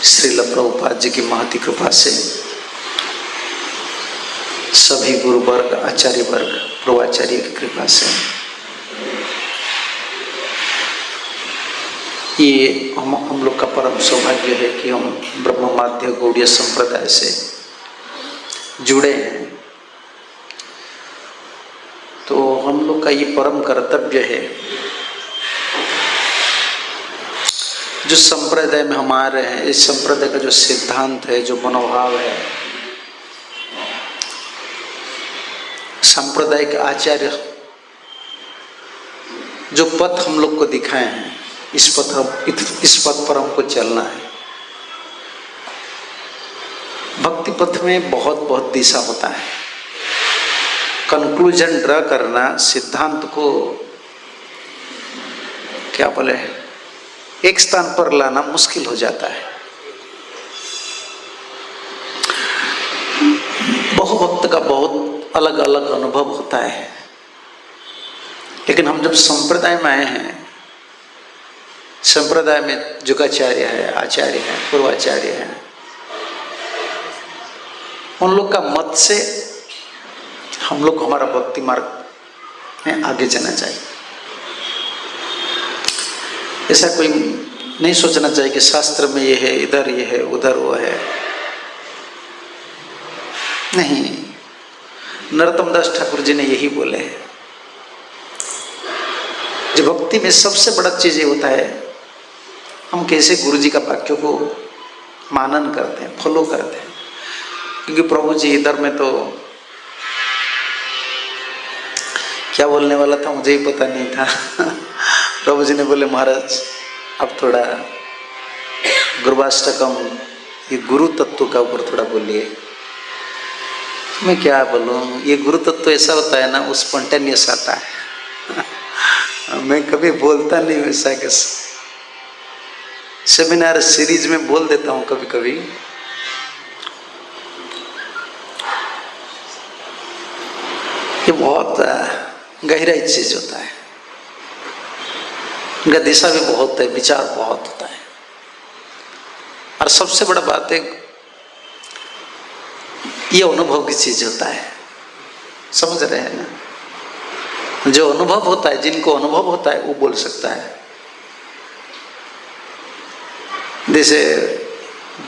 श्रील प्रभुपाद जी की महती कृपा से सभी गुरु वर्ग, आचार्य वर्ग, प्रवाचार्य की कृपा से ये हम लोग का परम सौभाग्य है कि हम ब्रह्म माध्य गौड़ीय संप्रदाय से जुड़े हैं। तो हम लोग का ये परम कर्तव्य है, जो संप्रदाय में हम आ रहे हैं, इस संप्रदाय का जो सिद्धांत है, जो मनोभाव है, सांप्रदायिक आचार्य जो पथ हम लोग को दिखाए हैं, इस पथ पर हमको चलना है। भक्ति पथ में बहुत दिशा होता है। कंक्लूजन ड्रा करना, सिद्धांत को क्या बोले, एक स्थान पर लाना मुश्किल हो जाता है। बहु भक्त का बहुत अलग अलग अनुभव होता है, लेकिन हम जब संप्रदाय में आए हैं, संप्रदाय में जुगाचार्य है, आचार्य है, पूर्वाचार्य है, उन लोग का मत से हम लोग को हमारा भक्ति मार्ग में आगे जाना चाहिए। ऐसा कोई नहीं सोचना चाहिए कि शास्त्र में ये है, इधर ये है, उधर वो है। नहीं, नरोत्तम दास ठाकुर जी ने यही बोले हैं, जो भक्ति में सबसे बड़ा चीज ये होता है, हम कैसे गुरु जी का वाक्यों को मानन करते हैं, फॉलो करते हैं। क्योंकि प्रभु जी इधर में तो क्या बोलने वाला था मुझे ही पता नहीं था। प्रभु जी ने बोले, महाराज अब थोड़ा गुरुवाष्टकम, ये गुरु तत्व का ऊपर थोड़ा बोलिए। मैं क्या बोलूँ, ये गुरु तत्व ऐसा होता है ना, वो स्पॉन्टेनियस आता है। मैं कभी बोलता नहीं वैसा, कि सेमिनार सीरीज में बोल देता हूँ कभी कभी। ये बहुत गहराई चीज होता है, इनका दिशा भी बहुत है, विचार बहुत होता है। और सबसे बड़ा बात है, ये अनुभव की चीज होता है। समझ रहे हैं ना? जो अनुभव होता है, जिनको अनुभव होता है वो बोल सकता है। जैसे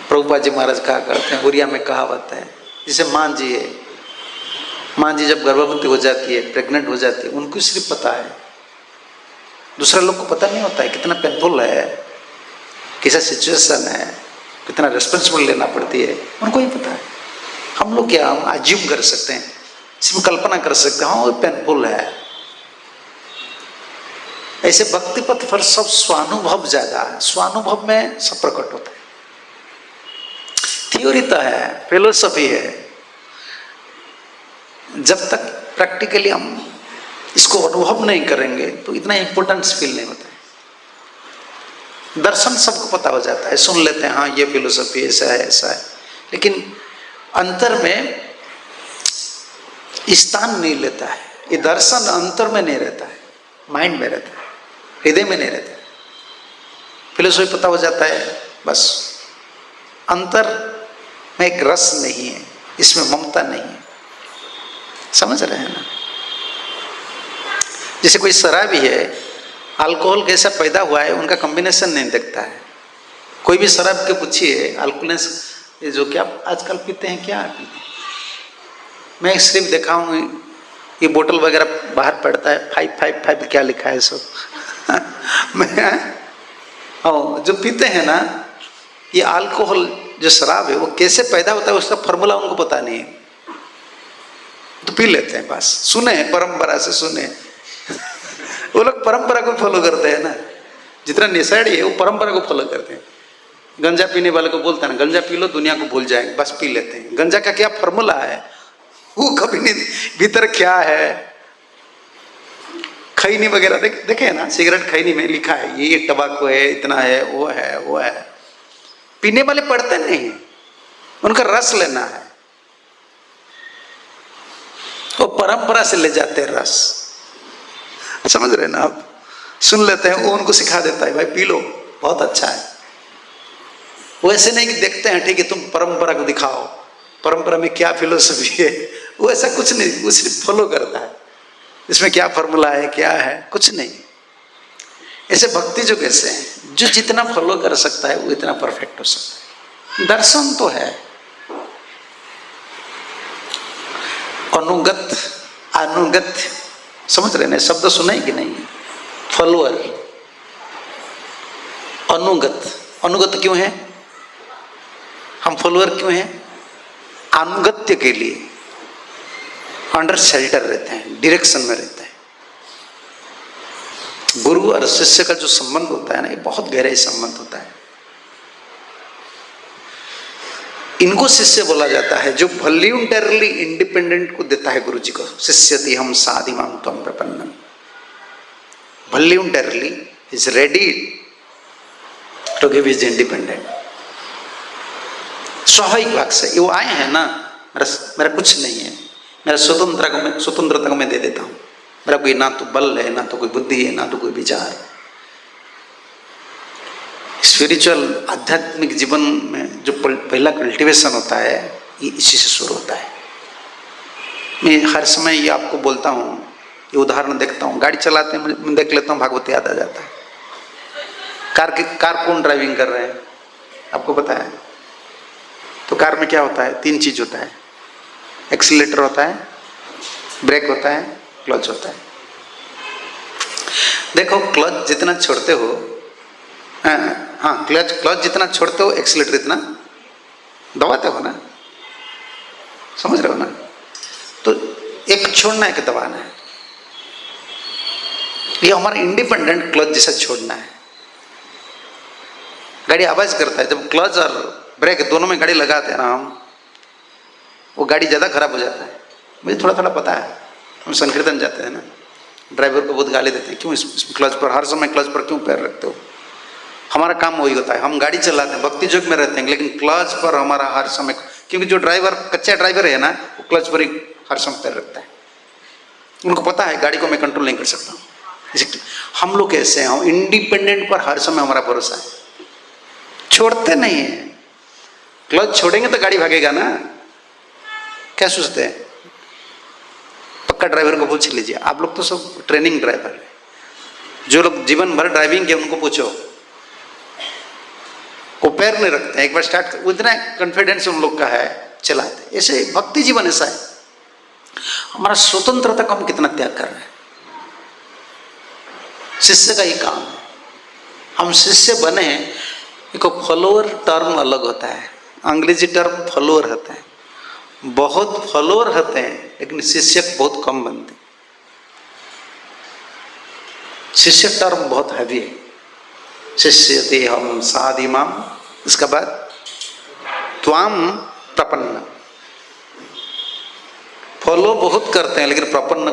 प्रभुपाद जी महाराज कहा करते हैं, उड़िया में कहावत है, जैसे माँ जी है, माँ जी जब गर्भवती हो जाती है, प्रेग्नेंट हो जाती है, उनको सिर्फ पता है, दूसरे लोग को पता नहीं होता है कितना पेनफुल है, कैसा सिचुएशन है, कितना रिस्पॉन्सिबल लेना पड़ती है, उनको ही पता है। हम लोग क्या, हम अज्यूम कर सकते हैं, सिर्फ कल्पना कर सकते हैं, हाँ वो पेनफुल है। ऐसे भक्ति पथ पर सब स्वानुभव ज्यादा है, स्वानुभव में सब प्रकट होता है। थ्योरी तो है, फिलोसफी है, जब तक प्रैक्टिकली हम इसको अनुभव नहीं करेंगे तो इतना इंपॉर्टेंस फील नहीं होता है। दर्शन सबको पता हो जाता है, सुन लेते हैं, हाँ ये फिलोसफी ऐसा है, ऐसा है, लेकिन अंतर में स्थान नहीं लेता है। ये दर्शन अंतर में नहीं रहता है, माइंड में रहता है, हृदय में नहीं रहता है। फिलोसफी पता हो जाता है, बस अंतर में एक रस नहीं है, इसमें ममता नहीं है। समझ रहे हैं ना? जैसे कोई शराबी है, अल्कोहल कैसा पैदा हुआ है उनका कॉम्बिनेशन नहीं देखता है। कोई भी शराब के पूछिए, अल्कोहल ये जो क्या आजकल पीते हैं, क्या पीते हैं, मैं सिर्फ देखा हूँ, ये बोतल वगैरह बाहर पड़ता है, 555 क्या लिखा है सब। मैं जो पीते हैं ना, ये अल्कोहल जो शराब है वो कैसे पैदा होता है उसका फॉर्मूला उनको पता नहीं है, तो पी लेते हैं, बस सुने हैं, परंपरा से सुने। वो लोग परंपरा को फॉलो करते हैं ना, जितना निशाड़ी है वो परंपरा को फॉलो करते हैं। गंजा पीने वाले को बोलते हैं ना, गंजा पी लो दुनिया को भूल जाएंगे, बस पी लेते हैं। गंजा का क्या फॉर्मूला है वो कभी नहीं, भीतर क्या है, खैनी वगैरह देखे ना, सिगरेट खैनी में लिखा है ये टबाको है, इतना है, वो है, वो है। पीने वाले पढ़ते नहीं, उनका रस लेना है, वो परंपरा से ले जाते हैं रस। समझ रहे ना आप? सुन लेते हैं, वो उनको सिखा देता है, भाई पी लो, बहुत अच्छा है। वो ऐसे नहीं कि देखते हैं ठीक है तुम परंपरा को दिखाओ, परंपरा में क्या फिलोसफी है, वो ऐसा कुछ नहीं, वो सिर्फ फॉलो करता है, इसमें क्या फॉर्मूला है क्या है, कुछ नहीं। ऐसे भक्ति जो कैसे है, जो जितना फॉलो कर सकता है वो इतना परफेक्ट हो सकता है। दर्शन तो है, अनुगत अनुगत समझ रहे ना, शब्द सुना है कि नहीं? फॉलोअर, अनुगत, अनुगत क्यों है? हम फॉलोअर क्यों हैं? अनुगत्य के लिए, अंडर शेल्टर रहते हैं, डायरेक्शन में रहते हैं। गुरु और शिष्य का जो संबंध होता है ना, ये बहुत गहरा संबंध होता है। इनको शिष्य बोला जाता है जो वॉल्यूंटरली इंडिपेंडेंट को देता है गुरु जी को। शिष्यति हम साधिमां त्वं प्रपन्नम, voluntarily is ready to give is independent. स्वाभाविक भाग से वो आए हैं ना, मेरा कुछ नहीं है, मेरा स्वतंत्रता को मैं दे देता हूँ, मेरा कोई ना तो बल है, ना तो कोई बुद्धि है, ना तो कोई विचार। स्पिरिचुअल आध्यात्मिक जीवन में जो पहला कल्टीवेशन होता है ये इसी से शुरू होता है। मैं हर समय ये आपको बोलता हूँ, ये उदाहरण देखता हूँ, गाड़ी चलाते हैं मैं देख लेता हूँ, भागवत याद आ जाता है। कार कौन ड्राइविंग कर रहे हैं आपको पता है? तो कार में क्या होता है? 3 चीज होता है, एक्सीलेटर होता है, ब्रेक होता है, क्लच होता है। देखो क्लच जितना छोड़ते हो, हाँ क्लच जितना छोड़ते हो एक्सीलेटर इतना दबाते हो ना, समझ रहे हो ना? तो एक छोड़ना है कि दबाना है, ये हमारा इंडिपेंडेंट क्लच जैसा छोड़ना है। गाड़ी आवाज करता है जब क्लच और ब्रेक दोनों में गाड़ी लगाते हैं ना हम, वो गाड़ी ज़्यादा खराब हो जाता है। मुझे थोड़ा थोड़ा पता है, हम संकीर्तन जाते हैं ना, ड्राइवर को बहुत गाली देते हैं, क्यों इस क्लच पर हर समय क्लच पर क्यों पैर रखते हो? हमारा काम वही होता है, हम गाड़ी चलाते हैं, भक्ति योग में रहते हैं, लेकिन क्लच पर हमारा हर समय, क्योंकि जो ड्राइवर कच्चा ड्राइवर है ना, वो क्लच पर ही हर समय पैर रखता है। उनको पता है गाड़ी को मैं कंट्रोल नहीं कर सकता हूँ। हम लोग कैसे हैं? हम इंडिपेंडेंट पर हर समय हमारा भरोसा है, छोड़ते नहीं है। क्लच छोड़ेंगे तो गाड़ी भागेगा ना, क्या सोचते हैं? पक्का ड्राइवर को पूछ लीजिए, आप लोग तो सब ट्रेनिंग ड्राइवर है, जो लोग जीवन भर ड्राइविंग किया उनको पूछो, वो पैर नहीं रखते हैं, एक बार स्टार्ट उतना कॉन्फिडेंस उन लोग का है, चलाते। ऐसे भक्ति जीवन ऐसा है, हमारा स्वतंत्रता को हम कितना त्याग कर रहे हैं। शिष्य का ही काम है, हम शिष्य बने। एक फॉलोअर टर्म अलग होता है, अंग्रेजी टर्म फॉलोअर होता है, बहुत फॉलोअर होते हैं लेकिन शिष्य बहुत कम बनते। शिष्य टर्म बहुत हैवी है, शिष्यते हम साधिमां, इसके बाद त्वाम प्रपन्न। फॉलो बहुत करते हैं लेकिन प्रपन्न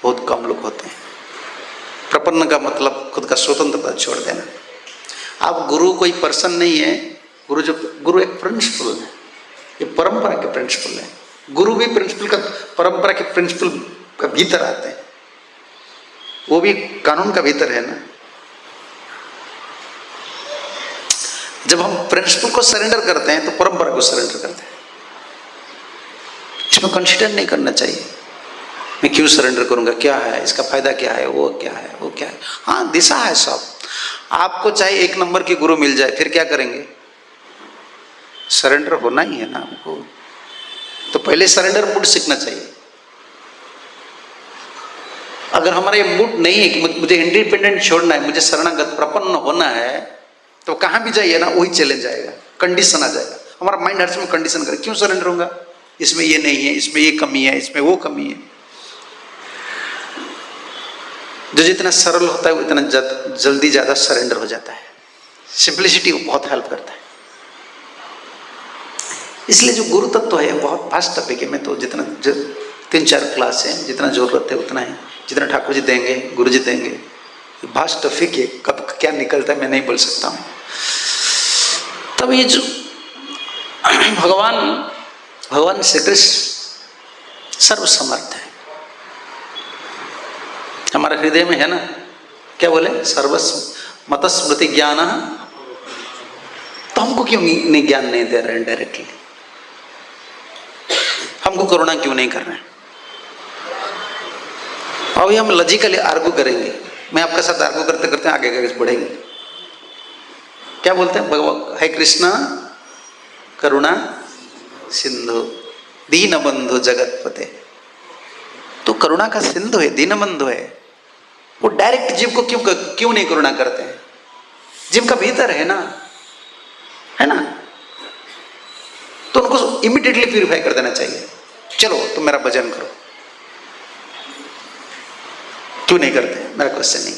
बहुत कम लोग होते हैं। प्रपन्न का मतलब खुद का स्वतंत्रता छोड़ देना। आप गुरु कोई पर्सन नहीं है, गुरु एक प्रिंसिपल है, ये परंपरा के प्रिंसिपल है। गुरु भी प्रिंसिपल का, परंपरा के प्रिंसिपल का भीतर आते हैं, वो भी कानून का भीतर है ना। जब हम प्रिंसिपल को सरेंडर करते हैं तो परंपरा को सरेंडर करते हैं। इसमें कंसिडर नहीं करना चाहिए मैं क्यों सरेंडर करूंगा, क्या है इसका फायदा, क्या है वो, क्या है वो, क्या है। हाँ दिशा है सब। आपको चाहे 1 नंबर की गुरु मिल जाए, फिर क्या करेंगे? सरेंडर होना ही है ना हमको, तो पहले सरेंडर मूड सीखना चाहिए। अगर हमारा ये मूड नहीं है कि मुझे इंडिपेंडेंट छोड़ना है, मुझे शरणागत प्रपन्न होना है, तो कहाँ भी जाइए ना वही चैलेंज आएगा, कंडीशन आ जाएगा। हमारा माइंड हर समय कंडीशन करे, क्यों सरेंडर होगा, इसमें ये नहीं है, इसमें ये कमी है, इसमें वो कमी है। जो जितना सरल होता है वो इतना जल्दी ज़्यादा सरेंडर हो जाता है। सिंप्लिसिटी बहुत हेल्प करता है। इसलिए जो गुरु तत्व है बहुत वास्ट टॉपिक है। मैं तो जितना 3-4 क्लास है, जितना जरूरत है उतना है, जितना ठाकुर जी देंगे, गुरु जी देंगे, वास्ट टॉपिक है। कब क्या निकलता है मैं नहीं बोल सकता हूँ। तब ये जो भगवान श्री कृष्ण सर्वसमर्थ है, हमारे हृदय में है ना। क्या बोले? सर्वस्व मत स्मृति ज्ञान तो हमको क्यों नहीं ज्ञान नहीं दे रहे हैं डायरेक्टली? हमको करुणा क्यों नहीं कर रहे हैं? अभी हम लॉजिकली आर्गू करेंगे, मैं आपके साथ आर्गू करते करते आगे आगे बढ़ेंगे। क्या बोलते हैं भगवान? हे कृष्णा करुणा सिंधु दीन बंधु जगतपते। तो करुणा का सिंधु है, दीन बंधु है। वो डायरेक्ट जीव को क्यों नहीं करुणा करते हैं? जीव का भीतर है ना, है ना? तो उनको इमीडिएटली प्यूरिफाई कर देना चाहिए। चलो तुम मेरा भजन करो। क्यों नहीं करते? मेरा क्वेश्चन नहीं।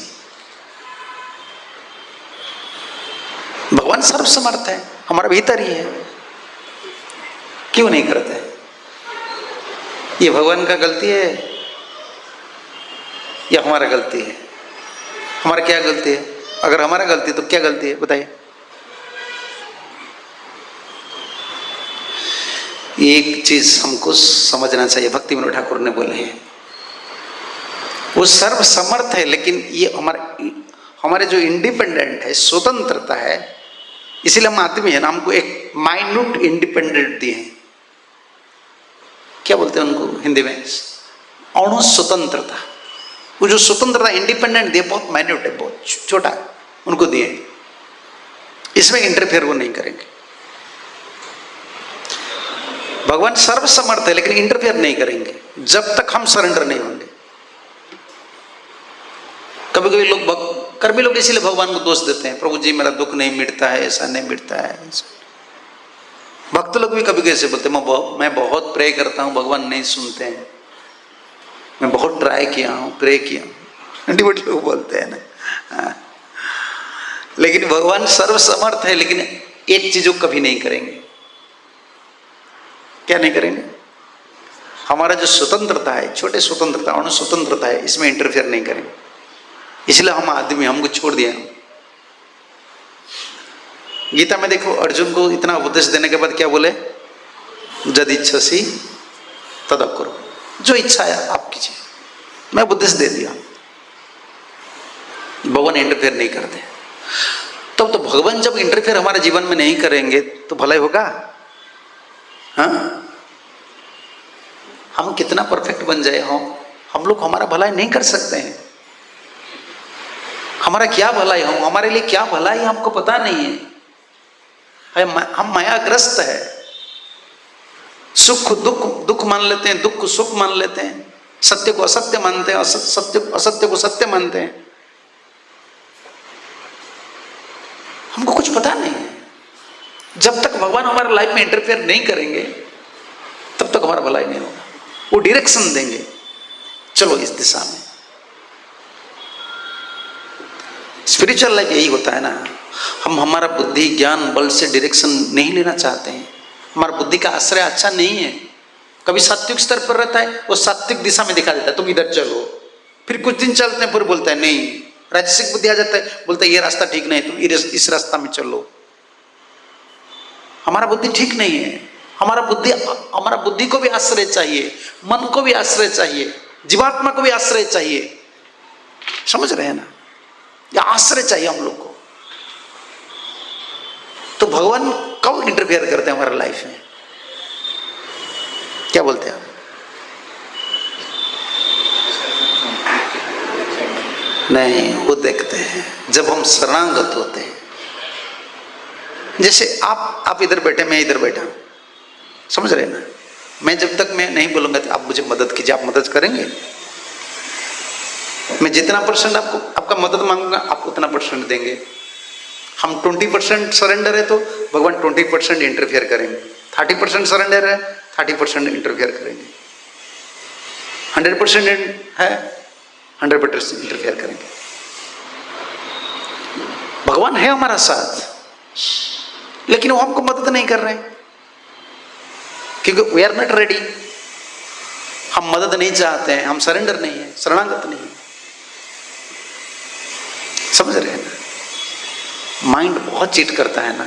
भगवान सर्वसमर्थ है, हमारा भीतर ही है, क्यों नहीं करते? ये भगवान का गलती है या हमारा गलती है? हमारा क्या गलती है? अगर हमारा गलती तो क्या गलती है बताइए? एक चीज हमको समझना चाहिए, भक्ति विनोद ठाकुर ने बोले हैं, वो सर्व समर्थ है, लेकिन ये हमारे जो इंडिपेंडेंट है, स्वतंत्रता है, इसीलिए हम आदमी है ना, हमको एक माइन्यूट इंडिपेंडेंट दिए हैं। क्या बोलते हैं उनको हिंदी में? अणु स्वतंत्रता। वो जो स्वतंत्रता इंडिपेंडेंट दिए बहुत माइन्यूट है, बहुत छोटा उनको दिए। इसमें इंटरफेयर वो नहीं करेंगे। भगवान सर्वसमर्थ है लेकिन इंटरफेयर नहीं करेंगे जब तक हम सरेंडर नहीं होंगे। कभी कभी लोग इसीलिए भगवान को दोष देते हैं, प्रभु जी मेरा दुख नहीं मिटता है, ऐसा नहीं मिटता है। भक्त लोग भी कभी कैसे बोलते हैं, मैं बहुत प्रे करता हूं, भगवान नहीं सुनते हैं, मैं बहुत ट्राई किया हूं, प्रे किया हूं, लोग बोलते हैं ना। लेकिन भगवान सर्वसमर्थ है, लेकिन एक चीज कभी नहीं करेंगे। क्या नहीं करेंगे? हमारा जो स्वतंत्रता है, छोटे स्वतंत्रता, अणु स्वतंत्रता है, इसमें इंटरफेयर नहीं करेंगे। इसलिए हम आदमी, हमको छोड़ दिया। गीता में देखो, अर्जुन को इतना उपदेश देने के बाद क्या बोले? जद इच्छसी तद करो, जो इच्छा है आप कीजिए। मैं उपदेश दे दिया, भगवान इंटरफेयर नहीं करते। तो भगवान जब इंटरफेयर हमारे जीवन में नहीं करेंगे तो भलाई होगा? हाँ, हम कितना परफेक्ट बन जाए, हम लोग हमारा भलाई नहीं कर सकते हैं। हमारा क्या भलाई, हम हमारे लिए क्या भलाई हमको पता नहीं है। हम मायाग्रस्त है, सुख दुख मान लेते हैं, दुख को सुख मान लेते हैं, सत्य को असत्य मानते हैं, असत्य को सत्य मानते हैं। हमको कुछ पता नहीं है। जब तक भगवान हमारे लाइफ में इंटरफेयर नहीं करेंगे तब तक हमारा भलाई नहीं होगा। वो डायरेक्शन देंगे, चलो इस दिशा में। स्पिरिचुअल लाइफ यही होता है ना, हम हमारा बुद्धि ज्ञान बल से डायरेक्शन नहीं लेना चाहते हैं। हमारा बुद्धि का आश्रय अच्छा नहीं है। कभी सात्विक स्तर पर रहता है, वो सात्विक दिशा में दिखा देता है, तुम इधर चलो। फिर कुछ दिन चलते हैं, फिर बोलता है नहीं। राजसिक बुद्धि आ जाता है, बोलता है ये रास्ता ठीक नहीं, तुम इस रास्ता में चलो। हमारा बुद्धि ठीक नहीं है। हमारा बुद्धि को भी आश्रय चाहिए, मन को भी आश्रय चाहिए, जीवात्मा को भी आश्रय चाहिए। समझ रहे हैं ना? या आश्रय चाहिए हम लोग को। तो भगवान कब इंटरफेयर करते हैं हमारे लाइफ में? क्या बोलते हैं आप? नहीं, वो देखते हैं जब हम शरणागत होते हैं। जैसे आप इधर बैठे, मैं इधर बैठा, समझ रहे हैं ना? मैं जब तक मैं नहीं बोलूंगा तो आप मुझे मदद कीजिए, आप मदद करेंगे? मैं जितना % आपका मदद मांगूंगा, आप उतना % देंगे। हम 20% सरेंडर है तो भगवान 20% इंटरफेयर करेंगे। 30% सरेंडर है, 30% इंटरफेयर करेंगे। 100% है, 100% इंटरफेयर करेंगे। भगवान है हमारा साथ, लेकिन वो हमको मदद नहीं कर रहे हैं क्योंकि वी आर नॉट रेडी। हम मदद नहीं चाहते हैं, हम सरेंडर नहीं है, शरणागत नहीं है। समझ रहे हैं ना? माइंड बहुत चीट करता है ना,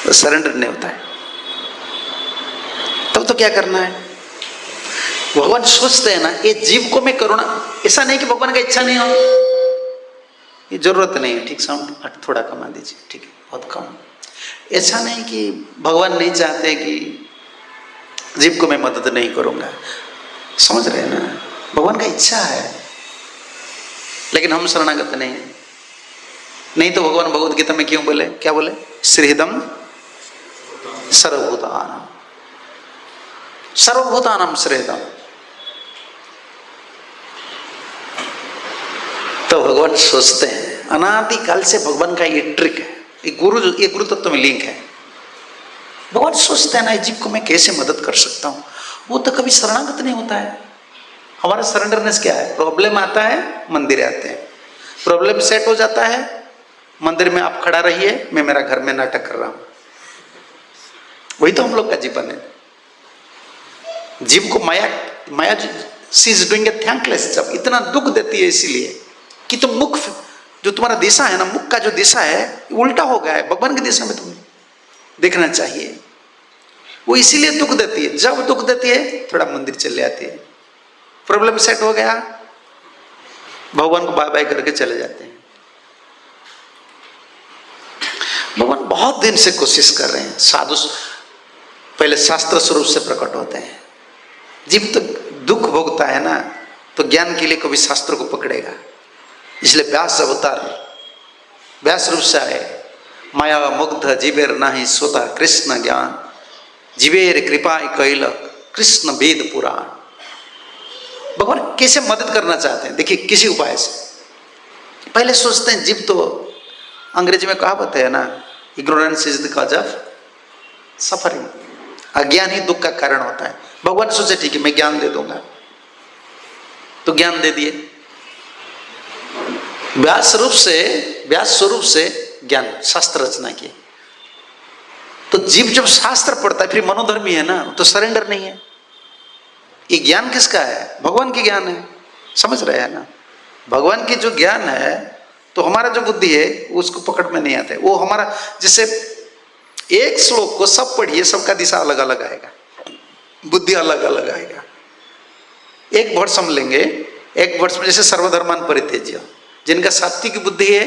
तो सरेंडर नहीं होता है। तब तो क्या करना है? भगवान सोचते हैं ना, ये जीव को मैं करुणा, ऐसा नहीं कि भगवान का इच्छा नहीं हो, ये जरूरत नहीं है, ठीक साउंड थोड़ा कमा दीजिए, ठीक है, बहुत कम। ऐसा नहीं कि भगवान नहीं चाहते कि जीव को मैं मदद नहीं करूंगा, समझ रहे हैं ना, भगवान का इच्छा है, लेकिन हम शरणागत नहीं है। नहीं तो भगवान भगवद गीता में क्यों बोले, क्या बोले, श्रीहदम सर्वभूतानां, सर्वभूतानां श्रीहदम। तो भगवान सोचते हैं, अनादिकाल से भगवान का ये ट्रिक है, ये गुरु तत्व में लिंक है। भगवान सोचते हैं ना, जीव को मैं कैसे मदद कर सकता हूं। वो तो कभी शरणागत नहीं होता है। हमारा सरेंडरनेस क्या है, प्रॉब्लम आता है मंदिर आते हैं, प्रॉब्लम सेट हो जाता है, मंदिर में आप खड़ा रहिए, मैं मेरा घर में नाटक कर रहा हूं। वही तो हम लोग का जीवन है। जीव को Maya she is doing a thankless job, इतना दुख देती है इसीलिए कि तुम मुख, जो तुम्हारा दिशा है ना, मुख का जो दिशा है उल्टा हो गया है, भगवान की दिशा में तुम्हें देखना चाहिए। वो इसीलिए दुख देती है, जब दुख देती है थोड़ा मंदिर चले आती है, प्रॉब्लम सेट हो गया, भगवान को बाय बाय करके चले जाते हैं। भगवान बहुत दिन से कोशिश कर रहे हैं, साधु पहले शास्त्र स्वरूप से प्रकट होते हैं। जीव तो दुख भोगता है ना, तो ज्ञान के लिए कभी शास्त्र को पकड़ेगा, इसलिए व्यास अवतार व्यास रूप से आए। माया मुग्ध जीवेर नाही स्वतः कृष्ण ज्ञान, जीवेर कृपा कैल कृष्ण वेद पुराण। भगवान कैसे मदद करना चाहते हैं, देखिए किसी उपाय से। पहले सोचते हैं जीव तो, अंग्रेजी में कहावत है ना, ignorance is the cause of suffering, अज्ञान ही दुख का कारण होता है। भगवान सोचे ठीक है मैं ज्ञान दे दूंगा, तो ज्ञान दे दिए, व्यास स्वरूप से ज्ञान शास्त्र रचना किए। तो जीव जब शास्त्र पढ़ता है फिर मनोधर्मी है ना, तो सरेंडर नहीं है। ये ज्ञान किसका है, भगवान की ज्ञान है, समझ रहे हैं ना। भगवान की जो ज्ञान है, तो हमारा जो बुद्धि है उसको पकड़ में नहीं आता है। वो हमारा जैसे एक श्लोक को सब पढ़िए, सबका दिशा अलग अलग आएगा, बुद्धि अलग अलग आएगा। एक वर्ष हम लेंगे, एक वर्ष में जैसे सर्वधर्मान परित्यज्य, जिनका सात्विक बुद्धि है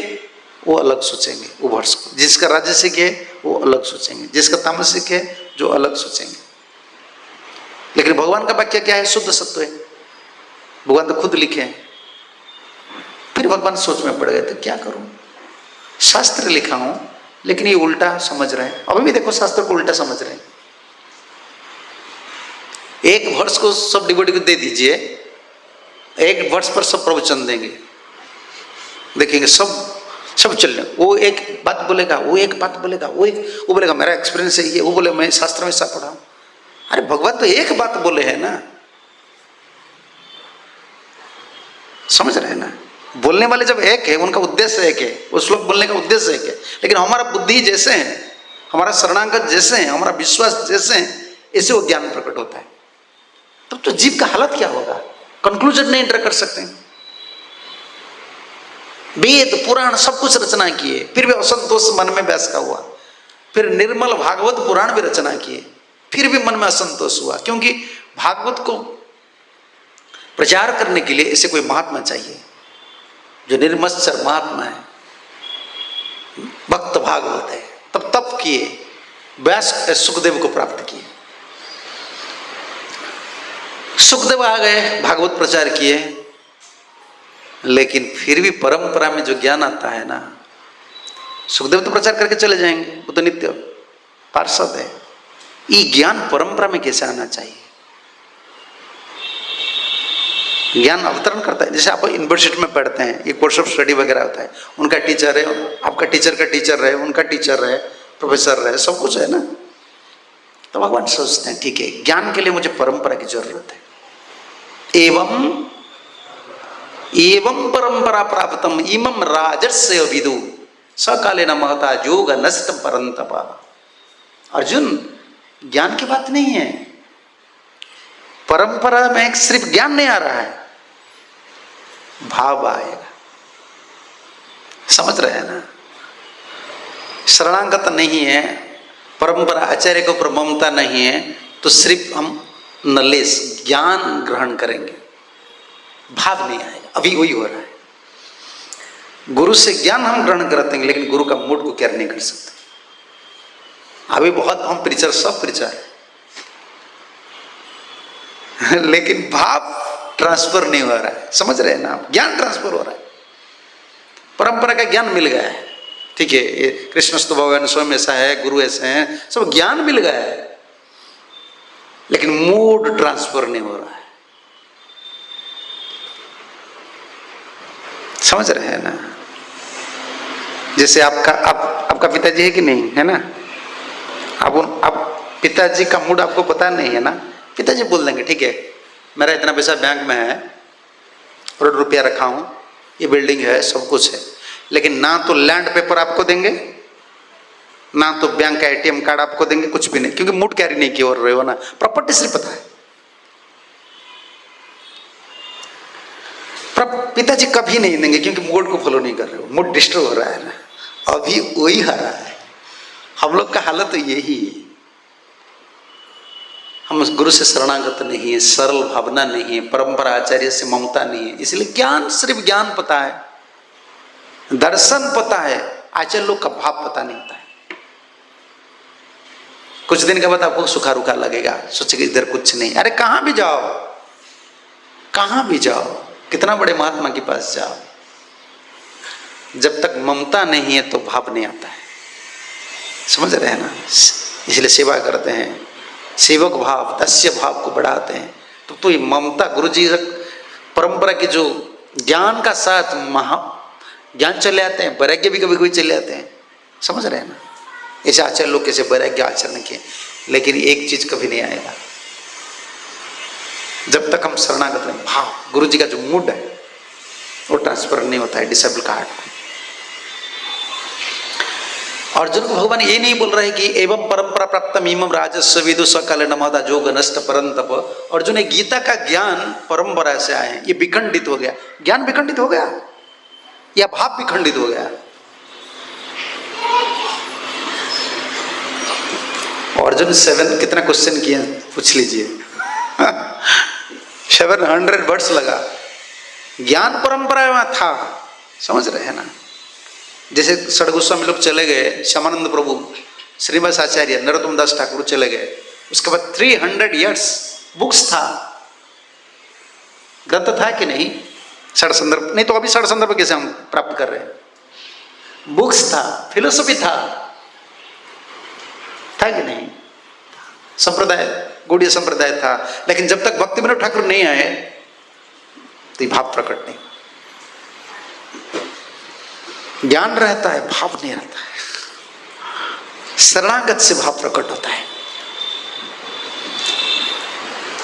वो अलग सोचेंगे वो वर्ष को, जिसका राजसिक है वो अलग सोचेंगे, जिसका तामसिक है जो अलग सोचेंगे। लेकिन भगवान का वाक्य क्या है, शुद्ध सत्य है, भगवान तो खुद लिखे हैं। फिर भगवान सोच में पड़ गए, तो क्या करूं, शास्त्र लिखा हूं लेकिन ये उल्टा समझ रहे हैं। अभी भी देखो शास्त्र को उल्टा समझ रहे हैं। एक वर्ष को सब डिवोटी को दे दीजिए, एक वर्ष पर सब प्रवचन देंगे, देखेंगे सब चल रहे। वो एक बात बोलेगा, वो एक बात बोलेगा, वो बोलेगा मेरा एक्सपीरियंस है ये, वो बोले मैं शास्त्र में ऐसा पढ़ा हूं। अरे भगवान तो एक बात बोले है ना, समझ रहे हैं ना। बोलने वाले जब एक है, उनका उद्देश्य एक है, वो श्लोक बोलने का उद्देश्य एक है। लेकिन हमारा बुद्धि जैसे है, हमारा शरणागत जैसे है, हमारा विश्वास जैसे है, ऐसे वो ज्ञान प्रकट होता है। तब तो जीव का हालत क्या होगा, कंक्लूजन नहीं एंटर कर सकते। वेद पुराण सब कुछ रचना किए, फिर भी असंतोष मन में व्यास का हुआ। फिर निर्मल भागवत पुराण भी रचना किए, फिर भी मन में असंतोष हुआ, क्योंकि भागवत को प्रचार करने के लिए ऐसे कोई महात्मा चाहिए जो निर्मत्सर महात्मा है, भक्त भागवत है। तब तप किए, व्यास सुखदेव को प्राप्त किए। सुखदेव आ गए, भागवत प्रचार किए, लेकिन फिर भी परंपरा में जो ज्ञान आता है ना, सुखदेव तो प्रचार करके चले जाएंगे, वो तो नित्य पार्षद है। ये ज्ञान परंपरा में कैसे आना चाहिए, ज्ञान अवतरण करता है। जैसे आप यूनिवर्सिटी में पढ़ते हैं, ये कोर्स ऑफ स्टडी वगैरह होता है, उनका टीचर है, आपका टीचर का टीचर रहे, उनका टीचर रहे, प्रोफेसर रहे, सब कुछ है ना। तो भगवान सोचते हैं ठीक है, ज्ञान के लिए मुझे परंपरा की जरूरत है। एवं परंपरा प्राप्तम इमं राजस्य विदु सकाले न महता योग नष्ट परंतपा। अर्जुन, ज्ञान की बात नहीं है, परंपरा में सिर्फ ज्ञान नहीं आ रहा है, भाव आएगा, समझ रहे हैं ना। शरणागत नहीं है, परंपरा आचार्य को प्रममता नहीं है, तो सिर्फ हम नॉलेज ज्ञान ग्रहण करेंगे, भाव नहीं आएगा। अभी वही हो रहा है। गुरु से ज्ञान हम ग्रहण करते हैं, लेकिन गुरु का मूड को केयर नहीं कर सकते। अभी बहुत हम प्रीचर, सब प्रीचर लेकिन भाव ट्रांसफर नहीं हो रहा है। समझ रहे हैं ना आप? ज्ञान ट्रांसफर हो रहा है, परंपरा का ज्ञान मिल गया है, ठीक है, ये कृष्णस्तु भगवान स्वयं ऐसा है, गुरु ऐसे हैं, सब ज्ञान मिल गया है, लेकिन मूड ट्रांसफर नहीं हो रहा है। समझ रहे हैं ना? जैसे आपका पिताजी है कि नहीं है ना, आप पिताजी का मूड आपको पता नहीं है ना, पिताजी बोल देंगे ठीक है मेरा इतना पैसा बैंक में है, करोड़ रुपया रखा हूं, ये बिल्डिंग है, सब कुछ है, लेकिन ना तो लैंड पेपर आपको देंगे, ना तो बैंक का एटीएम कार्ड आपको देंगे, कुछ भी नहीं, क्योंकि मूड कैरी नहीं किया रहे हो ना, प्रॉपर्टी सिर्फ पता है। पिताजी कभी नहीं देंगे, क्योंकि मूड को फॉलो नहीं कर रहे हो, मूड डिस्टर्ब हो रहा है ना, अभी वही आ रहा है। हम लोग का हालत तो यही है, हम गुरु से शरणागत नहीं है, सरल भावना नहीं है, परंपरा आचार्य से ममता नहीं है, इसलिए ज्ञान सिर्फ ज्ञान पता है, दर्शन पता है, आचार्य लोग का भाव पता नहीं होता है। कुछ दिन के बाद आपको सूखा रूखा लगेगा, सोचेगा इधर कुछ नहीं, अरे कहां भी जाओ, कहां भी जाओ, कितना बड़े महात्मा के पास जाओ, जब तक ममता नहीं है तो भाव नहीं आता है। समझ रहे हैं ना? इसलिए सेवा करते हैं, सेवक भाव, दास्य भाव को बढ़ाते हैं, तो ये ममता, गुरु जी परंपरा की जो ज्ञान का साथ ज्ञान चले आते हैं, वैराग्य भी कभी कभी चले आते हैं। समझ रहे हैं ना? ऐसे आचार्य लोग कैसे वैराग्य आचरण किए, लेकिन एक चीज कभी नहीं आएगा जब तक हम शरणागत में भाव, गुरु जी का जो मूड है वो ट्रांसफर नहीं होता है डिसेबल का हार्ट। अर्जुन को भगवान ये नहीं बोल रहे कि एवं परंपरा प्राप्त मीमम राजस्व विदु सकाल नमदा जोग नष्ट परंतप। अर्जुन गीता का ज्ञान परंपरा से आए हैं, ये विखंडित हो गया, ज्ञान विखंडित हो गया या भाव विखंडित हो गया। अर्जुन 7 कितना क्वेश्चन किए पूछ लीजिए 700 वर्ड्स लगा, ज्ञान परंपरा में था। समझ रहे हैं ना? जैसे षडगोस्वामी लोग चले गए, श्यामानंद प्रभु, श्रीनिवास आचार्य, नरोत्तम दास ठाकुर चले गए, उसके बाद 300 इयर्स बुक्स था, ग्रंथ था कि नहीं, षड संदर्भ नहीं तो अभी षड संदर्भ कैसे हम प्राप्त कर रहे हैं? बुक्स था, फिलोसफी था कि नहीं, संप्रदाय, गौड़ीय संप्रदाय था, लेकिन जब तक भक्ति विनोद ठाकुर नहीं आए तो ये भाव प्रकट नहीं। ज्ञान रहता है, भाव नहीं रहता है, शरणागत से भाव प्रकट होता है।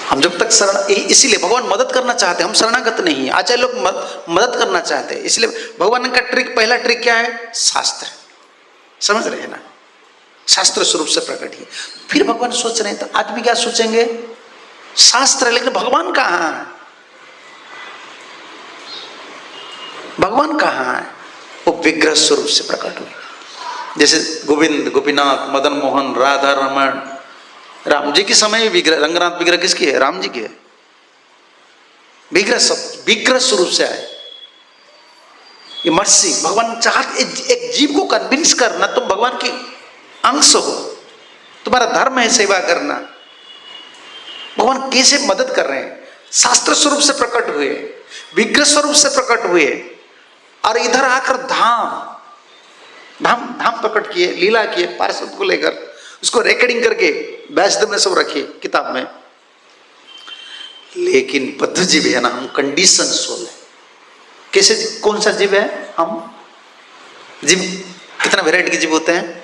हम जब तक शरण, इसीलिए भगवान मदद करना चाहते हैं, हम शरणागत नहीं है, आचार्य लोग मदद करना चाहते हैं, इसलिए भगवान का ट्रिक, पहला ट्रिक क्या है? शास्त्र। समझ रहे हैं ना? शास्त्र स्वरूप से प्रकट है। फिर भगवान सोच रहे हैं, तो आदमी क्या सोचेंगे? शास्त्र है, लेकिन भगवान कहाँ है? भगवान कहाँ है? वो विग्रह स्वरूप से प्रकट हुए। जैसे गोविंद, गोपीनाथ, मदन मोहन, राधा रमन, राम जी के समय विग्रह, रंगनाथ विग्रह किसकी है? राम जी की है। विग्रह सब विग्रह स्वरूप से आए। ये मर्सी, भगवान चाहते एक जीव को कन्विंस करना, तुम भगवान की अंश हो, तुम्हारा धर्म है सेवा करना। भगवान कैसे मदद कर रहे हैं? शास्त्र स्वरूप से प्रकट हुए, विग्रह स्वरूप से प्रकट हुए, और इधर आकर धाम प्रकट किए, लीला किए, पार्षद को लेकर उसको रिकॉर्डिंग करके बैचदम में सब रखिए किताब में। लेकिन बद्ध जीव है ना, हम कंडीशन सोल है। कैसे, कौन सा जीव है? हम जीव कितना वेराइटी के जीव होते हैं?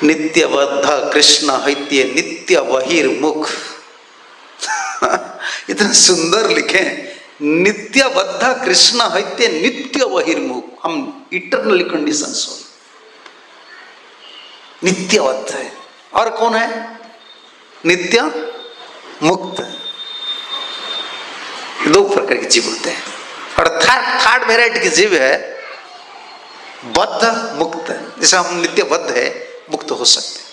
नित्यबद्ध कृष्ण हैत्य नित्य बहिर्मुख इतना सुंदर लिखे, नित्यबद्ध कृष्ण हैत्य नित्य बहिर्मुख। हम इटरनली कंडीशन सोल, नित्यबद्ध है। और कौन है? नित्य मुक्त। दो प्रकार के जीव होते हैं। और थर्ड वेराइटी के जीव है बद्ध मुक्त। जैसे हम नित्यबद्ध है, मुक्त हो सकते हैं।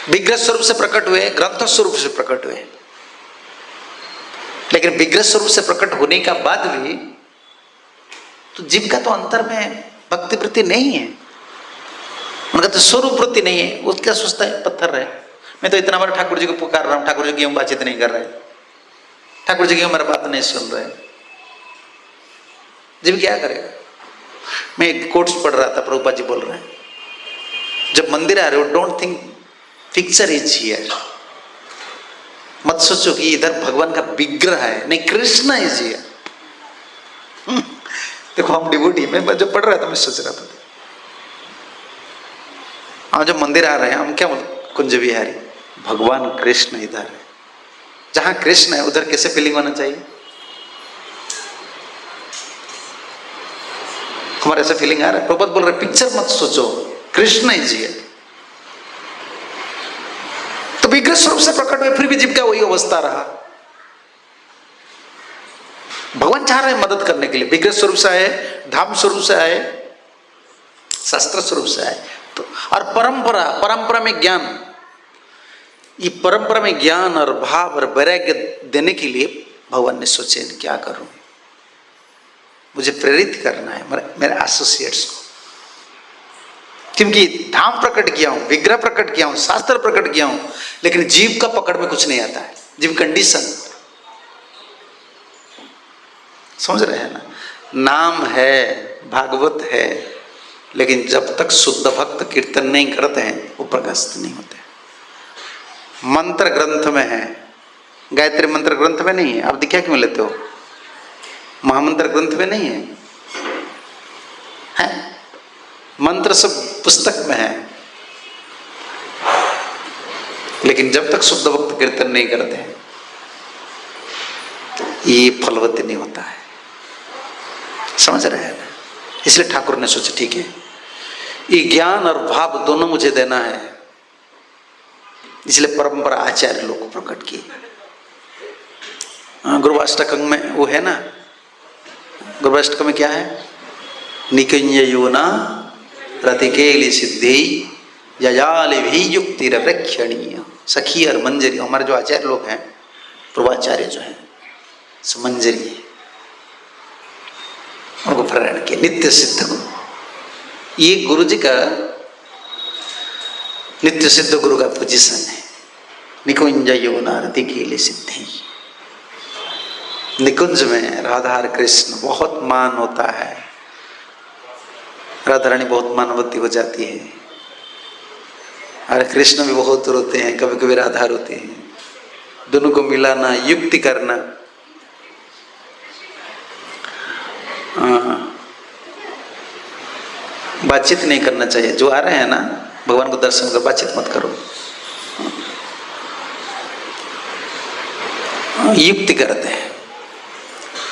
विग्रह स्वरूप से प्रकट हुए, ग्रंथ स्वरूप से प्रकट हुए, लेकिन विग्रह स्वरूप से प्रकट होने का बाद भी तो जीव का तो अंतर में भक्ति वृत्ति नहीं है, उनका तो स्वरूप वृत्ति नहीं है। वो क्या सोचता है पत्थर है, मैं तो इतना बार ठाकुर जी को पुकार रहा हूँ, ठाकुर जी की हम बातचीत नहीं कर रहे, ठाकुर जी की हमारा बात नहीं सुन रहे, जीव क्या करेगा। मैं एक कोट्स पढ़ रहा था, प्रभुपाद जी बोल रहे हैं, जब मंदिर आ रहे हो don't think picture is here, मत सोचो कि इधर भगवान का विग्रह है, नहीं कृष्ण इज हियर। देखो हम डिवोटी, मैं जब पढ़ रहा था मैं सोच रहा था, हम जब मंदिर आ रहे हैं हम क्या कुंज विहारी, भगवान कृष्ण इधर है, जहां कृष्ण है उधर कैसे फीलिंग होना चाहिए, हमारा ऐसा फीलिंग आ रहा है। प्रभुपाद बोल रहे पिक्चर मत सोचो, कृष्ण इज हियर। तो विग्रह स्वरूप से प्रकट हुए फिर भी जीव का वही अवस्था रहा। भगवान चाह रहे हैं मदद करने के लिए, विग्रह स्वरूप से आए, धाम स्वरूप से आए, शास्त्र स्वरूप से आए। तो और परंपरा में ज्ञान, ये परंपरा में ज्ञान और भाव और वैराग्य देने के लिए भगवान ने सोचे क्या करूं, मुझे प्रेरित करना है मेरे एसोसिएट्स को, क्योंकि धाम प्रकट किया हूं, विग्रह प्रकट किया हूं, शास्त्र प्रकट किया हूं, लेकिन जीव का पकड़ में कुछ नहीं आता है, जीव कंडीशन। समझ रहे हैं ना, नाम है, भागवत है, लेकिन जब तक शुद्ध भक्त कीर्तन नहीं करते हैं वो प्रकाशित नहीं होते। मंत्र ग्रंथ में है, गायत्री मंत्र ग्रंथ में नहीं है, आप दीक्षा क्यों लेते हो, महामंत्र ग्रंथ में नहीं है, है? मंत्र सब पुस्तक में है, लेकिन जब तक शुद्ध भक्त कीर्तन नहीं करते हैं ये फलवती नहीं होता है। समझ रहे हैं, इसलिए ठाकुर ने सोचा ठीक है ये ज्ञान और भाव दोनों मुझे देना है, इसलिए परंपरा आचार्य लोग को प्रकट की। गुरुवाष्टकम में वो है ना, गुरुवाष्टकम में क्या है, निकुंज योना रतिकेली सिद्धि यजाल भी युक्ति रक्षणीय सखी और मंजरी। हमारे जो आचार्य लोग हैं, पूर्वाचार्य जो हैं, मंजरी है, उनको प्रेरण किया, नित्य सिद्ध गुरु। ये गुरु जी का नित्य सिद्ध गुरु का पोजीशन है। निकुंज योना रतिकेली सिद्धि, निकुंज में राधा और कृष्ण बहुत मान होता है, राधा रानी बहुत मानवती हो जाती है, और कृष्ण भी बहुत रोते हैं, कभी कभी राधा रोते हैं, दोनों को मिलाना, युक्ति करना। बातचीत नहीं करना चाहिए, जो आ रहे हैं ना भगवान को दर्शन कर, बातचीत मत करो, युक्ति करते हैं।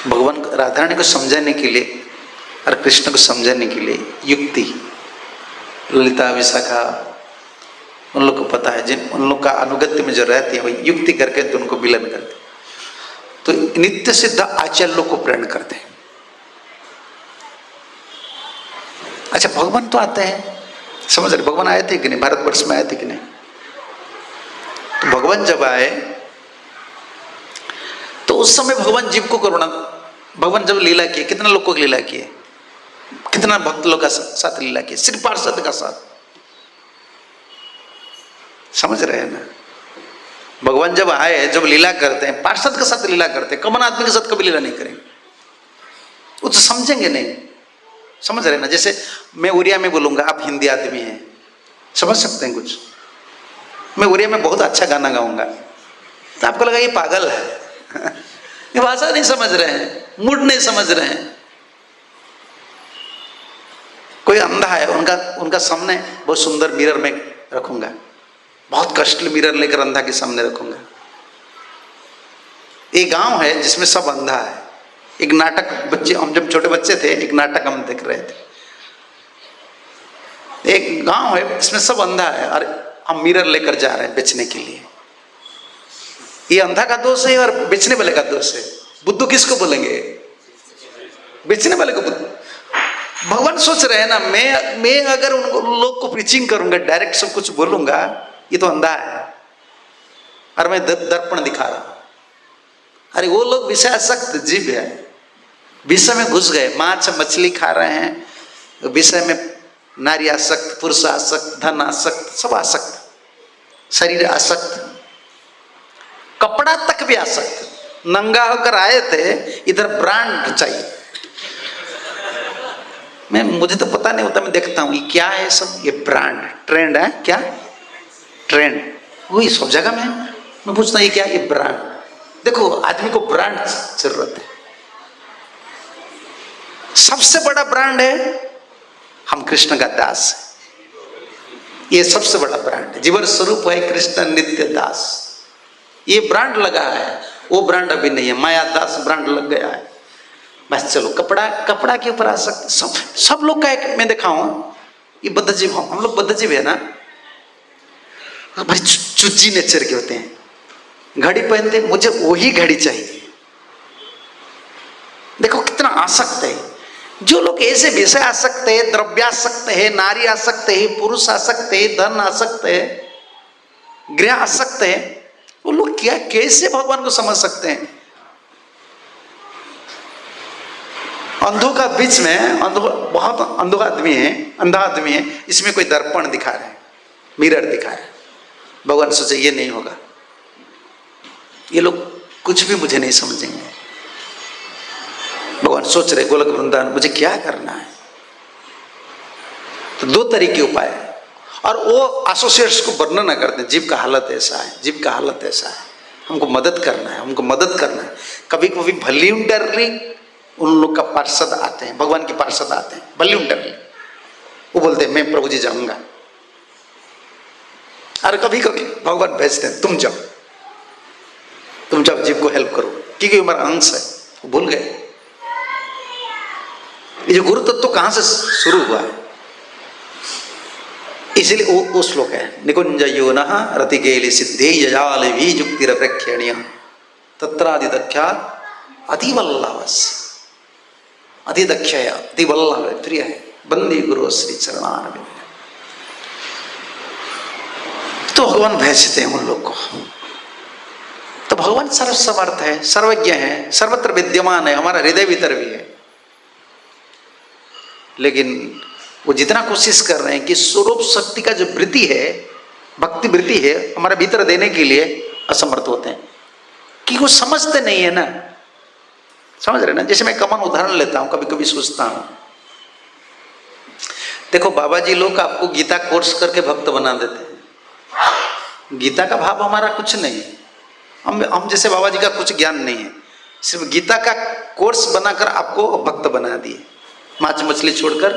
भगवान राधा रानी को समझाने के लिए और कृष्ण को समझाने के लिए युक्ति, ललिता विशाखा उन लोग को पता है, जिन उन लोग का अनुगत्य में जो रहती है वो युक्ति करके उनको विलन करते, तो नित्य सिद्ध आचार्य लोग को प्रेरण करते हैं। अच्छा भगवान तो आते हैं, समझ रहे, भगवान आए थे कि नहीं, भारतवर्ष में आए थे कि नहीं, तो भगवान जब आए तो उस समय भगवान जीव को करुणा, भगवान जब लीला किए, कितना लोगों की लीला किए, कितना भक्त लोग का साथ लीला किए, सिर्फ पार्षद का साथ। समझ रहे हैं ना, भगवान जब आए, जब लीला करते हैं पार्षद के साथ लीला करते हैं, कॉमन आदमी के साथ कभी लीला नहीं करेंगे, वो तो समझेंगे नहीं। समझ रहे हैं ना, जैसे मैं उड़िया में बोलूंगा, आप हिंदी आदमी हैं, समझ सकते हैं कुछ, मैं उड़िया में बहुत अच्छा गाना गाऊंगा तो आपको लगा ये पागल है, ये भाषा नहीं समझ रहे हैं, मूड नहीं समझ रहे हैं। कोई अंधा है, उनका सामने बहुत सुंदर मिरर में रखूंगा, बहुत कष्टली मिरर लेकर अंधा के सामने रखूंगा। एक गांव है जिसमें सब अंधा है, एक नाटक, बच्चे, हम जब छोटे बच्चे थे एक नाटक हम देख रहे थे, एक गांव है इसमें सब अंधा है और हम मिरर लेकर जा रहे हैं बेचने के लिए। ये अंधा का दोष है और बेचने वाले का दोष है। बुद्धू किसको बोलेंगे, बेचने वाले को बुद्धू। भगवान सोच रहे हैं ना, मैं अगर उन लोग को प्रीचिंग करूंगा, डायरेक्ट सब कुछ बोलूंगा, ये तो अंधा है और मैं दर्पण दिखा रहा हूं, अरे वो लोग विषयासक्त जीव है, विषय में घुस गए, मांस मछली खा रहे हैं, विषय में नारी आसक्त, पुरुष आसक्त, धन आसक्त, सब आसक्त, शरीर आसक्त, कपड़ा तक भी आसक्त। नंगा होकर आए थे, इधर ब्रांड चाहिए। मुझे तो पता नहीं होता, मैं देखता हूँ ये क्या है सब, ये ब्रांड ट्रेंड है क्या, ट्रेंड वही सब जगह में। मैं पूछता हूँ ये क्या, ये ब्रांड। देखो आदमी को ब्रांड जरूरत है, सबसे बड़ा ब्रांड है हम कृष्ण का दास है, ये सबसे बड़ा ब्रांड है। जीवन स्वरूप है कृष्ण नित्य दास, ये ब्रांड लगा है, वो ब्रांड अभी नहीं है, माया दास ब्रांड लग गया है। बस चलो कपड़ा के ऊपर आ सकते, सब लोग का एक मैं देखा हूं, ये बद्धजीव, हम लोग बद्धजीव है ना, भाई चुच्ची नेचर के होते हैं। घड़ी पहनते, मुझे वही घड़ी चाहिए। देखो कितना आसक्त है। जो लोग ऐसे विषय आसक्त है, द्रव्यासक्त है, नारी आसक्त है, पुरुष आसक्त है, धन आसक्त है, गृह आसक्त है, वो लोग क्या कैसे भगवान को समझ सकते हैं? अंधों का बीच में बहुत अंधा आदमी है, इसमें कोई दर्पण दिखा रहे हैं, मिरर दिखा रहे हैं। भगवान सोचे ये नहीं होगा, ये लोग कुछ भी मुझे नहीं समझेंगे। भगवान सोच रहे गोलक वृंदावन मुझे क्या करना है। तो दो तरीके उपाय है, और वो एसोसिएट्स को वर्णन न करते, जीव का हालत ऐसा है, जीव का हालत ऐसा है, हमको मदद करना है, हमको मदद करना है। कभी कभी वॉलंटियरली उन लोग का पार्षद आते हैं, भगवान के पार्षद आते हैं वॉलंटियरली, वो बोलते हैं मैं प्रभु जी जाऊंगा। और कभी कभी भगवान भेजते हैं तुम जाओ जीव को हेल्प करो, क्योंकि हमारा अंश है। वो भूल गए ये जो गुरु तत्व कहां से शुरू हुआ है, इसलिए वो श्लोक है, निकुंज योनः रतिकेलि सिद्धे यजाल भी युक्तिरप्रख्याणीय तत्रादिदख्या अतिवल्लभस्य, अतिदक्षय अतिवल्लभ प्रिय है, बंदी गुरु श्री चरणारविंद। तो भगवान भेजते हैं उन लोग को। तो भगवान सर्वसमर्थ है, सर्वज्ञ है, सर्वत्र विद्यमान है, हमारा हृदय भीतर भी है। लेकिन वो जितना कोशिश कर रहे हैं कि स्वरूप शक्ति का जो वृत्ति है, भक्ति वृत्ति है, हमारे भीतर देने के लिए असमर्थ होते हैं, कि वो समझते नहीं है ना। समझ रहे ना? जैसे मैं कॉमन उदाहरण लेता हूं, कभी कभी सोचता हूं, देखो बाबा जी लोग आपको गीता कोर्स करके भक्त बना देते हैं। गीता का भाव हमारा कुछ नहीं है, हम जैसे बाबा जी का कुछ ज्ञान नहीं है, सिर्फ गीता का कोर्स बनाकर आपको भक्त बना दिए। मांस मछली छोड़कर,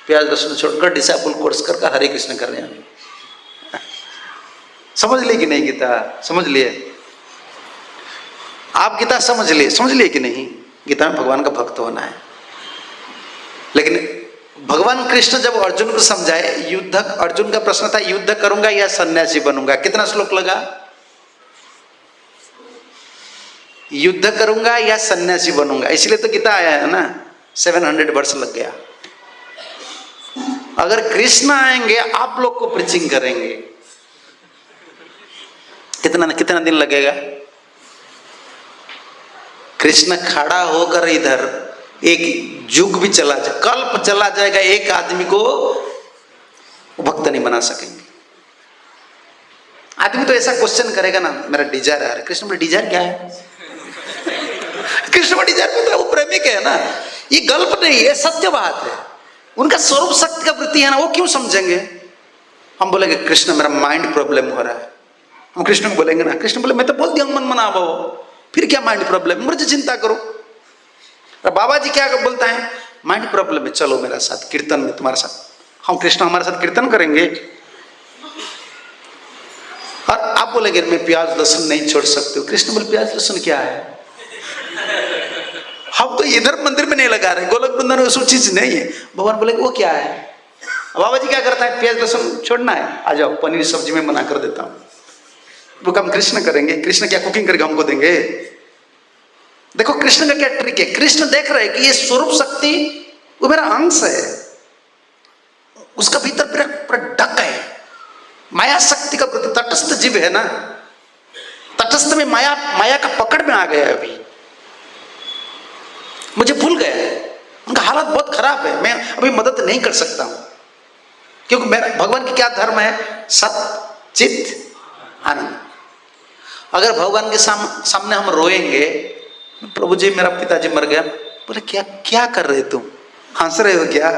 प्याज लहसुन छोड़कर डिसाइपल कोर्स करके हरे कृष्ण कर रहे हैं। समझ लिए कि नहीं? गीता समझ लिए आप? गीता समझ लिए कि नहीं? गीता में भगवान का भक्त होना है। लेकिन भगवान कृष्ण जब अर्जुन को समझाए, अर्जुन का प्रश्न था युद्ध करूंगा या सन्यासी बनूंगा, कितना श्लोक लगा? युद्ध करूंगा या सन्यासी बनूंगा, इसलिए तो गीता आया है ना। 700 वर्ष लग गया। अगर कृष्ण आएंगे, आप लोग को प्रीचिंग करेंगे, कितना दिन लगेगा? कृष्ण खड़ा होकर इधर एक युग भी चला जाए, कल्प चला जाएगा, एक आदमी को भक्त नहीं बना सकेंगे। आदमी तो ऐसा क्वेश्चन करेगा ना, मेरा डिजायर है। कृष्ण बोले डिजायर क्या है? कृष्ण में डिजायर, वो प्रेमिक है ना। ये गल्प नहीं है, सत्य बात है। उनका स्वरूप शक्ति का वृत्ति है ना, वो क्यों समझेंगे? हम बोलेंगे कृष्ण मेरा माइंड प्रॉब्लम हो रहा है, हम कृष्ण को बोलेंगे ना। कृष्ण बोले मैं तो बोल दिया मन मना भाव, फिर क्या माइंड प्रॉब्लम, मुझे चिंता करो। बाबा जी क्या बोलता है? माइंड प्रॉब्लम है, चलो मेरा साथ कीर्तन में, तुम्हारे साथ हम कृष्ण हमारे साथ कीर्तन करेंगे। और आप बोलेंगे मैं प्याज लहसुन नहीं छोड़ सकते हो। कृष्ण बोले प्याज लहसुन क्या है? हम तो इधर मंदिर में नहीं लगा रहे, गोलक वृंदावन में उसको चीज नहीं है। भगवान बोलेंगे वो क्या है? बाबा जी क्या करता है? प्याज लहसुन छोड़ना है, आ जाओ पनीर सब्जी में मना कर देता हूं। वो काम कृष्ण करेंगे। कृष्ण क्या कुकिंग करके हमको देंगे? देखो कृष्ण का क्या ट्रिक है। कृष्ण देख रहे हैं कि ये स्वरूप शक्ति वो मेरा अंश है, उसका भीतर पूरा ढक है। माया शक्ति का प्रति तटस्थ जीव है ना, तटस्थ में माया का पकड़ में आ गया है। अभी मुझे भूल गया है, उनका हालत बहुत खराब है, मैं अभी मदद नहीं कर सकता हूं। क्योंकि मेरा भगवान की क्या धर्म है? सत चित आनंद। अगर भगवान के सामने हम रोएंगे, प्रभु जी मेरा पिताजी मर गया, बोले क्या क्या कर रहे तुम, हंस रहे हो क्या?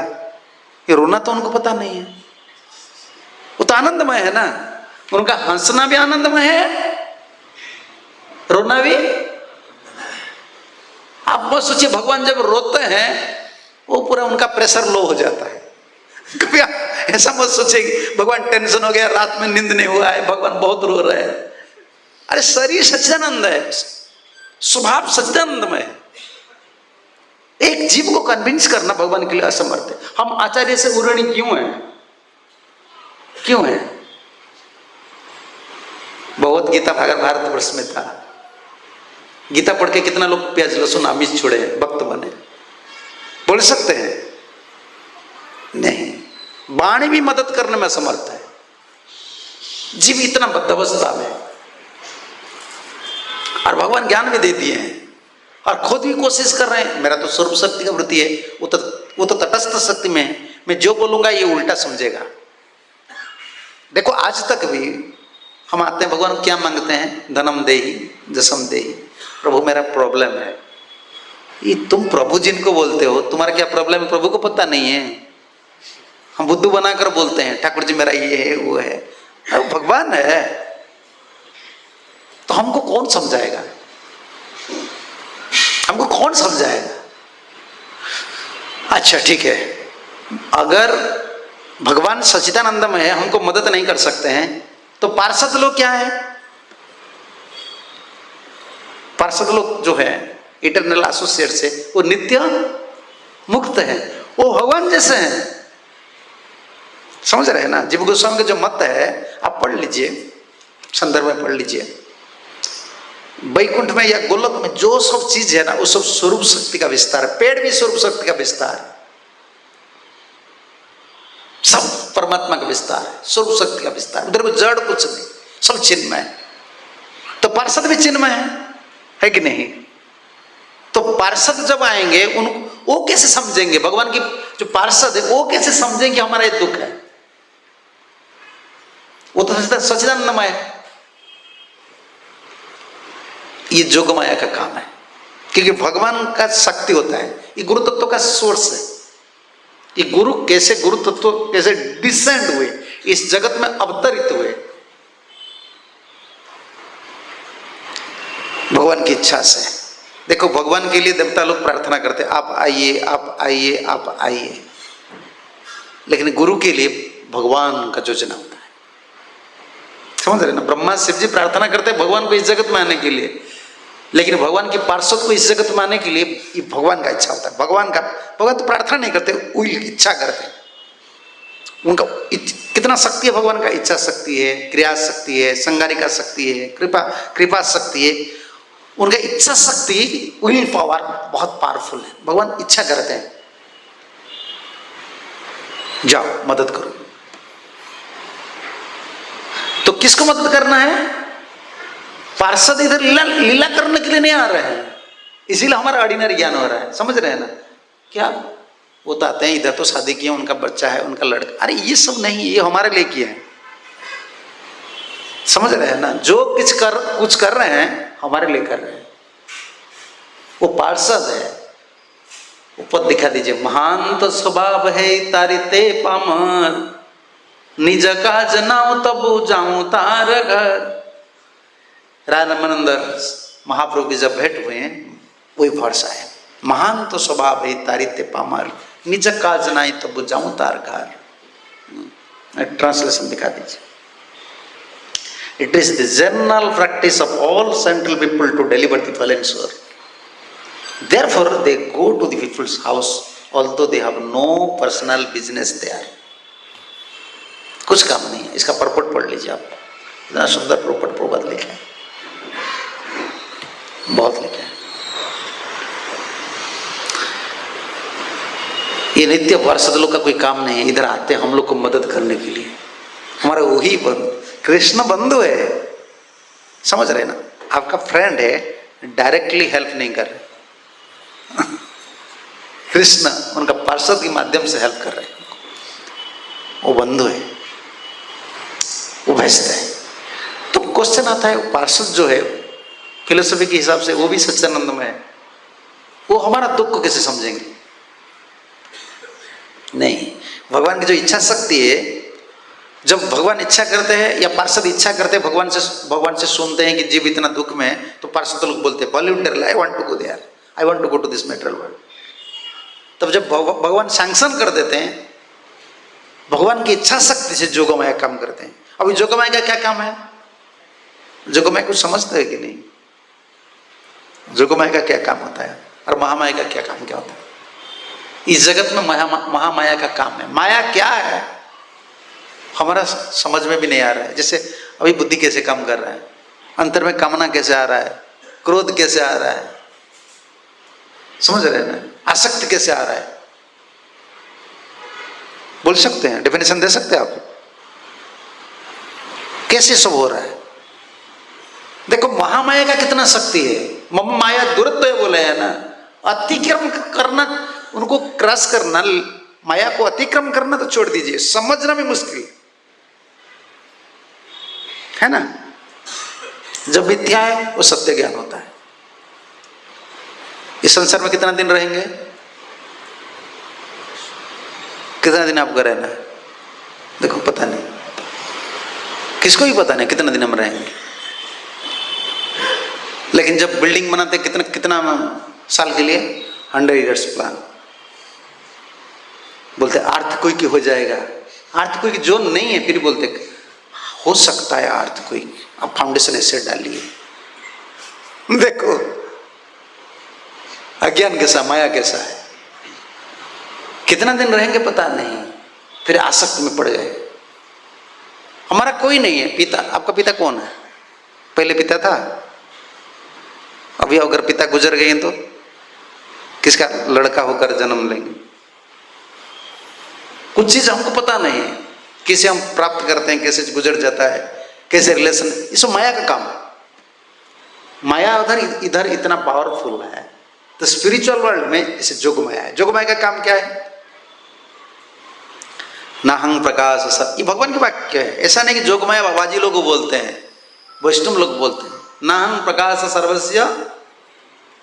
ये रोना तो उनको पता नहीं है, वो तो आनंदमय है ना। उनका हंसना भी आनंदमय है, रोना भी। आप बस सोचिए, भगवान जब रोते हैं वो पूरा उनका प्रेशर लो हो जाता है। कभी आप ऐसा मत सोचिए भगवान टेंशन हो गया, रात में नींद नहीं हुआ है, भगवान बहुत रो रहे हैं। अरे शरीर सच्चिदानंद है, स्वभाव सच्चिदानंदमय है। एक जीव को कन्विंस करना भगवान के लिए असमर्थ है। हम आचार्य से उऋणी क्यों हैं? क्यों है? भगवत गीता भारतवर्ष में था, गीता पढ़ के कितना लोग प्याज लहसुन आमिष छोड़े, भक्त बने? बोल सकते हैं? नहीं। वाणी भी मदद करने में असमर्थ है, जीव इतना बद्धावस्था में। और भगवान ज्ञान भी दे दिए हैं और खुद भी कोशिश कर रहे हैं। मेरा तो स्वरूप शक्ति का वृत्ति है, वो तो तटस्थ शक्ति में है। मैं जो बोलूंगा ये उल्टा समझेगा। देखो आज तक भी हम आते हैं, भगवान क्या मांगते हैं? धनम देहि जसम देहि। प्रभु मेरा प्रॉब्लम है। ये तुम प्रभु जिनको बोलते हो, तुम्हारा क्या प्रॉब्लम है प्रभु को पता नहीं है? हम बुद्धू बनाकर बोलते हैं ठाकुर जी मेरा ये है वो है। अब भगवान है तो हमको कौन समझाएगा? हमको कौन समझाएगा? अच्छा ठीक है, अगर भगवान सच्चिदानंदम है, हमको मदद नहीं कर सकते हैं, तो पार्षद लोग क्या है? पार्षद लोग जो है इटरनल एसोसिएट से, वो नित्य मुक्त है, वो भगवान जैसे हैं। समझ रहे हैं ना? जीव गोस्वामी का जो मत है आप पढ़ लीजिए, संदर्भ में पढ़ लीजिए। वैकुंठ में या गोलक में जो सब चीज है ना, वो सब स्वरूप शक्ति का विस्तार है। पेड़ भी स्वरूप शक्ति का विस्तार है, सब परमात्मा का विस्तार है, स्वरूप शक्ति का विस्तार। उधर में जड़ कुछ नहीं, सब चिन्मय है। तो पार्षद भी चिन्मय है कि नहीं? तो पार्षद जब आएंगे वो कैसे समझेंगे? भगवान की जो पार्षद है वो कैसे समझेंगे हमारा ये दुख है? वो तो सच्चिदानंदमय है। ये जोग माया का काम है, क्योंकि भगवान का शक्ति होता है, ये गुरु तत्व का सोर्स है। ये गुरु तत्व कैसे डिसेंड हुए, इस जगत में अवतरित हुए भगवान की इच्छा से। देखो भगवान के लिए देवता लोग प्रार्थना करते, आप आइए आप आइए आप आइए, लेकिन गुरु के लिए भगवान का योजना होता है। समझ रहे ना? ब्रह्मा शिव जी प्रार्थना करते हैं भगवान को इस जगत में आने के लिए, लेकिन भगवान के पार्षद को इस जगत में आने के लिए ये भगवान का इच्छा होता है। भगवान तो प्रार्थना नहीं करते, वो इच्छा करते हैं। उनका कितना शक्ति है भगवान का? इच्छा शक्ति है, क्रिया शक्ति है, संगारिका शक्ति है, कृपा शक्ति है। उनका इच्छा शक्ति, विल पावर बहुत पावरफुल है। भगवान इच्छा करते हैं, जाओ मदद करो। तो किसको मदद करना है? पार्षद इधर लीला करने के लिए नहीं आ रहे हैं, इसीलिए हमारा ऑर्डिनरी ज्ञान हो रहा है। समझ रहे हैं ना? क्या वो तो आते हैं, इधर तो शादी किया, उनका बच्चा है, उनका लड़का, अरे ये सब नहीं, ये हमारे लिए किया है। समझ रहे हैं ना? जो कुछ कर रहे हैं हमारे लिए कर रहे हैं। वो पार्षद है। वो पद दिखा दीजिए, महान तो स्वभाव है तारिते पामर, निज काज नाउ तबु जाऊं तार घर। रामानंद महाप्रभु की जब भेंट हुए वही वर्षा है, महान तो स्वभाव है तारिते पामर, निज काज नाई तबु जाऊं तार घर। ट्रांसलेशन दिखा दीजिए। It is the general practice of all central people to deliver the fallen soul. Therefore, they go to the people's house, although they have no personal business there. कुछ काम नहीं है। इसका परपट पढ़ लीजिए आप, इतना सुंदर परपट प्रबंध लिखा है, बहुत लिखा है। ये नित्य पार्षद लोग का कोई काम नहीं है, इधर आते हैं हम लोग को मदद करने के लिए। हमारा वही कृष्ण बंधु है। समझ रहे ना? आपका फ्रेंड है, डायरेक्टली हेल्प नहीं कर रहे। कृष्ण उनका पार्षद के माध्यम से हेल्प कर रहे हैं। वो बंधु है, वो भेजते हैं। तो क्वेश्चन आता है, पार्षद जो है फिलोसफी के हिसाब से वो भी सच्चिदानंद में है, वो हमारा दुख को कैसे समझेंगे? नहीं, भगवान की जो इच्छा शक्ति है, जब भगवान इच्छा करते हैं या पार्षद इच्छा करते हैं, भगवान से सुनते हैं कि जीव इतना दुख में है, तो पार्षद लोग बोलते हैं voluntarily I want to go there, I want to go to this material world. तब जब भगवान सैंक्शन कर देते हैं, भगवान की इच्छा शक्ति से जोगमाया काम करते हैं। अभी जोगमाया का क्या काम है? जोगमाया कुछ समझते है कि नहीं? जोगमाया का क्या काम होता है और महामाया का क्या काम क्या होता है? इस जगत में महामाया का काम है। माया क्या है हमारा समझ में भी नहीं आ रहा है। जैसे अभी बुद्धि कैसे काम कर रहा है, अंतर में कामना कैसे आ रहा है, क्रोध कैसे आ रहा है, समझ रहे हैं ना, आसक्ति कैसे आ रहा है, बोल सकते हैं, डेफिनेशन दे सकते हैं आप? कैसे सब हो रहा है? देखो महामाया का कितना शक्ति है। मम माया दुरत्व बोले है ना, अतिक्रम करना, उनको क्रॉस करना, माया को अतिक्रम करना तो छोड़ दीजिए, समझना भी मुश्किल है ना। जब मिथ्या है वो सत्य ज्ञान होता है। इस संसार में कितना दिन रहेंगे? कितना दिन आपको रहना है? देखो पता नहीं, किसको भी पता नहीं कितना दिन हम रहेंगे। लेकिन जब बिल्डिंग बनाते कितना साल के लिए? 100 years प्लान। बोलते अर्थक्वेक हो जाएगा। अर्थक्वेक जो नहीं है फिर बोलते हो सकता है अर्थक्वेक, अब फाउंडेशन ऐसे डालिए। देखो अज्ञान कैसा, माया कैसा है। कितना दिन रहेंगे पता नहीं, फिर आसक्त में पड़ गए। हमारा कोई नहीं है पिता। आपका पिता कौन है? पहले पिता था, अभी अगर पिता गुजर गए तो किसका लड़का होकर जन्म लेंगे? कुछ चीज हमको पता नहीं है, कैसे हम प्राप्त करते हैं, कैसे गुजर जाता है, कैसे रिलेशन, ये सब माया का काम है। माया इधर इतना पावरफुल है, तो स्पिरिचुअल वर्ल्ड में इसे जोगमाया है। जोगमाया का काम क्या है? नाहं प्रकाश सब, ये भगवान की वाक्य है। ऐसा नहीं कि जोगमाया बाबाजी लोग बोलते हैं, वैष्णव लोग बोलते हैं। नाहं प्रकाश सर्वस्य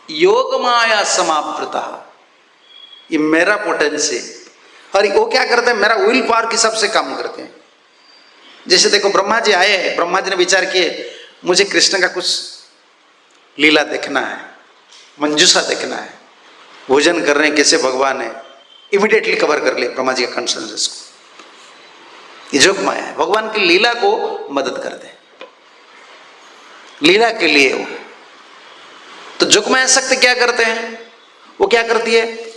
योगमाया समावृता, ये मेरा पोटेंशियल। और वो क्या करते हैं? मेरा विल पावर के हिसाब से काम करते हैं। जैसे देखो ब्रह्मा जी आए, ब्रह्मा जी ने विचार किए मुझे कृष्ण का कुछ लीला देखना है, मंजूषा देखना है, भोजन कर रहे हैं कैसे भगवान है, इमीडिएटली कवर कर लिया ब्रह्मा जी का कॉन्शियसनेस को। ये जोग माया है, भगवान की लीला को मदद करते हैं, लीला के लिए वो। तो जोगमाया शक्ति क्या करते हैं? वो क्या करती है?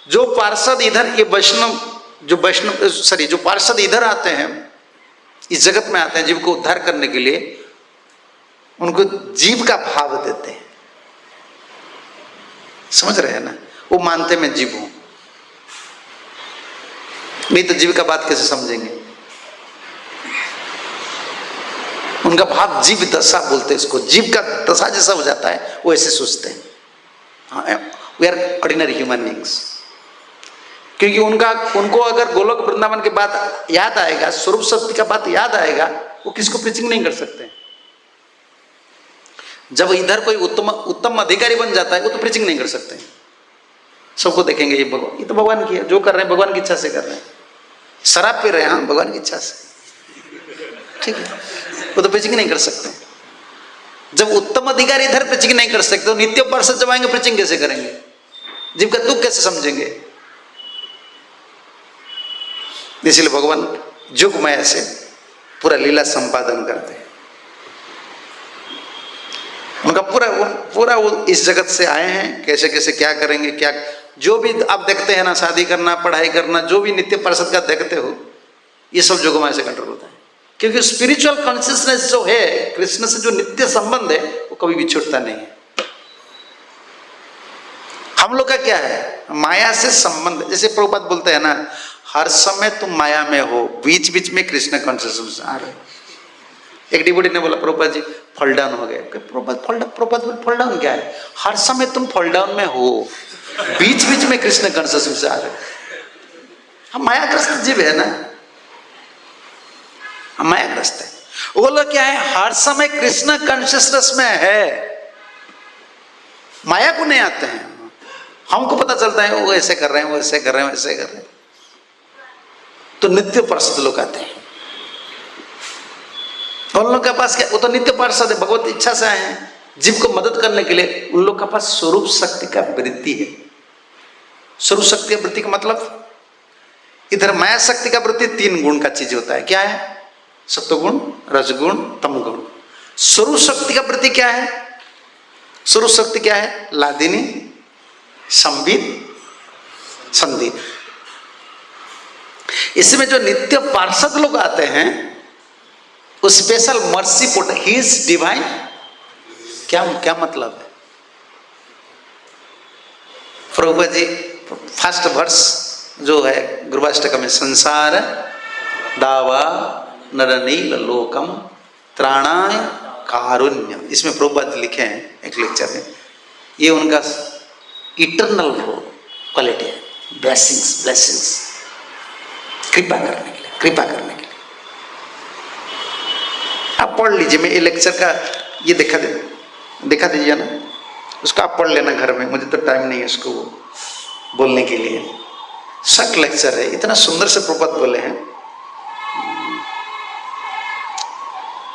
जो पार्षद इधर, ये जो पार्षद इधर आते हैं, इस जगत में आते हैं जीव को उद्धार करने के लिए, उनको जीव का भाव देते हैं। समझ रहे हैं ना? वो मानते मैं जीव हूं, नहीं तो जीव का बात कैसे समझेंगे? उनका भाव जीव दशा बोलते हैं इसको, जीव का दशा जैसा हो जाता है वो ऐसे सोचते हैं। We are ordinary human beings. क्योंकि उनको अगर गोलोक वृंदावन की बात याद आएगा, स्वरूप शक्ति का बात याद आएगा, वो किसको प्रीचिंग नहीं कर सकते। जब इधर कोई उत्तम अधिकारी बन जाता है वो तो प्रीचिंग नहीं कर सकते। सबको देखेंगे ये भगवान, ये तो भगवान की है, जो कर रहे हैं भगवान की इच्छा से कर रहे हैं। शराब पी रहे हैं, हाँ भगवान की इच्छा से, ठीक है, वो तो प्रीचिंग नहीं कर सकते। जब उत्तम अधिकारी इधर प्रीचिंग नहीं कर सकते तो नित्य पार्षद जब आएंगे प्रीचिंग कैसे करेंगे? जीव का दुख कैसे समझेंगे? इसलिए भगवान जोग माया से पूरा लीला संपादन करते हैं। उनका पूरा वो इस जगत से आए हैं, कैसे कैसे क्या करेंगे, क्या जो भी आप देखते हैं ना, शादी करना, पढ़ाई करना, जो भी नित्य पार्षद का देखते हो, ये सब जोग माया से कंट्रोल होता है। क्योंकि स्पिरिचुअल कॉन्शियसनेस जो है, कृष्ण से जो नित्य संबंध है, वो कभी भी छूटता नहीं है। हम लोग का क्या है? माया से संबंध। जैसे प्रभुपाद बोलते हैं ना, हर समय तुम माया में हो, बीच बीच में कृष्ण कॉन्शियसनेस आ रहे। एक डिवोटी ने बोला, प्रभुपाद जी फॉल डाउन हो गए। प्रभुपाद फॉल डाउन क्या है? हर समय तुम फॉल डाउन में हो, बीच बीच में कृष्ण कॉन्शियसनेस से आ रहे। हम मायाग्रस्त जीव है ना, हम मायाग्रस्त है। वो लोग क्या है, हर समय कृष्ण कॉन्शियसनेस में है, माया को नहीं आते हैं। हमको पता चलता है वो ऐसे कर रहे हैं, वो ऐसे कर रहे हैं, वैसे कर रहे हैं। तो नित्य पार्षद लोग आते हैं, उन लोग के पास क्या, वो तो नित्य पार्षद है, भगवत इच्छा से आए हैं जीव को मदद करने के लिए। उन लोग के पास स्वरूप शक्ति का वृत्ति है। स्वरूप शक्ति का वृत्ति का मतलब, इधर माया शक्ति का वृत्ति 3 गुण का चीज होता है। क्या है? सत्वगुण, रजगुण, तमगुण। स्वरूप शक्ति का वृत्ति क्या है? स्वरूप शक्ति क्या है? लादिनी, संबित, संदीप। इसमें जो नित्य पार्षद लोग आते हैं, वो special mercy pot, he is divine. क्या मतलब है? प्रभुपाद जी फर्स्ट वर्स जो है गुरुवाष्टकम में, संसार दावा नरनील लोकम त्राणाय कारुण्य, इसमें प्रभुपाद लिखे हैं एक लेक्चर में। ये उनका इटरनल क्वालिटी है, ब्लेसिंग्स, कृपा करने के लिए। आप पढ़ लीजिए, मैं ये लेक्चर का ये दिखा दीजिए ना, उसको आप पढ़ लेना घर में, मुझे तो टाइम नहीं है उसको बोलने के लिए। शॉर्ट लेक्चर है, इतना सुंदर से प्रभुपाद बोले हैं।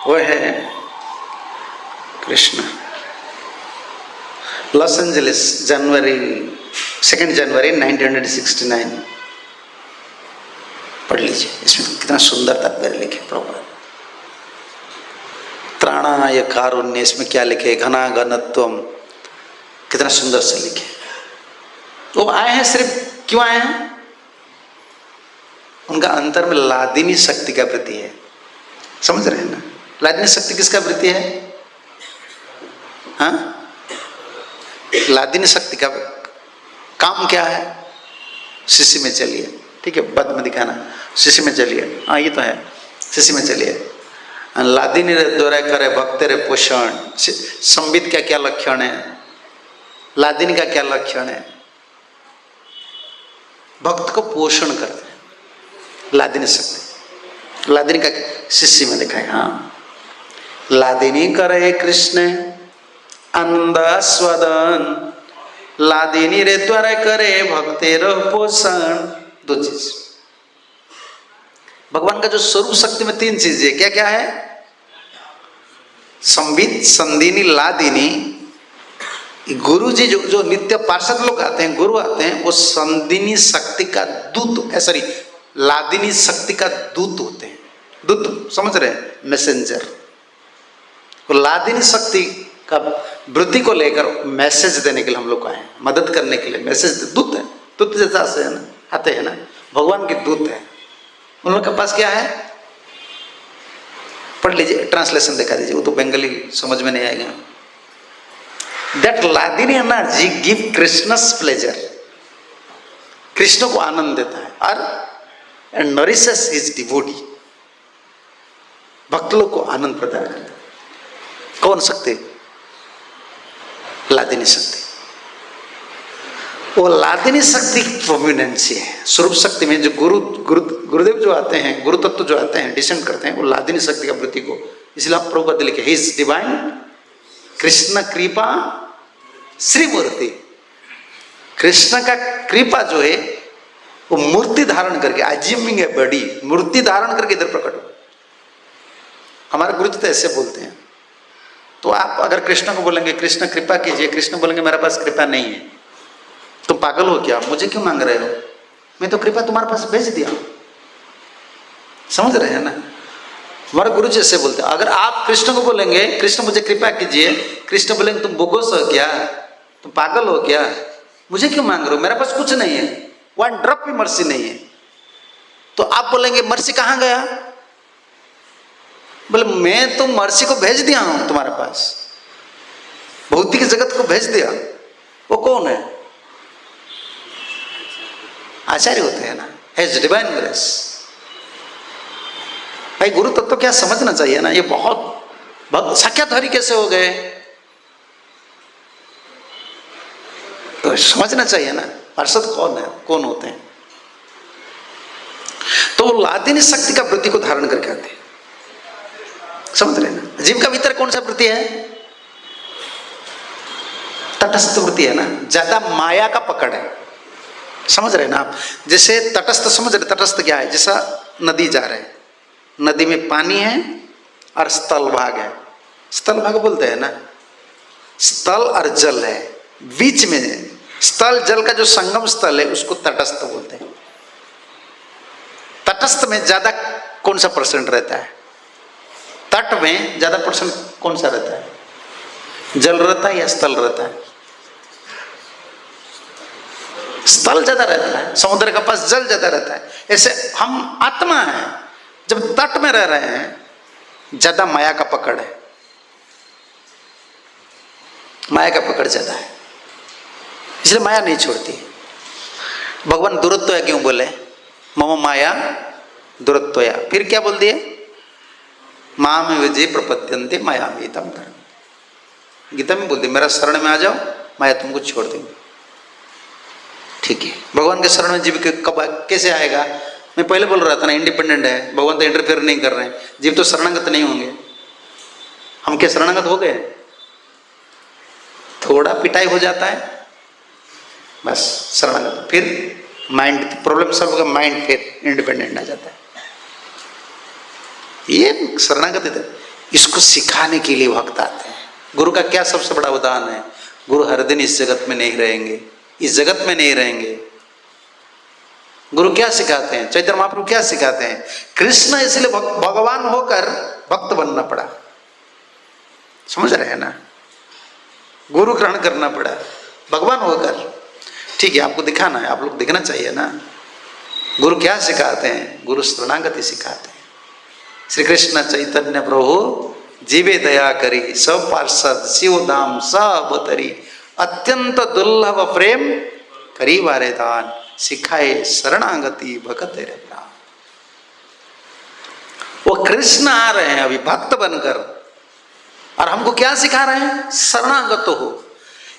वो है कृष्ण, लॉस एंजलिस, 2 जनवरी 1969। पढ़ लीजिए, इसमें कितना सुंदर तात्पर्य लिखे प्रभुपाद। त्राणाय कारुण्य, इसमें क्या लिखे? घना घनत्वम, कितना सुंदर से लिखे। वो आए हैं सिर्फ क्यों आए हैं? उनका अंतर में लादिनी शक्ति का वृत्ति है। समझ रहे हैं ना? लादिनी शक्ति किसका वृत्ति है? हाँ, लादिनी शक्ति का काम क्या है? शिष्य में चलिए, ठीक है, बाद में दिखाना। शिष्य में चलिए, हाँ ये तो है, शिष्य में चलिए। लादिनी द्वारा करे भक्त रे पोषण। संबित का क्या लक्षण है? लादिनी का क्या लक्षण है? भक्त को पोषण करते हैं, लादिनी शक्ति। लादिनी का शिष्य में लिखा है, हाँ, लादिनी करे कृष्ण आनंदास्वादन, लादिनी रे द्वारा करे भक्तेर पोषण। 2 चीज भगवान का जो स्वरूप शक्ति में 3 चीज है। क्या क्या है? संबित, संदिनी, लादिनी। गुरु जी जो नित्य पार्षद लोग आते हैं, गुरु आते हैं, वो संदिनी शक्ति का दूत, सॉरी लादिनी शक्ति का दूत होते हैं। दूत समझ रहे हैं? मैसेंजर। वो लादिनी शक्ति का वृत्ति को लेकर मैसेज देने के लिए हम लोग आए हैं, मदद करने के लिए। मैसेज दूत है, दूत जैसा से है ना, आते हैं ना, भगवान के दूत है। उन लोग के पास क्या है? पढ़ लीजिए, ट्रांसलेशन दिखा दीजिए, वो तो बंगाली समझ में नहीं आएगा। दैट लादिनी energy give Krishna's pleasure, Krishna को आनंद देता है, और नरिशेस हिज डिवोटी, भक्त लोग को आनंद प्रदान करता है। कौन शक्ति? लादिनी शक्ति। वो लादिनी शक्ति की प्रोमिनेंसी है स्वरूप शक्ति में। जो गुरुदेव जो आते हैं, गुरु तत्व जो आते हैं, डिसेंड करते हैं, वो लादिनी शक्ति का वृत्ति को, इसलिए आप प्रभुपाद लिखे हिज डिवाइन कृष्ण कृपा श्रीमूर्ति। कृष्ण का कृपा जो है वो मूर्ति धारण करके, अज्यूमिंग ए बॉडी, मूर्ति धारण करके इधर प्रकट हो। हमारे गुरु जी तो ऐसे बोलते हैं। तो आप अगर कृष्ण को बोलेंगे कृष्ण कृपा कीजिए, कृष्ण बोलेंगे मेरे पास कृपा नहीं है, तुम पागल हो क्या? मुझे क्यों मांग रहे हो? मैं तो कृपा तुम्हारे पास भेज दिया। समझ रहे हैं ना? हमारे गुरु जी ऐसे बोलते हैं। अगर आप कृष्ण को बोलेंगे कृष्ण मुझे कृपा कीजिए, कृष्ण बोलेंगे तुम बोगस हो क्या, तुम पागल हो क्या, मुझे क्यों मांग रहे हो, मेरे पास कुछ नहीं है, 1 ड्रॉप भी मर्सी नहीं है। तो आप बोलेंगे मर्सी कहाँ गया? बोले मैं तो मर्सी को भेज दिया हूं तुम्हारे पास, भौतिक जगत को भेज दिया। वो कौन है? आचार्य होते हैं ना, हैज डिवाइन ग्रेस। भाई गुरु तत्व तो क्या समझना चाहिए ना, ये बहुत साक्षात हरि कैसे हो गए? तो समझना चाहिए ना, पार्षद कौन है, कौन होते हैं। तो वो लादिनी शक्ति का वृत्ति को धारण करके आते हैं, समझ रहे ना। जीव का भीतर कौन सा वृत्ति है? तटस्थ वृत्ति है ना, ज्यादा माया का पकड़ है, समझ रहे ना आप। जैसे तटस्थ, समझ रहे तटस्थ क्या है? जैसा नदी जा रहे हैं, नदी में पानी है और स्थल भाग है, स्थल भाग बोलते हैं ना, स्थल और जल है, बीच में स्थल जल का जो संगम स्थल है उसको तटस्थ बोलते हैं। तटस्थ में ज्यादा कौन सा परसेंट रहता है? तट में ज्यादा परसेंट कौन सा रहता है? जल रहता है या स्थल रहता है? स्थल ज्यादा रहता है, समुद्र के पास जल ज्यादा रहता है। ऐसे हम आत्मा है, जब तट में रह रहे हैं ज्यादा माया का पकड़ है, माया का पकड़ ज्यादा है, इसलिए माया नहीं छोड़ती। भगवान दुरत्व है क्यों बोले? मम माया दुरत्वया। फिर क्या बोल दिए? माम विजय प्रपद्यन्ते माया मीतम धर्म। गीता में बोल दिए मेरा शरण में आ जाओ, माया तुमको छोड़ देंगे। ठीक है, भगवान के शरण में जीव कब कैसे आएगा? मैं पहले बोल रहा था ना, इंडिपेंडेंट है, भगवान तो इंटरफेयर नहीं कर रहे हैं, जीव तो शरणागत नहीं होंगे। हम क्या शरणागत हो गए? थोड़ा पिटाई हो जाता है बस शरणागत, फिर माइंड प्रॉब्लम सॉल्व होगा, माइंड फिर इंडिपेंडेंट आ जाता है। ये शरणागत है, इसको सिखाने के लिए भक्त आते हैं। गुरु का क्या सबसे बड़ा उदाहरण है? गुरु हर दिन इस जगत में नहीं रहेंगे, इस जगत में नहीं रहेंगे। गुरु क्या सिखाते हैं? चैतन्य महाप्रभु क्या सिखाते हैं? कृष्ण इसलिए भगवान होकर भक्त बनना पड़ा, समझ रहे हैं ना, गुरु ग्रहण करना पड़ा भगवान होकर। ठीक है, आपको दिखाना है, आप लोग देखना चाहिए ना गुरु क्या सिखाते हैं। गुरु शरणागति सिखाते हैं। श्री कृष्ण चैतन्य प्रभु जीवे दया करी, सब पार्षद शिव धाम सब तरी, अत्यंत दुर्लभ प्रेम करी वारे दान, सिखाए शरणागति भगत रे प्राण। वो कृष्ण आ रहे हैं अभी भक्त बनकर, और हमको क्या सिखा रहे हैं? शरणागत हो।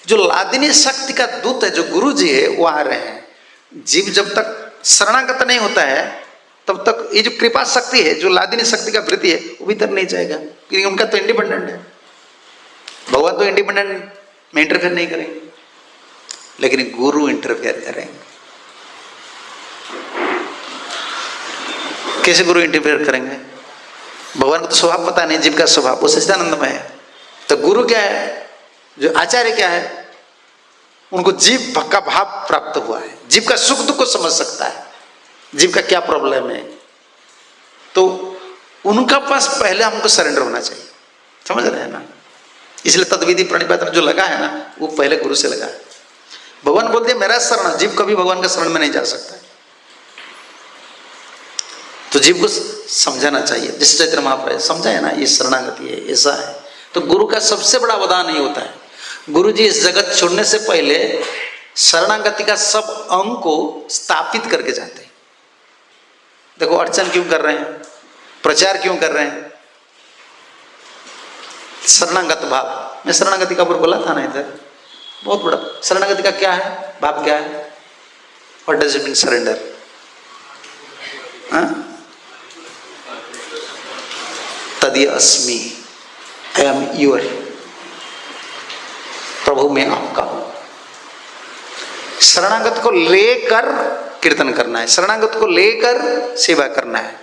जो लादिनी शक्ति का दूत है, जो गुरु जी है, वो आ रहे हैं। जीव जब तक शरणागत नहीं होता है तब तक ये जो कृपा शक्ति है, जो लादिनी शक्ति का वृत्ति है, वो भीतर नहीं जाएगा, क्योंकि उनका तो इंडिपेंडेंट है। भगवान तो इंडिपेंडेंट में इंटरफेयर नहीं करेंगे, लेकिन गुरु इंटरफेयर करेंगे। कैसे गुरु इंटरफेयर करेंगे? भगवान को तो स्वभाव पता नहीं, जीव का स्वभाव वो सच्चिदानंदमय है। तो गुरु क्या है? जो आचार्य क्या है? उनको जीव का भाव प्राप्त हुआ है, जीव का सुख दुख को समझ सकता है, जीव का क्या प्रॉब्लम है। तो उनका पास पहले हमको सरेंडर होना चाहिए, समझ रहे हैं ना। इसलिए तद्विधि प्रणिपात जो लगा है ना, वो पहले गुरु से लगा है। भगवान बोल दिया मेरा शरण, जीव कभी भगवान के शरण में नहीं जा सकता है। तो जीव को समझाना चाहिए, जिस चैतन्य महाप्रभु समझाए ना, ये शरणागति है, ऐसा है। तो गुरु का सबसे बड़ा वरदान ये होता है। गुरु जी इस जगत छोड़ने से पहले शरणागति का सब अंग को स्थापित करके जाते हैं। देखो अर्चन क्यों कर रहे हैं, प्रचार क्यों कर रहे हैं? शरणागत भाव। मैं शरणागति का ऊपर बोला था ना इधर, बहुत बड़ा। शरणागति का क्या है भाव? क्या है? What does it mean surrender? तदीय अस्मि, आई एम योर, प्रभु मैं आपका हूं। शरणागत को लेकर कीर्तन करना है, शरणागत को लेकर सेवा करना है।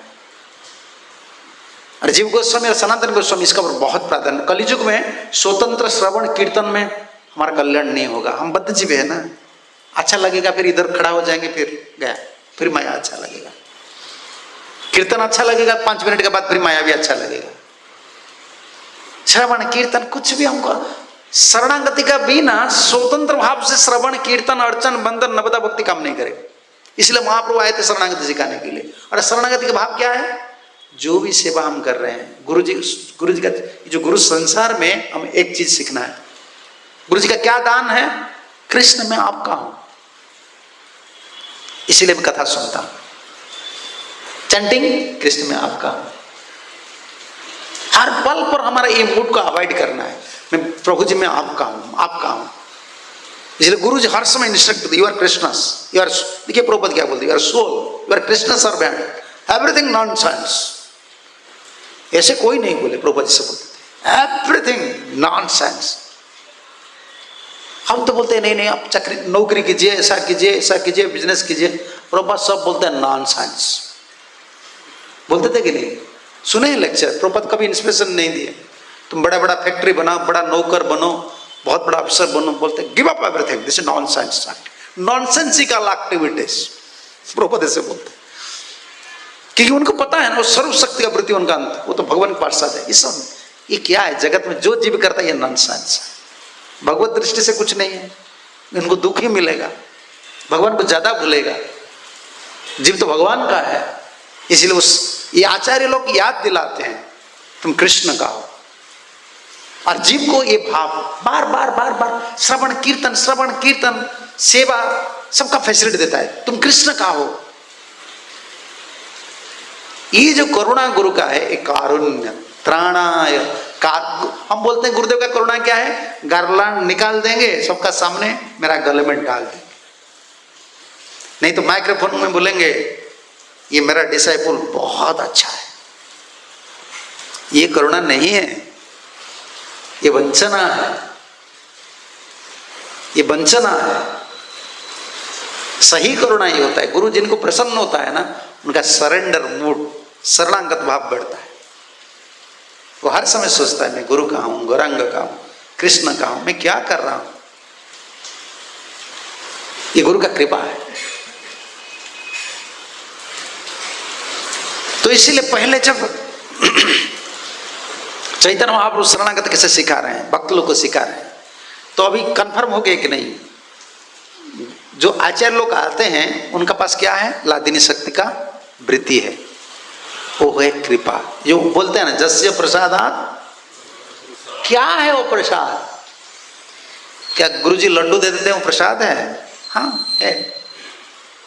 और जीव गोस्वामी और सनातन गोस्वामी इसका बहुत प्राधान्य। कलियुग में स्वतंत्र श्रवण कीर्तन में हमारा कल्याण नहीं होगा। हम बद्धजीव है ना, अच्छा लगेगा फिर इधर खड़ा हो जाएंगे, फिर गया, फिर माया अच्छा लगेगा। कीर्तन अच्छा लगेगा, 5 मिनट के बाद फिर माया भी अच्छा लगेगा। श्रवण कीर्तन कुछ भी हमको शरणागति का बिना स्वतंत्र भाव से श्रवण कीर्तन अर्चन बंदन नवदा भक्ति काम नहीं करेगा। इसलिए महाप्रभु आए थे शरणागति सिखाने के लिए। और शरणागति का भाव क्या है? जो भी सेवा हम कर रहे हैं, गुरु जी का जो गुरु संसार में हम एक चीज सीखना है। गुरु जी का क्या दान है? कृष्ण मैं आपका हूं, इसीलिए मैं कथा सुनता हूं। चैंटिंग कृष्ण में आपका हूं। हर पल काल पर हमारा ये मूड को अवॉइड करना है। मैं प्रभु जी मैं आपका हूँ, आपका हूँ। इसलिए गुरु जी हर समय इंस्ट्रक्ट करते, you are Krishnas, you are, देखिए प्रभुपद क्या बोलते, you are soul, you are Krishna servant, everything nonsense. ऐसे कोई नहीं बोले, प्रभुपद जी से बोलते थे एवरीथिंग नॉनसेंस। हम तो बोलते हैं नहीं नहीं आप चाकरी नौकरी कीजिए, ऐसा कीजिए, ऐसा कीजिए, बिजनेस कीजिए। प्रभुपद सब बोलते हैं नॉनसेंस। बोलते थे कि नहीं? सुने हैं लेक्चर, प्रभुपद कभी इंस्पिरेशन नहीं दिए, तुम बड़ा बड़ा फैक्ट्री बनाओ, बड़ा नौकर बनो, बहुत बड़ा अफसर बनो। बोलते give up everything, this is nonsense, nonsensical activities. Prabhupada ऐसे बोलते, क्योंकि उनको पता है ना वो सर्वशक्ति का प्रति उनका अंत, वो तो भगवान के पार्षद है। इस सब ये क्या है जगत में जो जीव करता है ये नॉनसेंस है, भगवत दृष्टि से कुछ नहीं है। इनको दुख ही मिलेगा, भगवान को ज्यादा भूलेगा। जीव तो भगवान का है, इसलिए उस ये आचार्य लोग याद दिलाते हैं तुम कृष्ण का हो। और जीव को ये भाव बार बार बार बार श्रवण कीर्तन सेवा सबका फैसिलिटी देता है, तुम कृष्ण का हो। ये जो करुणा गुरु का है, एक कारुण्य त्राणाय हम बोलते हैं गुरुदेव का करुणा क्या है, गारलान निकाल देंगे सबका सामने, मेरा गले में डाल देंगे। नहीं तो माइक्रोफोन में बोलेंगे ये मेरा डिसाइपल बहुत अच्छा है। ये करुणा नहीं है, ये वंचना है, ये वंचना है। सही करुणा ये होता है, गुरु जिनको प्रसन्न होता है ना उनका सरेंडर मूड, शरणागत भाव बढ़ता है। वो हर समय सोचता है मैं गुरु का हूं, गौरांग का हूं, कृष्ण का हूं, मैं क्या कर रहा हूं। ये गुरु का कृपा है। तो इसीलिए पहले जब चैतन्य महाप्रभु शरणागत कैसे सिखा रहे हैं, भक्त लोग को सिखा रहे हैं, तो अभी कंफर्म हो गए कि नहीं? जो आचार्य लोग आते हैं उनका पास क्या है, लादिनी शक्ति का वृत्ति है, वो है कृपा। जो बोलते हैं ना जस्य प्रसादात्, क्या है वो प्रसाद? क्या गुरुजी लड्डू दे देते हैं वो प्रसाद है? हाँ है।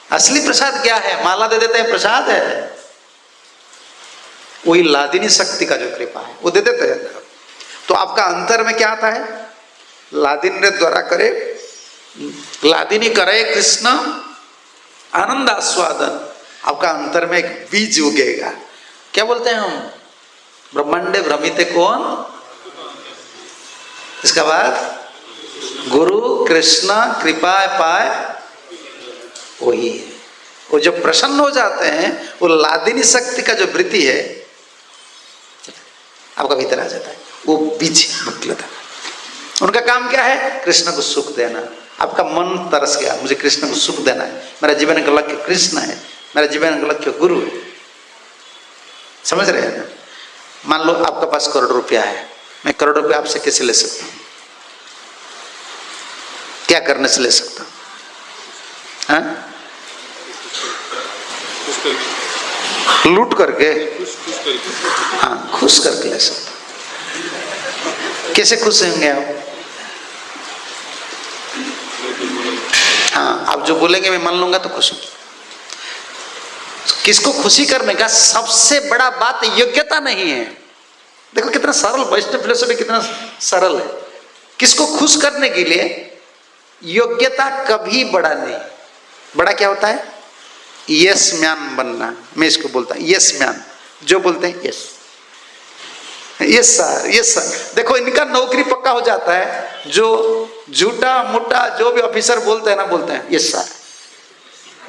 असली प्रसाद क्या है? माला दे देते हैं प्रसाद है? वही लादिनी शक्ति का जो कृपा है वो दे देते हैं। तो आपका अंतर में क्या आता है? लादिनी ने द्वारा करे, लादिनी करे कृष्ण आनंद आस्वादन, आपका अंतर में एक बीज उगेगा। क्या बोलते हैं हम? ब्रह्मांडे भ्रमिते कौन? इसका बाद गुरु कृष्ण कृपा पाए वही है। वो जो प्रसन्न हो जाते हैं वो लादिनी शक्ति का जो वृत्ति है आपका भीतर आ जाता है, वो बीज भक्तिलता। उनका काम क्या है? कृष्ण को सुख देना। आपका मन तरस गया, मुझे कृष्ण को सुख देना है, मेरा जीवन का लक्ष्य कृष्ण है, मेरा जीवन का लक्ष्य गुरु है। समझ रहे हैं ना? मान लो आपके पास करोड़ रुपया है, मैं करोड़ रुपया आपसे कैसे ले सकता हूं? क्या करने से ले सकता हूं? हाँ? लूट करके? हाँ, खुश करके ले सकता हूं। कैसे खुश होंगे आप? हाँ, आप जो बोलेंगे मैं मान लूंगा तो खुश हूं। किसको खुशी करने का सबसे बड़ा बात योग्यता नहीं है। देखो कितना सरल, वैष्णव फिलोसफी कितना सरल है। किसको खुश करने के लिए योग्यता कभी बड़ा नहीं। बड़ा क्या होता है? यस मैन बनना। मैं इसको बोलता हूं यस मैन, जो बोलते हैं yes yes sir, yes sir. देखो इनका नौकरी पक्का हो जाता है। जो झूठा मोटा जो भी ऑफिसर बोलते हैं ना, बोलते हैं यस सर,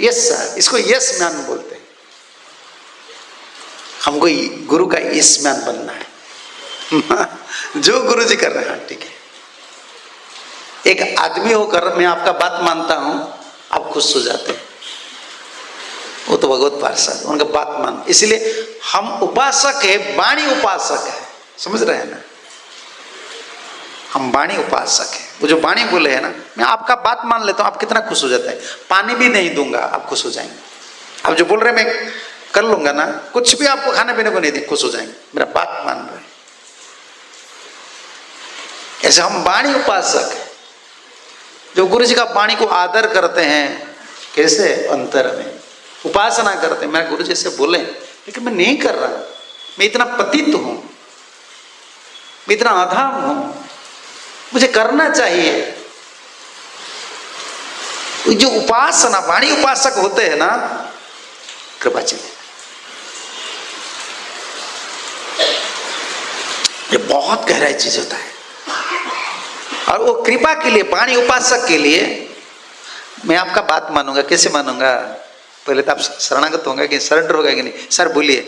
यस सर, इसको यस मैन बोलते हैं। हमको गुरु का यस मैन बनना है। जो गुरु जी कर रहे हैं ठीक है। एक आदमी होकर मैं आपका बात मानता हूं, आप खुश हो जाते हैं, वो तो भगवत पार्षद, उनका बात मान। इसलिए हम उपासक है, वाणी उपासक है। समझ रहे हैं ना? हम वाणी उपासक है। वो जो वाणी बोले है ना, मैं आपका बात मान लेता हूं, आप कितना खुश हो जाता है। पानी भी नहीं दूंगा, आप खुश हो जाएंगे। आप जो बोल रहे हैं मैं कर लूंगा ना, कुछ भी आपको खाने पीने को नहीं दे, खुश हो जाएंगे, मेरा बात मान रहे हैं। ऐसे हम वाणी उपासक है, जो गुरु जी का वाणी को आदर करते हैं। कैसे? अंतर में उपासना करते हैं। मैं गुरु जी से बोले लेकिन मैं नहीं कर रहा, मैं इतना पतित हूं, इतना अधम हूं, मुझे करना चाहिए। जो उपासना वाणी उपासक होते हैं ना, कृपा चाहिए। ये बहुत गहराई चीज होता है। और वो कृपा के लिए, वाणी उपासक के लिए मैं आपका बात मानूंगा। कैसे मानूंगा? पहले तो आप शरणागत होंगे कि सरेंडर होगा कि नहीं। सर बोलिए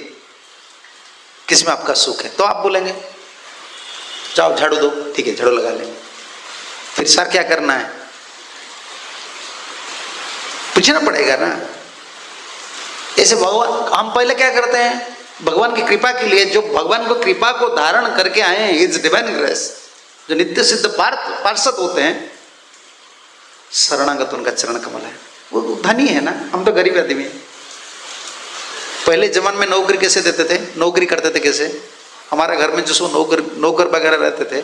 किसमें आपका सुख है, तो आप बोलेंगे जाओ झाड़ू दो, ठीक है झाड़ू लगा लेंगे। फिर सर क्या करना है पूछना पड़ेगा ना। ऐसे भगवान, हम पहले क्या करते हैं भगवान की कृपा के लिए, जो भगवान को कृपा को धारण करके आए हैं, हिज डिवाइन ग्रेस, जो नित्य सिद्ध पार्षद होते हैं, शरणागत उनका चरण कमल है। वो धनी है ना, हम तो गरीब आदमी हैं। पहले जमाने में नौकरी कैसे देते थे, नौकरी करते थे कैसे? हमारे घर में जो नौकर वगैरह रहते थे,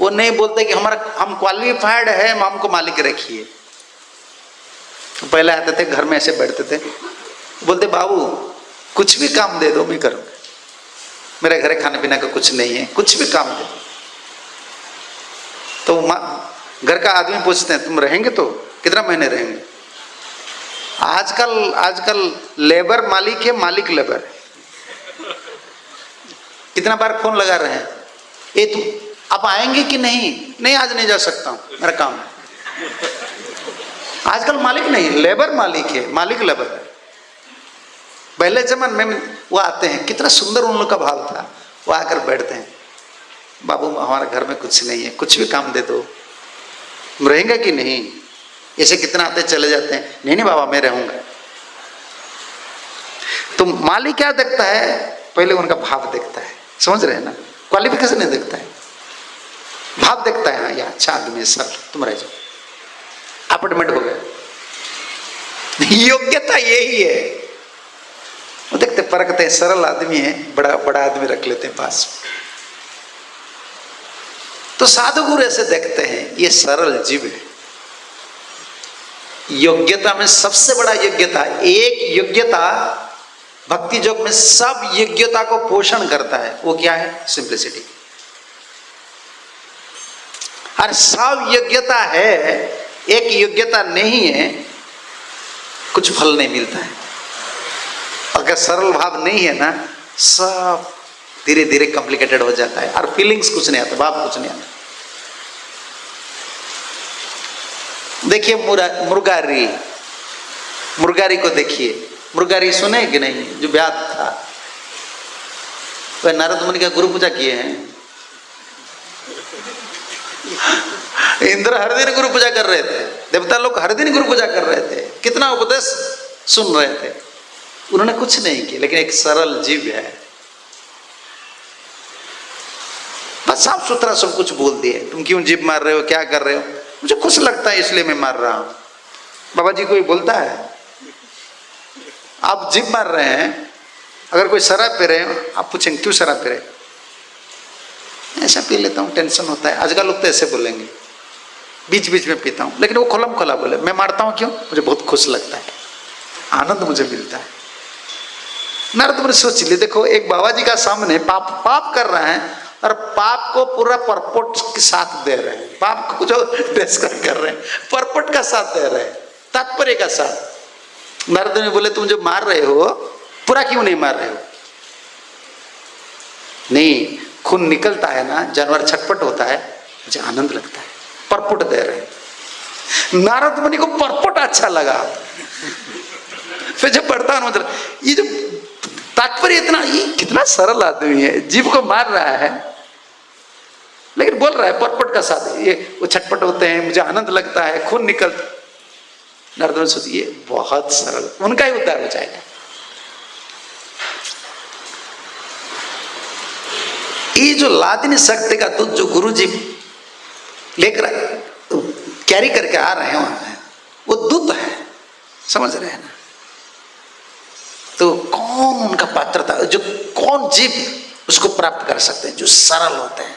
वो नहीं बोलते कि हम क्वालिफाइड है, हमको मालिक रखिए। तो पहले आते थे घर में, ऐसे बैठते थे, बोलते बाबू कुछ भी काम दे दो मैं करूँगा, मेरे घर खाने पीने का कुछ नहीं है, कुछ भी काम दे दो। तो घर का आदमी पूछते हैं तुम रहेंगे तो कितना महीने रहेंगे? आजकल लेबर मालिक है, मालिक लेबर है। कितना बार फोन लगा रहे हैं, ये तुम आप आएंगे कि नहीं? नहीं आज नहीं जा सकता हूँ, मेरा काम है। आजकल मालिक नहीं, लेबर मालिक है, मालिक लेबर है। पहले जमाने में वो आते हैं, कितना सुंदर उन लोग का भाव था। वो आकर बैठते हैं, बाबू हमारे घर में कुछ नहीं है, कुछ भी काम दे दो, तुम रहेंगे कि नहीं? ऐसे कितना आते चले जाते हैं, नहीं नहीं बाबा मैं रहूंगा। तो मालिक क्या देखता है? पहले उनका भाव देखता है, समझ रहे हैं ना? क्वालिफिकेशन नहीं देखता है, भाव देखता है। हाँ ये अच्छा आदमी है, सर तुम रह जाओ, अपार्टमेंट हो गया। योग्यता यही है। वो देखते परखते हैं, सरल आदमी है, बड़ा आदमी रख लेते हैं पास। तो साधु गुरु ऐसे देखते हैं, ये सरल जीव है। योग्यता में सबसे बड़ा योग्यता, एक योग्यता भक्ति योग में सब योग्यता को पोषण करता है, वो क्या है? सिंप्लिसिटी। और सब योग्यता है, एक योग्यता नहीं है, कुछ फल नहीं मिलता है। अगर सरल भाव नहीं है ना, सब धीरे धीरे कॉम्प्लिकेटेड हो जाता है और फीलिंग्स कुछ नहीं आता, भाव कुछ नहीं आता। देखिए मुर्गारी को देखिए, मुर्गारी सुने कि नहीं? जो व्याध था, वह नारद मुनि का गुरु पूजा किए हैं। इंद्र हर दिन गुरु पूजा कर रहे थे, देवता लोग हर दिन गुरु पूजा कर रहे थे, कितना उपदेश सुन रहे थे, उन्होंने कुछ नहीं किया। लेकिन एक सरल जीव है, बस साफ सुथरा सब कुछ बोल दिए, तुम क्यों जीव मार रहे हो, क्या कर रहे हो? मुझे खुश लगता है इसलिए मैं मार रहा हूं। बाबा जी कोई बोलता है आप जीव मार रहे हैं, अगर कोई शराब पी रहे हो, आप पूछेंगे क्यों शराब पी रहे? ऐसा पी लेता हूँ, टेंशन होता है। आजकल लोग तो ऐसे बोलेंगे, बीच बीच में पीता हूँ, लेकिन वो खुलम खुला बोले मैं मारता हूँ क्यों? मुझे बहुत खुश लगता है, आनंद मुझे मिलता है। नारद मुनि सोच लिए, देखो एक बाबा जी का सामने पाप कर रहे हैं और पाप को पूरा परपोट के साथ दे रहे हैं, पाप को जो डिस्कस कर रहे हैं परपोट का साथ दे रहे हैं, तात्पर्य का साथ। नारद मुनि बोले तुम जो मार रहे हो पूरा क्यों नहीं मार रहे हो? नहीं, खून निकलता है ना, जानवर छटपट होता है, मुझे आनंद लगता है, परपोट दे रहे हैं। नारद मुनि को परपोट अच्छा लगा। फिर जब पढ़ता हूं मतलब ये जो तात्पर्य इतना, ये कितना सरल आदमी है, जीव को मार रहा है लेकिन बोल रहा है परपट का साथ, ये वो छटपट होते हैं, मुझे आनंद लगता है, खून निकलता। नारद मुनि सोचिए बहुत सरल, उनका ही उद्धार हो जाएगा। ये जो लादिनी शक्ति का दूध जो गुरु जी लेकर कैरी करके आ रहे हैं, वो दूध है, समझ रहे हैं ना? तो कौन उनका पात्रता, जो कौन जीव उसको प्राप्त कर सकते हैं? जो सरल होते हैं।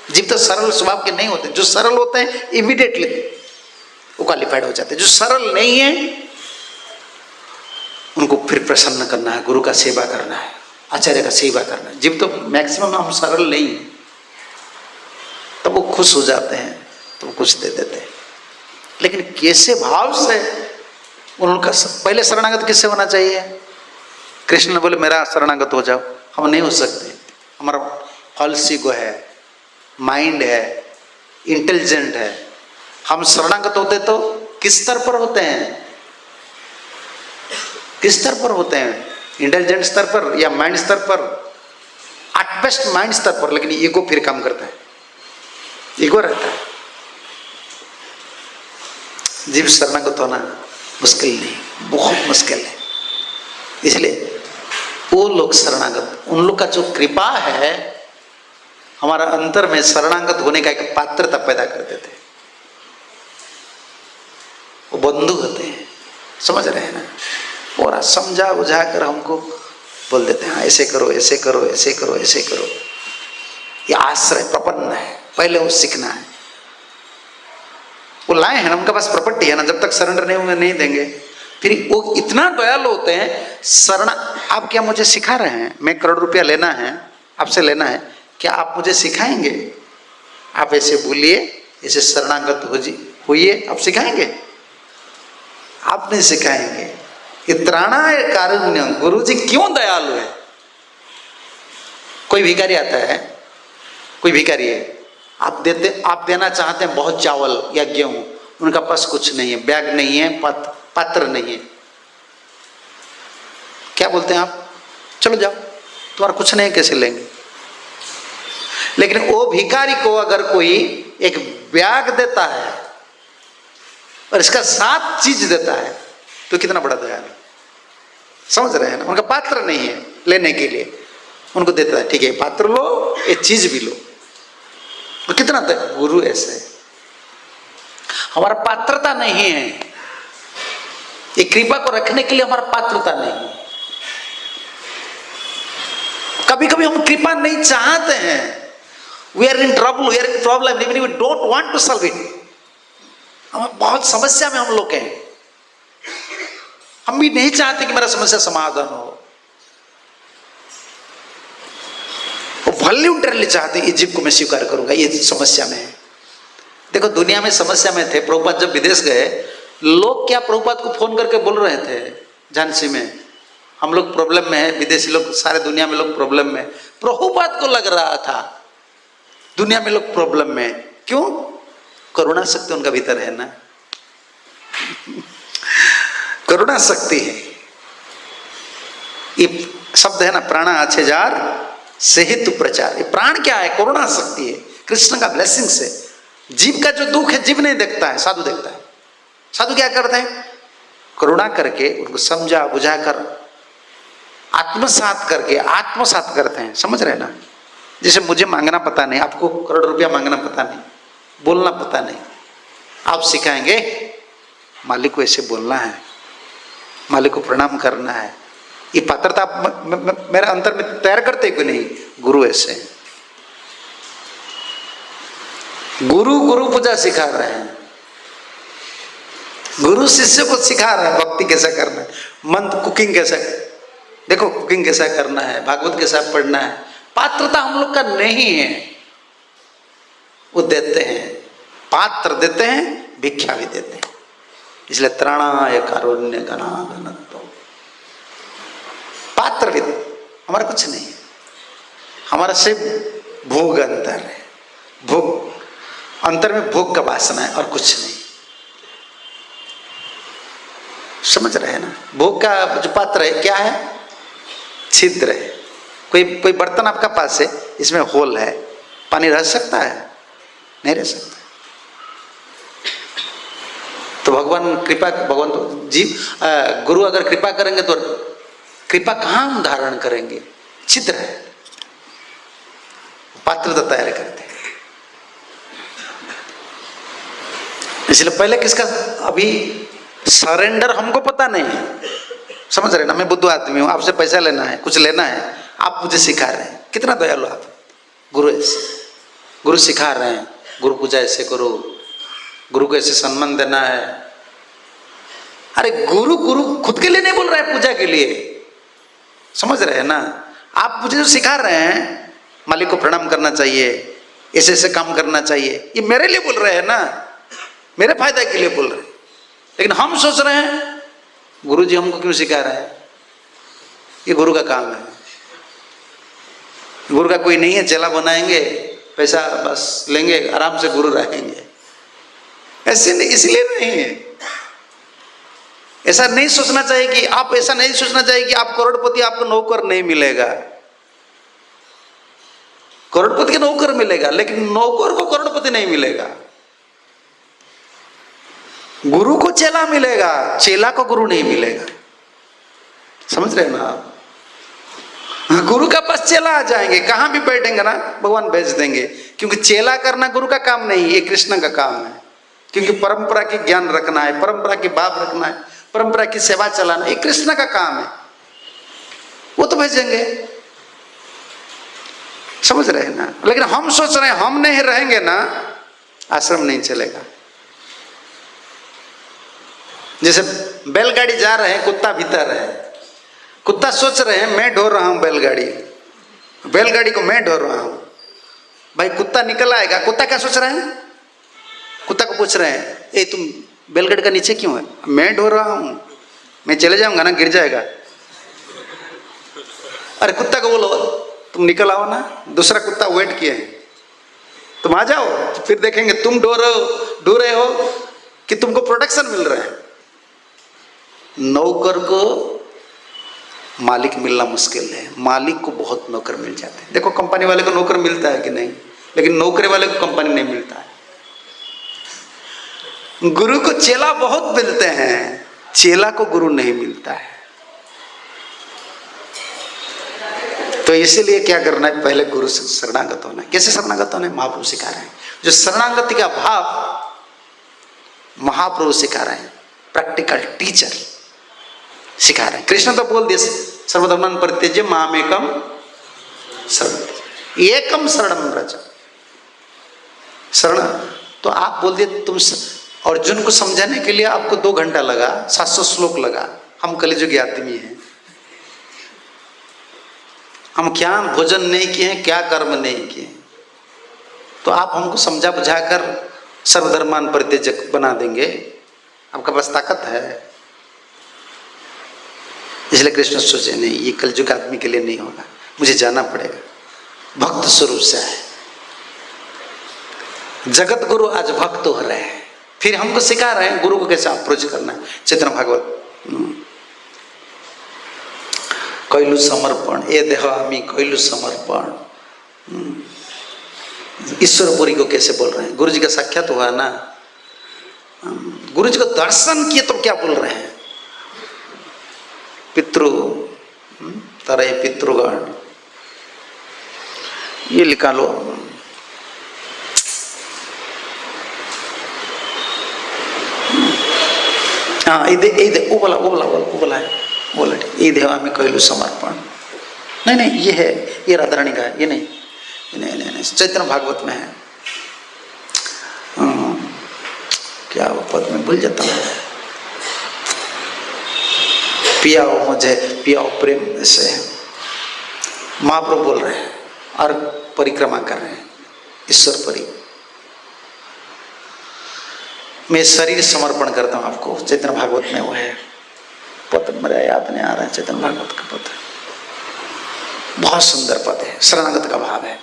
जीव तो सरल स्वभाव के नहीं होते, जो सरल होते हैं इमीडिएटली वो क्वालिफाइड हो जाते हैं। जो सरल नहीं है उनको फिर प्रसन्न करना है, गुरु का सेवा करना है, आचार्य का सेवा करना है। जीव तो मैक्सिमम हम सरल नहीं है, खुश हो जाते हैं तो कुछ दे देते हैं। लेकिन कैसे भाव से उनका पहले शरणागत किससे होना चाहिए? कृष्ण ने बोले मेरा शरणागत हो जाओ, हम नहीं हो सकते। हमारा फॉल्स ईगो है, माइंड है, इंटेलिजेंट है। हम शरणागत होते तो किस स्तर पर होते हैं? किस स्तर पर होते हैं? इंटेलिजेंट स्तर पर या माइंड स्तर पर? एट बेस्ट माइंड स्तर पर। लेकिन ईगो फिर काम करता है, ईगो रहता है। जीव शरणागत होना मुश्किल नहीं, बहुत मुश्किल है। इसलिए वो लोग शरणागत, उन लोग का जो कृपा है हमारा अंतर में शरणागत होने का एक पात्रता पैदा कर देते हैं। वो बंधु होते हैं, समझ रहे हैं ना? और समझा बुझा कर हमको बोल देते हैं ऐसे करो, ऐसे करो, ऐसे करो, ऐसे करो। ये आश्रय प्रपन्न है, पहले वो सीखना है। वो लाए हैं ना, उनके पास प्रॉपर्टी है ना, जब तक सरेंडर नहीं होंगे नहीं देंगे। फिर वो इतना दयालु होते हैं। शरण, आप क्या मुझे सिखा रहे हैं? मैं 1 करोड़ रुपया लेना है, आपसे लेना है, क्या आप मुझे सिखाएंगे? आप ऐसे बोलिए, ऐसे शरणागत होइए, आप सिखाएंगे? आप नहीं सिखाएंगे। इत्राणा कारुण्य, गुरु जी क्यों दयालु है? कोई भिखारी आता है, कोई भिखारी है, आप देना चाहते हैं बहुत चावल या गेहूं, उनका पास कुछ नहीं है, बैग नहीं है, पात्र नहीं है। क्या बोलते हैं आप? चलो जाओ, तुम्हारा कुछ नहीं, कैसे लेंगे? लेकिन वो भिखारी को अगर कोई एक बैग देता है और इसका 7 चीज देता है तो कितना बड़ा दयालु, समझ रहे हैं ना? उनका पात्र नहीं है लेने के लिए, उनको देता है, ठीक है पात्र लो, ये चीज भी लो। तो कितना गुरु ऐसे है। हमारा पात्रता नहीं है, ये कृपा को रखने के लिए हमारा पात्रता नहीं है। कभी कभी हम कृपा नहीं चाहते हैं, we are in trouble, we are in problem, we don't want to solve it. हम बहुत समस्या में हम लोग हैं, हम भी नहीं चाहते कि मेरा समस्या समाधान हो। वो वॉलंटरली चाहते, ये जीव को मैं स्वीकार करूंगा, ये समस्या में है। देखो दुनिया में समस्या में थे, प्रभुपाद जब विदेश गए, लोग क्या प्रभुपाद को फोन करके बोल रहे थे झांसी में, हम लोग प्रॉब्लम में है, विदेशी लोग, सारे दुनिया में लोग प्रॉब्लम में। प्रभुपाद को लग रहा था दुनिया में लोग प्रॉब्लम में, क्यों? करुणा शक्ति उनका भीतर है ना। करुणा शक्ति है। ये शब्द है ना, प्राणा अच्छे जार से हेतु प्रचार। ये प्राण क्या है? करुणा शक्ति है, कृष्ण का ब्लेसिंग से। जीव का जो दुख है जीव नहीं देखता है, साधु देखता है। साधु क्या करते हैं? करुणा करके उनको समझा बुझा कर आत्मसात करके आत्मसात करते हैं, समझ रहे ना? जैसे मुझे मांगना पता नहीं, आपको 1 करोड़ रुपया मांगना पता नहीं, बोलना पता नहीं, आप सिखाएंगे मालिक को ऐसे बोलना है, मालिक को प्रणाम करना है। ये पात्रता आप मेरे अंतर में तैयार करते क्यों नहीं? गुरु ऐसे, गुरु पूजा सिखा रहे हैं, गुरु शिष्य को सिखा रहे हैं भक्ति कैसा करना है, मंत्र कुकिंग कैसा, देखो कुकिंग कैसा करना है, भागवत कैसा पढ़ना है। पात्रता हम लोग का नहीं है, वो देते हैं, पात्र देते हैं, भिक्षा भी देते हैं। इसलिए त्राणाय कारुण्य घनाघनत्व, पात्र भी हमारा कुछ नहीं है, हमारा सिर्फ भोग अंतर है, भोग अंतर में भोग का वासना है और कुछ नहीं। समझ रहे हैं ना? भोग का जो पात्र है क्या है? छिद्र है। कोई बर्तन आपका पास है, इसमें होल है, पानी रह सकता है? नहीं रह सकता। तो भगवान कृपा, भगवान तो जीव गुरु अगर कृपा करेंगे तो कृपा कहाँ हम धारण करेंगे? छिद्र है, पात्रता तैयार करते हैं। इसलिए पहले किसका, अभी सरेंडर हमको पता नहीं है, समझ रहे ना? मैं बुद्धू आदमी हूँ, आपसे पैसा लेना है, कुछ लेना है, आप मुझे सिखा रहे हैं। कितना दयालु आप! गुरु ऐसे, गुरु सिखा रहे हैं, गुरु पूजा ऐसे करो, गुरु को ऐसे सम्मान देना है। अरे गुरु खुद के लिए नहीं बोल रहा है, पूजा के लिए, समझ रहे हैं ना? आप मुझे जो सिखा रहे हैं, मालिक को प्रणाम करना चाहिए, ऐसे ऐसे काम करना चाहिए, ये मेरे लिए बोल रहे हैं ना, मेरे फायदे के लिए बोल रहे हैं। लेकिन हम सोच रहे हैं गुरु जी हमको क्यों सिखा रहे हैं, ये गुरु का काम है। गुरु का कोई नहीं है, चेला बनाएंगे, पैसा बस लेंगे, आराम से गुरु रहेंगे, ऐसे नहीं, इसलिए नहीं है। ऐसा नहीं सोचना चाहिए कि आप, ऐसा नहीं सोचना चाहिए कि आप करोड़पति, आपको नौकर नहीं मिलेगा। करोड़पति के नौकर मिलेगा, लेकिन नौकर को करोड़पति नहीं मिलेगा। गुरु को चेला मिलेगा, चेला को गुरु नहीं मिलेगा। समझ रहे हैं ना आप? गुरु का पास चेला आ जाएंगे, कहां भी बैठेंगे ना भगवान भेज देंगे, क्योंकि चेला करना गुरु का काम नहीं, ये कृष्ण का काम है। क्योंकि परंपरा की ज्ञान रखना है, परंपरा की भाव रखना है, परंपरा की सेवा चलाना, ये कृष्ण का काम है, वो तो भेजेंगे। समझ रहे हैं ना? लेकिन हम सोच रहे हैं हम नहीं रहेंगे ना, आश्रम नहीं चलेगा। जैसे बैलगाड़ी जा रहे हैं, कुत्ता भीतर है, कुत्ता सोच रहे हैं मैं ढो रहा हूं बैलगाड़ी, बैलगाड़ी को मैं ढो रहा हूं। भाई कुत्ता निकल आएगा, कुत्ता क्या सोच रहा है? कुत्ता को पूछ रहे हैं ए तुम बैलगाड़ी का नीचे क्यों है? मैं ढो रहा हूं, मैं चले जाऊंगा ना, गिर जाएगा। अरे कुत्ता को बोलो तुम निकल आओ ना, दूसरा कुत्ता वेट किए हैं, तुम आ जाओ, फिर देखेंगे तुम ढो रहे हो कि तुमको प्रोटेक्शन मिल रहा है। नौकर को मालिक मिलना मुश्किल है, मालिक को बहुत नौकर मिल जाते हैं। देखो कंपनी वाले को नौकर मिलता है कि नहीं, लेकिन नौकरी वाले को कंपनी नहीं मिलता है। गुरु को चेला बहुत मिलते हैं, चेला को गुरु नहीं मिलता है। तो इसीलिए क्या करना है, पहले गुरु से शरणागत होना है। कैसे शरणागत होना है? महाप्रभु सिखा रहे हैं। जो शरणागति का भाव महाप्रभु सिखा रहे हैं, प्रैक्टिकल टीचर सिखा रहे हैं। कृष्ण तो बोल दिए सर्वधर्मान् परित्यज्य मामेकम शरणं, एकम शरणं व्रज। शरण तो आप बोल दिए, तुम अर्जुन को समझाने के लिए आपको 2 घंटा लगा, 700 श्लोक लगा। हम कलिजुगी आदमी हैं, हम क्या भोजन नहीं किए हैं, क्या कर्म नहीं किए, तो आप हमको समझा बुझाकर सर्वधर्मान् परित्यज्य बना देंगे? आपके पास ताकत है? इसलिए कृष्ण सोचे नहीं, ये कलयुग आदमी के लिए नहीं होगा, मुझे जाना पड़ेगा। भक्त स्वरूप से है, जगत गुरु आज भक्त हो रहे हैं, फिर हमको सिखा रहे हैं गुरु को कैसे अप्रोच करना है। चैतन्य भागवत कैलु समर्पण, ए देह आमी कैलु समर्पण, ईश्वरपुरी को कैसे बोल रहे हैं। गुरु जी का साक्षात हुआ ना, गुरु जी को दर्शन किए तो क्या बोल रहे हैं, पितृ तरह पितृगण, ये लिखा लो। हाँ ये वो बोला है, बोला ये देवा में कहलू समर्पण। नहीं ये है, ये राधारानी का है, ये नहीं चैतन्य भागवत में है। क्या वो पद में भूल जाता हूँ। पियाओ मुझे, पियाओ प्रेम से, महाप्रभु बोल रहे हैं और परिक्रमा कर रहे हैं ईश्वर परी। मैं शरीर समर्पण करता हूँ आपको, चैतन्य भागवत में वो है पद, मेरा याद नहीं आ रहा है, चैतन्य भागवत का पद, बहुत सुंदर पद है, शरणागत का भाव है।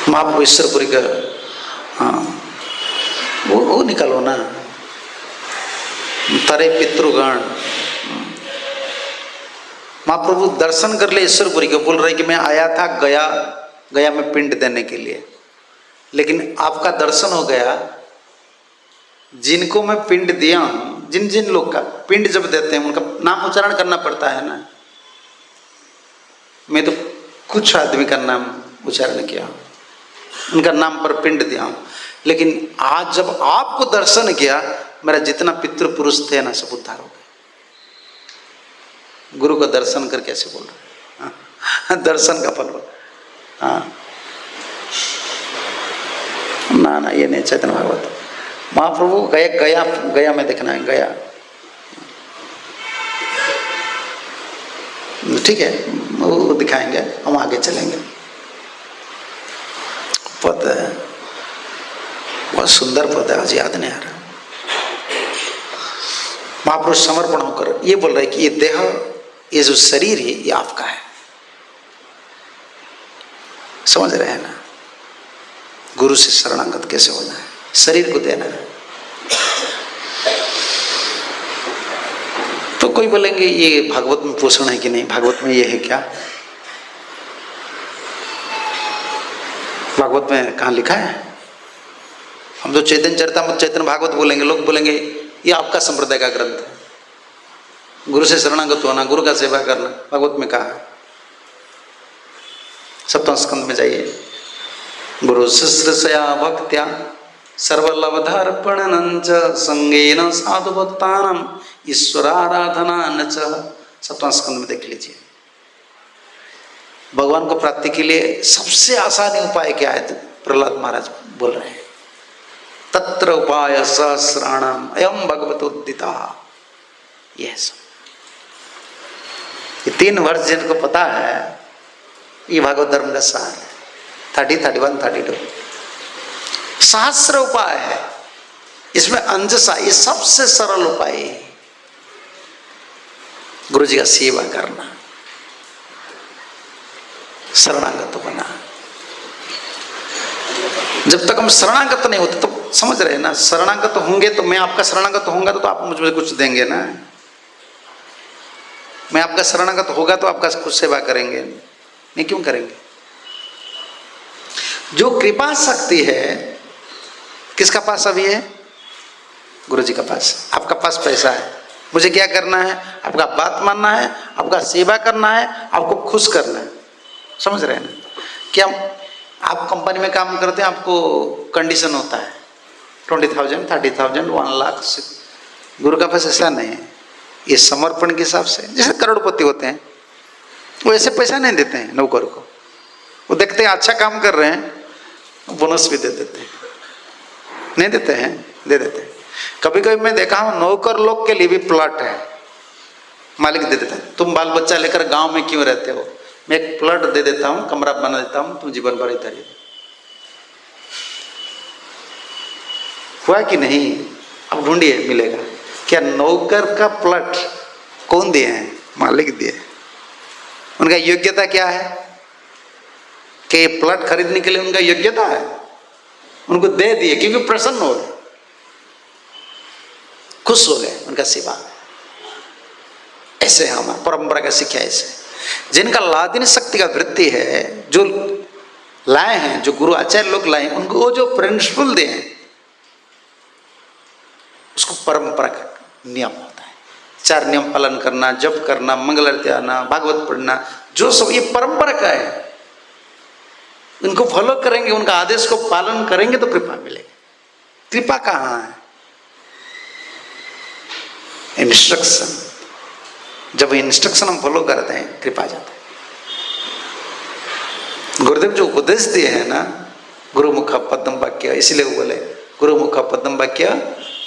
महाप्रभु ईश्वरपुरी का, हाँ वो निकालो ना, तरे पितृगण। महाप्रभु दर्शन कर ले ईश्वरपुरी को, बोल रहे कि मैं आया था गया में पिंड देने के लिए, लेकिन आपका दर्शन हो गया। जिनको मैं पिंड दिया हूं, जिन लोग का पिंड जब देते हैं उनका नाम उच्चारण करना पड़ता है ना। मैं तो कुछ आदमी का नाम उच्चारण किया, उनका नाम पर पिंड दिया हूं, लेकिन आज जब आपको दर्शन किया, मेरा जितना पितृ पुरुष थे ना सब उद्धार हो गए। गुरु का दर्शन कर कैसे बोल रहे, दर्शन का फल। हाँ ना ये नहीं, चैतन्य भागवत महाप्रभु गया में देखना है, गया ठीक है, वो दिखाएंगे, हम आगे चलेंगे। पद है, बहुत सुंदर पद है, आज याद नहीं आ रहा। महापुरुष समर्पण होकर ये बोल रहे कि ये देह, ये जो शरीर है, ये आपका है। समझ रहे हैं ना? गुरु से शरणागत कैसे होना है, शरीर को देना है। तो कोई बोलेंगे ये भागवत में पोषण है कि नहीं, भागवत में ये है क्या? भागवत में कहाँ लिखा है? हम तो चैतन्य चरितामृत चैतन्य भागवत बोलेंगे, लोग बोलेंगे ये आपका संप्रदाय का ग्रंथ है, गुरु से शरणागत होना, गुरु का सेवा करना, भागवत में कहा है? सप्तम स्कंद में जाइए, गुरु शुश्रूषया भक्त्या सर्वलब्धार्पणं च संगेन साधु भक्तानां ईश्वराराधना च। सप्तम स्कंद में देख लीजिए। भगवान को प्राप्ति के लिए सबसे आसान उपाय क्या है? तो प्रहलाद महाराज बोल रहे हैं, तत्र उपाय सहस्राणाम अयम भगवतोदिता। यस, ये 3 वर्ष जिनको पता है, ये भागवत धर्म का सार है। 30, 31, 32 सहस्र उपाय है, इसमें अंजसा, ये सबसे सरल उपाय है गुरु जी का सेवा करना, शरणागत बना। जब तक हम शरणागत नहीं होते, तो समझ रहे हैं ना, शरणागत होंगे तो मैं आपका शरणागत होऊंगा तो आप मुझे कुछ देंगे ना। मैं आपका शरणागत होगा तो आपका कुछ सेवा करेंगे, नहीं क्यों करेंगे? जो कृपा शक्ति है किसका पास अभी है? गुरु जी का पास। आपका पास पैसा है, मुझे क्या करना है? आपका बात मानना है, आपका सेवा करना है, आपको खुश करना है। समझ रहे हैं ना? क्या आप कंपनी में काम करते हैं, आपको कंडीशन होता है 20,000, 30,000, 1 लाख। गुरु का पास ऐसा नहीं है, ये समर्पण के हिसाब से। जैसे करोड़पति होते हैं, वो ऐसे पैसा नहीं देते हैं नौकर को, वो देखते हैं अच्छा काम कर रहे हैं, बोनस भी दे देते हैं। नहीं देते हैं? दे देते हैं। कभी कभी मैं देखा हूँ नौकर लोग के लिए भी प्लॉट है, मालिक दे देता है, तुम बाल बच्चा लेकर गांव में क्यों रहते हो, मैं एक प्लॉट दे देता हूँ, कमरा बना देता हूँ, तुम जीवन भर इधर ही। हुआ कि नहीं? अब ढूंढिए, मिलेगा क्या? नौकर का प्लॉट कौन दिए हैं? मालिक दिए। उनका योग्यता क्या है कि प्लॉट खरीदने के लिए उनका योग्यता है? उनको दे दिए क्योंकि प्रसन्न हो गए, खुश हो गए, उनका सेवा। ऐसे हमारा परंपरा का शिक्षा ऐसे, जिनका लादिन शक्ति का वृत्ति है, जो लाए हैं, जो गुरु आचार्य लोग लाए हैं, उनको वो जो प्रिंसिपल दे हैं, उसको परंपरा का नियम होता है। 4 नियम पालन करना, जप करना, मंगल आरती आना, भागवत पढ़ना, जो सब ये परंपरा का है, उनको फॉलो करेंगे, उनका आदेश को पालन करेंगे तो कृपा मिलेगी। कृपा कहाँ है? इंस्ट्रक्शन। जब इंस्ट्रक्शन हम फॉलो करते हैं, कृपा जाता है। गुरुदेव जो उपदेश दिए हैं ना, गुरुमुख पद्म वाक्य, इसलिए वो बोले गुरुमुख पद्म वाक्य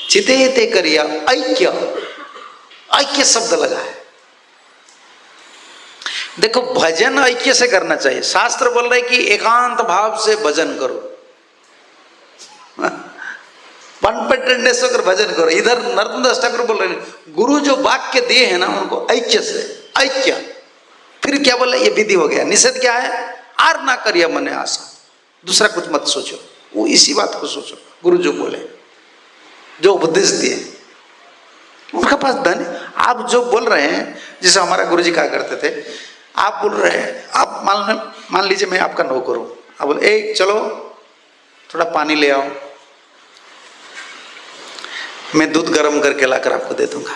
चितेते करिया ऐक्य। ऐक्य शब्द लगा है। देखो, भजन ऐक्य से करना चाहिए। शास्त्र बोल रहे कि एकांत भाव से भजन करो, अनपेटेडनेस होकर भजन करो। इधर नरोत्तम दास ठाकुर बोल रहे हैं गुरु जो वाक्य दिए हैं ना, उनको ऐक्य से, ऐक्य। फिर क्या बोले? ये विधि हो गया। निषेध क्या है? आर ना करिए मने आशा, दूसरा कुछ मत सोचो, वो इसी बात को सोचो। गुरु जो बोले, जो उपदेश दिए, उनका पास धन। आप जो बोल रहे हैं, जैसे हमारा गुरु जी कहा करते थे, आप बोल रहे हैं, आप मान लीजिए मैं आपका नौकर हूं, आप बोले ए चलो थोड़ा पानी ले आओ, मैं दूध गर्म करके लाकर आपको दे दूंगा।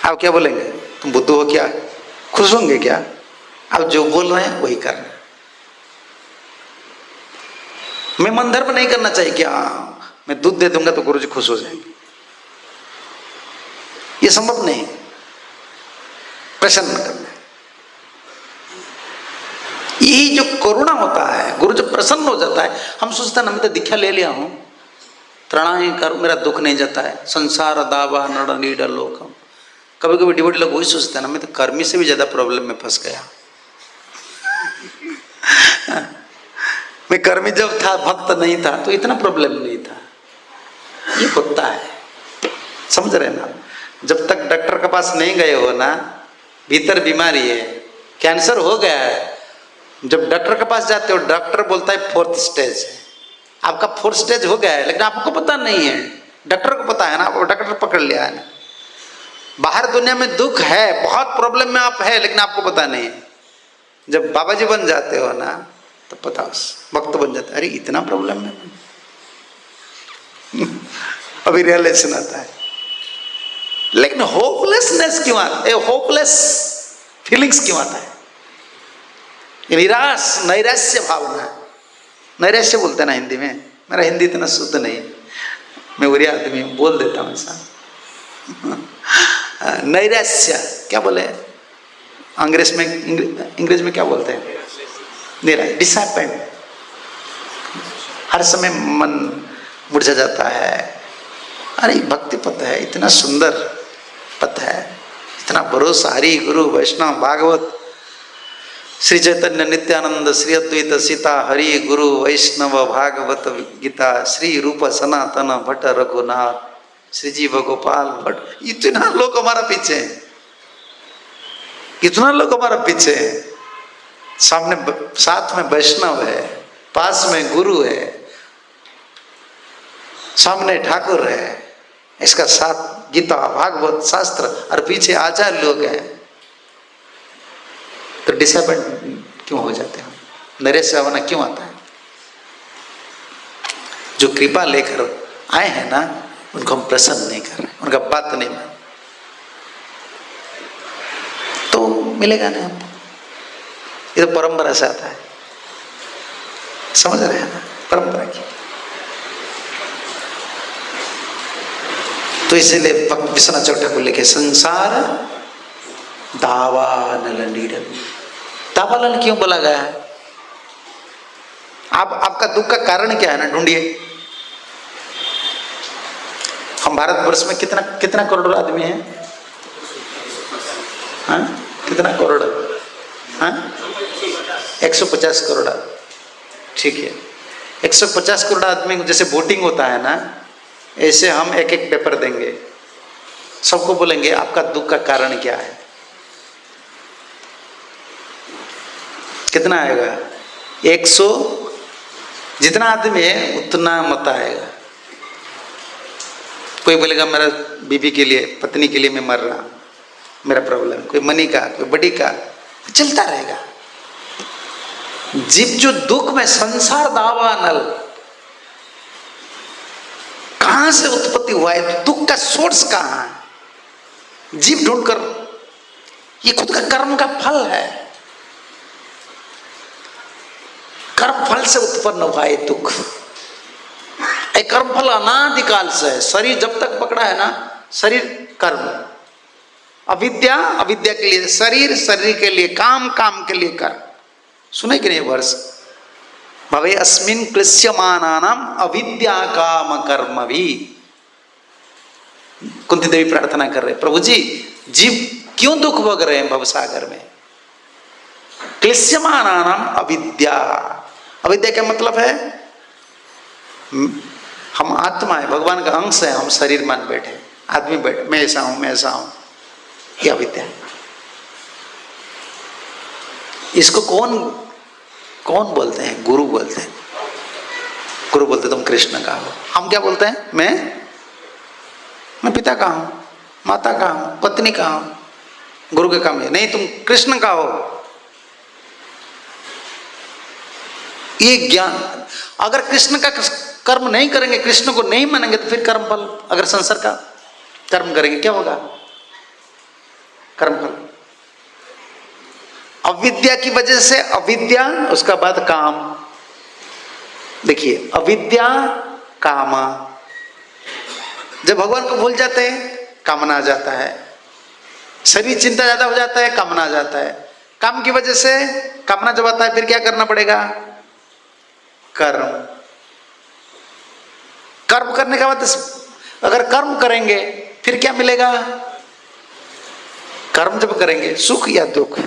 आप क्या बोलेंगे? तुम बुद्धू हो क्या? खुश होंगे क्या? आप जो बोल रहे हैं वही करना। मैं मंदर्प नहीं करना चाहिए कि हाँ मैं दूध दे दूंगा तो गुरु जी खुश हो जाएंगे, ये संभव नहीं। प्रसन्न करना, यही जो करुणा होता है, गुरु जब प्रसन्न हो जाता है, हम सोचते हैं ना मैं तो दीक्षा ले लिया हूं, त्रणाय कर, मेरा दुख नहीं जाता है। संसार दावा नड़ नीड लोकम, कभी कभी डिवोटी लोग वही सोचते हैं ना, मैं तो कर्मी से भी ज्यादा प्रॉब्लम में फंस गया। मैं कर्मी जब था, भक्त नहीं था, तो इतना प्रॉब्लम नहीं था। ये होता है, समझ रहे ना। जब तक डॉक्टर के पास नहीं गए हो ना, भीतर बीमारी है, कैंसर हो गया है, जब डॉक्टर के पास जाते हो, डॉक्टर बोलता है 4th स्टेज है। आपका 4th स्टेज हो गया है, लेकिन आपको पता नहीं है, डॉक्टर को पता है ना, वो डॉक्टर पकड़ लिया है ना। बाहर दुनिया में दुख है, बहुत प्रॉब्लम में आप है, लेकिन आपको पता नहीं है। जब बाबा जी बन जाते हो ना, तो पता, वक्त बन जाता है, अरे इतना प्रॉब्लम है। अभी रियलाइजेशन आता है। लेकिन होपलेसनेस क्यों आता है, होपलेस फीलिंग्स क्यों आता है? निराश, नैराश्य भावना, नैराश्य बोलते हैं ना हिंदी में। मेरा हिंदी इतना शुद्ध नहीं, मैं उरी आदमी बोल देता हूँ ऐसा। नैराश्य क्या बोले अंग्रेज में क्या बोलते हैं? निराश, डिसअपॉइंट। हर समय मन मुरझा जाता है। अरे भक्ति पथ है, इतना सुंदर पथ है, इतना भरोसा, हरि गुरु वैष्णव भागवत, श्री चैतन्य नित्यानंद, श्री अद्वैत सीता, हरि गुरु वैष्णव भागवत गीता, श्री रूप सनातन भट्ट रघुनाथ, श्री जीव गोपाल भट्ट, इतना लोग हमारा पीछे हैं, इतना लोग हमारा पीछे हैं। सामने साथ में वैष्णव है, पास में गुरु है, सामने ठाकुर है, इसका साथ गीता भागवत शास्त्र, और पीछे आचार्य लोग हैं। तो डिसअपॉइंट क्यों हो जाते हैं? नरेश भावना क्यों आता है? जो कृपा लेकर आए हैं ना, उनको हम प्रसन्न नहीं कर रहे, उनका बात नहीं मान, तो मिलेगा नहीं हमको। ये तो परंपरा से आता है, समझ रहे हैं ना, परंपरा की। तो इसीलिए भक्त विश्वनाथ चौक ठाकुर लिखे, संसार दावानल नीरव। दावानल क्यों बोला गया है? आपका दुख का कारण क्या है ना, ढूंढिए। हम भारतवर्ष में कितना करोड़ आदमी हैं? हाँ, कितना करोड़? हाँ, 150 करोड़। ठीक है, 150 करोड़ आदमी को जैसे वोटिंग होता है ना, ऐसे हम एक एक पेपर देंगे, सबको बोलेंगे आपका दुख का कारण क्या है। कितना आएगा? 100, जितना आदमी है उतना मत आएगा। कोई बोलेगा मेरा बीबी के लिए, पत्नी के लिए मैं मर रहा हूं, मेरा प्रॉब्लम, कोई मनी का, कोई बड़ी का, चलता रहेगा। जीव जो दुख में, संसार दावा नल, कहां से उत्पत्ति हुआ है, दुख का सोर्स कहां है? जीव ढूंढकर, ये खुद का कर्म का फल है, कर्म फल से उत्पन्न हुआ है दुख। एक कर्म फल अनादिकाल से है, शरीर जब तक पकड़ा है ना, शरीर कर्म, अविद्या अविद्या के लिए शरीर, शरीर के लिए काम, काम के लिए कर्म। सुने कि नहीं वर्ष? भवे अस्मिन् क्लिश्यमानानाम अविद्या काम कर्म भी। कुंती देवी प्रार्थना कर रहे, प्रभु जी जीव क्यों दुख भोग रहे हैं भवसागर में? क्लिश्यमानानाम अविद्या। अविद्या क्या मतलब है? हम आत्मा है, भगवान का अंश है, हम शरीर मान बैठे, आदमी बैठे, मैं ऐसा हूं, मैं ऐसा हूं, ये अविद्या है। इसको कौन बोलते हैं? गुरु बोलते हैं। गुरु बोलते तुम कृष्ण का हो। हम क्या बोलते हैं? मैं पिता का हूं, माता का हूं, पत्नी का हूं। गुरु के काम है नहीं, तुम कृष्ण का हो। ये ज्ञान, अगर कृष्ण का कर्म नहीं करेंगे, कृष्ण को नहीं मानेंगे, तो फिर कर्म फल, अगर संसार का कर्म करेंगे क्या होगा? कर्म फल। अविद्या की वजह से अविद्या, उसका बाद काम। देखिए, अविद्या काम, जब भगवान को भूल जाते हैं कामना आ जाता है, शरीर चिंता ज्यादा हो जाता है, कामना आ जाता है। काम की वजह से कामना जब आता है, फिर क्या करना पड़ेगा? कर्म। कर्म करने के बाद अगर कर्म करेंगे फिर क्या मिलेगा? कर्म जब करेंगे सुख या दुख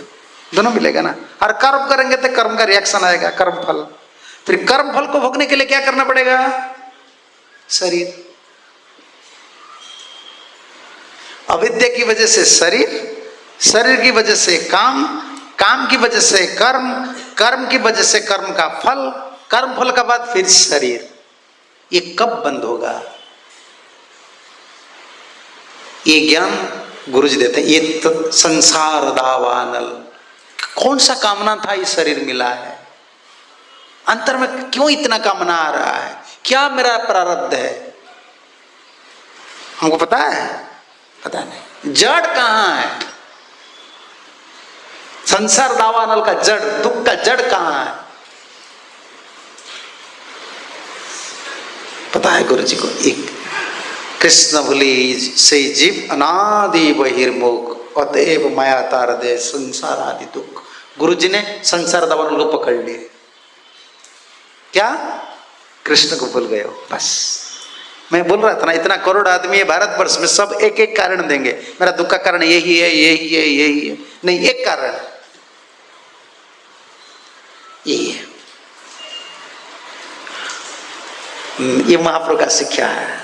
दोनों मिलेगा ना। और कर्म करेंगे तो कर्म का रिएक्शन आएगा, कर्म फल। फिर कर्म फल को भोगने के लिए क्या करना पड़ेगा? शरीर। अविद्या की वजह से शरीर, शरीर की वजह से काम, काम की वजह से कर्म, कर्म की वजह से कर्म का फल, कर्म फल का बाद फिर शरीर। ये कब बंद होगा? ये ज्ञान गुरुजी देते हैं। ये तो संसार दावानल, कौन सा कामना था ये शरीर मिला है, अंतर में क्यों इतना कामना आ रहा है, क्या मेरा प्रारब्ध है? हमको पता है? पता नहीं। जड़ कहां है? संसार दावानल का जड़, दुख का जड़ कहां है? पता है गुरु जी को। एक कृष्ण भूली से जीव अनादि बहिर्मुख अतएव माया तार दे संसार आदि दुख। गुरु जी ने संसार दावानल को पकड़ लिए। क्या? कृष्ण को भूल गए हो, बस। मैं बोल रहा था ना, इतना करोड़ आदमी है भारतवर्ष में, सब एक एक कारण देंगे, मेरा दुख का कारण यही है, यही है, यही है। नहीं, एक कारण यही है। ये महाप्रभु का शिक्षा है।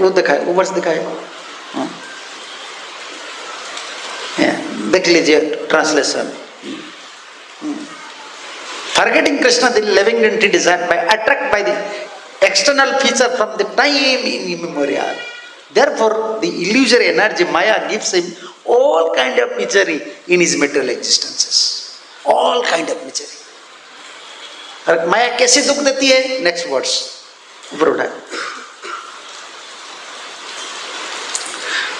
वो दिखाए, वो वर्ष दिखाए, देख लीजिए translation. Forgetting Krishna, the living entity desired by attract by the external feature from the time immemorial. Therefore, the illusory energy Maya gives him all kind of misery in his material existences. All kind of misery. और माया कैसे दुख देती है? Next words ऊपर उठाए।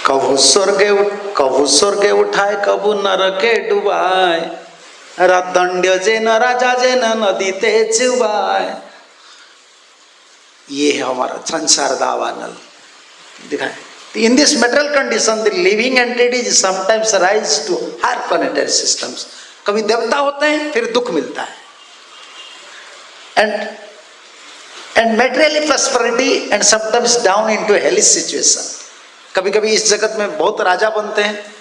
कबू स्वर्गे उठाए, कबू नरके डुबाए, दंड्य जेन राजा जेन नदी ते चुबाए। ये है हमारा संसार दावानल। दिखाए, in this material condition the living entities sometimes rise to higher planetary systems. कभी देवता होते हैं, फिर दुख मिलता है। And materially prosperity and sometimes down into hellish situation. कभी कभी इस जगत में बहुत राजा बनते हैं,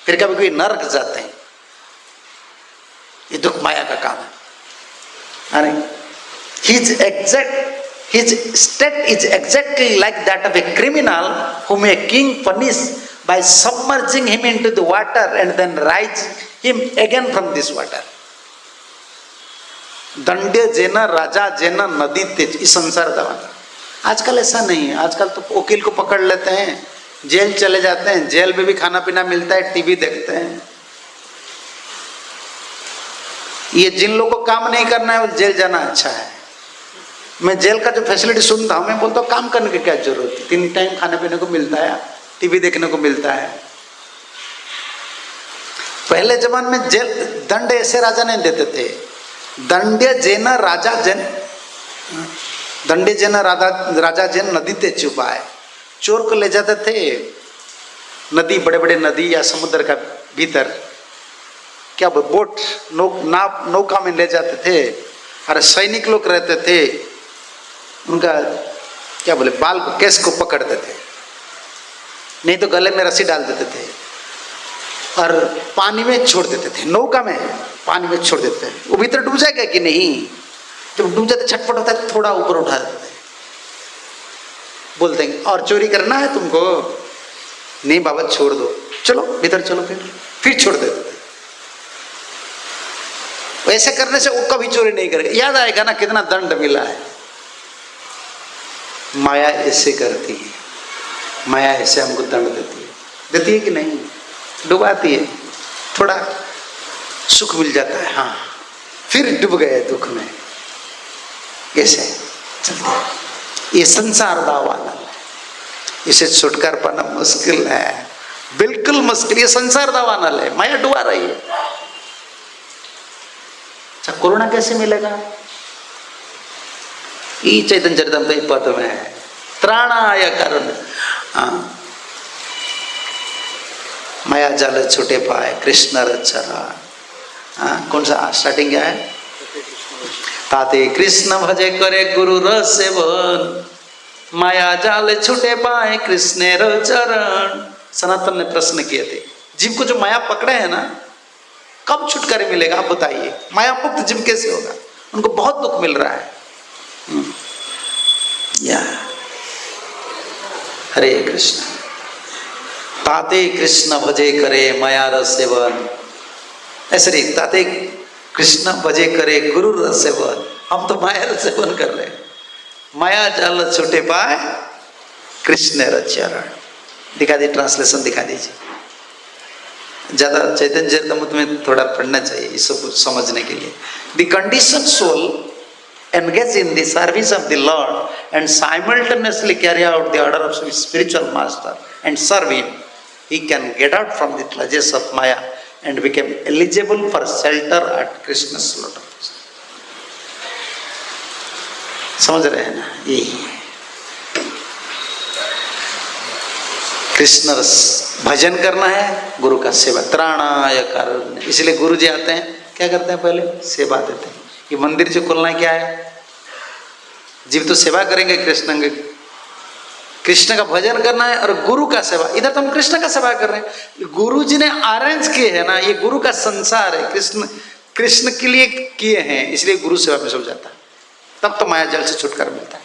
फिर कभी कभी नरक जाते हैं। ये दुख माया का काम है। अरे his state is exactly like that of a criminal whom a king punish by submerging him into the water and then rise him again from this water. दंडे जेना राजा जेना नदी तेज, इस संसार दवाना। आजकल ऐसा नहीं है। आजकल तो वकील को पकड़ लेते हैं, जेल चले जाते हैं, जेल में भी खाना पीना मिलता है, टीवी देखते हैं। ये जिन लोगों को काम नहीं करना है वो जेल जाना अच्छा है। मैं जेल का जो फैसिलिटी सुनता हूँ, मैं बोलता हूँ काम करने की क्या जरूरत है? 3 टाइम खाने पीने को मिलता है, टीवी देखने को मिलता है। पहले जमाने में जेल दंड ऐसे राजा नहीं देते थे। दंडे जेना राजा जेन, दंडे जेना राजा जेन नदी ते चुपाए। चोर को ले जाते थे नदी, बड़े बड़े नदी या समुद्र का भीतर, क्या बोट नौका में ले जाते थे। अरे सैनिक लोग रहते थे, उनका क्या बोले बाल को, केस को पकड़ते थे, नहीं तो गले में रस्सी डाल देते थे और पानी में छोड़ देते थे। नौका में पानी में छोड़ देते थे। वो भीतर डूब जाएगा कि नहीं? जब डूब जाते छटपट होता है, थोड़ा ऊपर उठा देते हैं, बोलते हैं और चोरी करना है तुमको? नहीं बाबा छोड़ दो, चलो भीतर चलो, फिर छोड़ देते थे। ऐसे करने से वो कभी चोरी नहीं करेगा। याद आएगा ना कितना दंड मिला है। माया ऐसे करती है, माया ऐसे हमको दंड देती है कि नहीं? डुबाती है, थोड़ा सुख मिल जाता है, हाँ, फिर डूब गए दुख में। कैसे चलते हैं? ये संसार दावानल है, इसे छुटकार पाना मुश्किल है, बिल्कुल मुश्किल। ये संसार दावानल है, माया डुबा रही है। अच्छा, कोरोना कैसे मिलेगा? ई चैतन्य चरितमृत पद में है, त्राणाय करुण। माया जाल छूटे पाए कृष्ण रचरा। कौन सा स्टार्टिंग क्या है? ताते कृष्ण भजे करे गुरु रस सेवन, माया जाल छूटे पाए कृष्ण चरण। सनातन ने प्रश्न किए थे, जीव को जो माया पकड़े है ना, कब छुटकारे मिलेगा आप बताइए? माया मुक्त जीव कैसे होगा? उनको बहुत दुख मिल रहा है। या हरे कृष्ण। ताते कृष्ण भजे करे माया रस सेवन, ऐसे नहीं, ताते कृष्ण भजे करे गुरु रस सेवन। हम तो माया रस सेवन कर रहे हैं। माया जाल छूटे पाए कृष्ण रचरण। दिखा दी, ट्रांसलेशन दिखा दीजिए। ज्यादा चैतन्य चरितमृत में थोड़ा पढ़ना चाहिए इस सब समझने के लिए। The condition soul engage in the service of the Lord and simultaneously carry out the order of spiritual master and serve him, he can get out from the clutches of Maya and become eligible for shelter at Krishna's lotus feet. समझ रहे हैं ना? यही कृष्ण रस भजन करना है, गुरु का सेवा, त्राणाय कारण। इसलिए गुरु जी आते हैं, क्या करते हैं? पहले सेवा देते हैं। ये मंदिर जो खोलना क्या है? जीव तो सेवा करेंगे कृष्ण के, कृष्ण का भजन करना है और गुरु का सेवा। इधर तो हम कृष्ण का सेवा कर रहे हैं, गुरु जी ने अरेंज किए है ना, ये गुरु का संसार है, कृष्ण के लिए किए हैं, इसलिए गुरु सेवा में सब जाता है। तब तो माया जाल से छुटकारा मिलता है।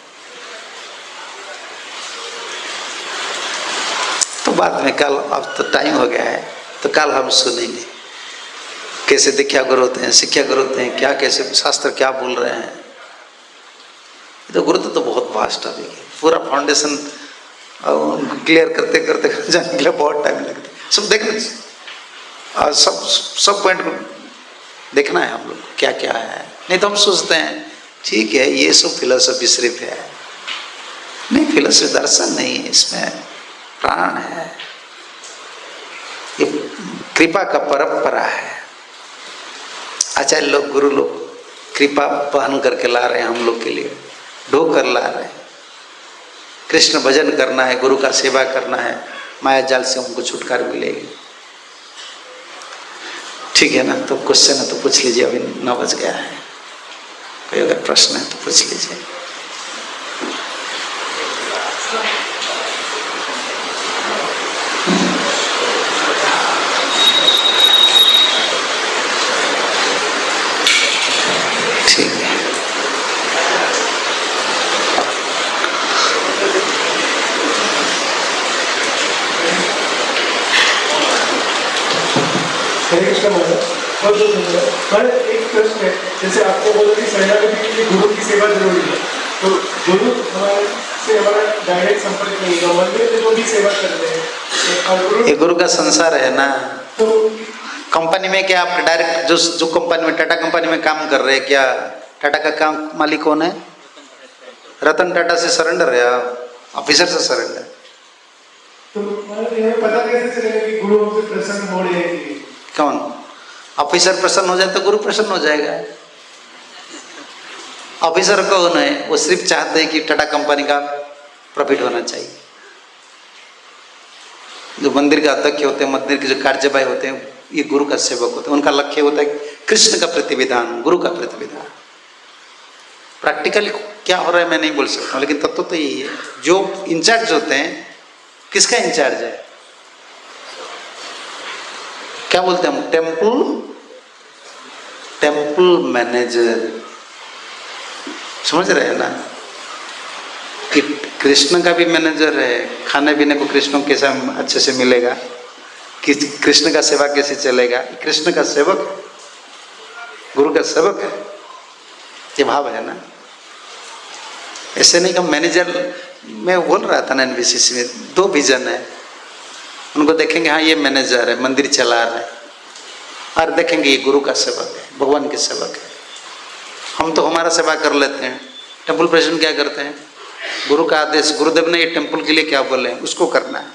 तो बाद में कल, अब तो टाइम हो गया है, तो कल हम सुनेंगे कैसे दीक्षा गुरु होते हैं, शिक्षा गुरु होते हैं, क्या कैसे शास्त्र क्या बोल रहे हैं। तो गुरु तो बहुत वास्ट टॉपिक है, पूरा फाउंडेशन क्लियर करते करते जाने के लिए बहुत टाइम लगता है। सब देखना, सब पॉइंट को देखना है हम लोग, क्या क्या है। नहीं तो हम सोचते हैं ठीक है ये सब फिलोसफी सिर्फ है, नहीं, फिलोसफी दर्शन नहीं है, इसमें प्राण है, ये कृपा का परंपरा है। आचार्य लोग, गुरु लोग कृपा बहन करके ला रहे हैं हम लोग के लिए, ढो कर ला रहे हैं। कृष्ण भजन करना है, गुरु का सेवा करना है, माया जाल से हमको छुटकारा मिलेगी। ठीक है ना? तो क्वेश्चन है तो पूछ लीजिए, अभी 9 बज गया है। कोई अगर प्रश्न है तो पूछ लीजिए। ठीक है। हरे कृष्ण महाराज, बहुत बहुत धन्यवाद। महाराज एक प्रश्न है, जैसे आपने बोला कि शरणागति के लिए गुरु की सेवा जरूरी है, तो गुरु हमारे से हमारा डायरेक्ट संपर्क नहीं होगा, मंदिर में जो भी सेवा करते हैं, ये गुरु का संसार है ना। तो कंपनी में क्या आप डायरेक्ट जो कंपनी में, टाटा कंपनी में काम कर रहे हैं, क्या टाटा का काम मालिक कौन है? रतन टाटा से सरेंडर है, ऑफिसर से सरेंडर। तो हमें पता कैसे चलेगा कि गुरु हमसे प्रसन्न हो रहे हैं? कौन? ऑफिसर प्रसन्न हो जाए तो गुरु प्रसन्न हो जाएगा। ऑफिसर कौन है? वो सिर्फ चाहते हैं कि टाटा कंपनी का प्रॉफिट होना चाहिए। जो मंदिर के अध्यक्ष होते हैं, मंदिर के जो कार्यवाही होते हैं, ये गुरु का सेवक होते हैं। उनका लक्ष्य होता है कृष्ण का प्रतिविधान, गुरु का प्रतिविधान। प्रैक्टिकली क्या हो रहा है मैं नहीं बोल सकता, लेकिन तत्व तो यही है। जो इंचार्ज होते हैं, किसका इंचार्ज है? क्या बोलते हैं हम? Temple manager. समझ रहे हैं ना कि कृष्ण का भी मैनेजर है। खाने पीने को कृष्ण को कैसा अच्छे से मिलेगा, कि कृष्ण का सेवा कैसे चलेगा, कृष्ण का सेवक है, गुरु का सेवक है। ये भाव है ना। ऐसे नहीं कि मैनेजर, मैं बोल रहा था ना एनबीसीसी में 2 विजन है। उनको देखेंगे हाँ ये मैनेजर है, मंदिर चला रहा है, और देखेंगे ये गुरु का सेवक है, भगवान के सेवक है। हम तो हमारा सेवा कर लेते हैं। टेम्पल प्रेसिडेंट क्या करते हैं? गुरु का आदेश, गुरुदेव ने ये टेम्पल के लिए क्या बोले हैं उसको करना है।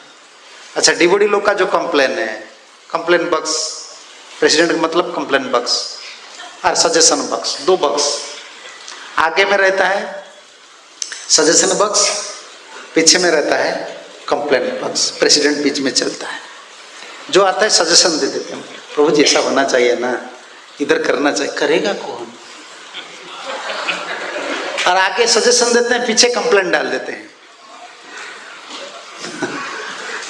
अच्छा, डिवोटी लोग का जो कंप्लेन है, कंप्लेन बॉक्स, प्रेसिडेंट का मतलब कंप्लेन बॉक्स और सजेशन बॉक्स, 2 बॉक्स। आगे में रहता है सजेशन बॉक्स, पीछे में रहता है कंप्लेन बॉक्स। प्रेसिडेंट बीच में चलता है, जो आता है सजेशन दे देते हैं, प्रभु जी ऐसा होना चाहिए ना, इधर करना चाहिए। करेगा कौन? और आगे सजेशन देते हैं, पीछे कंप्लेंट डाल देते हैं।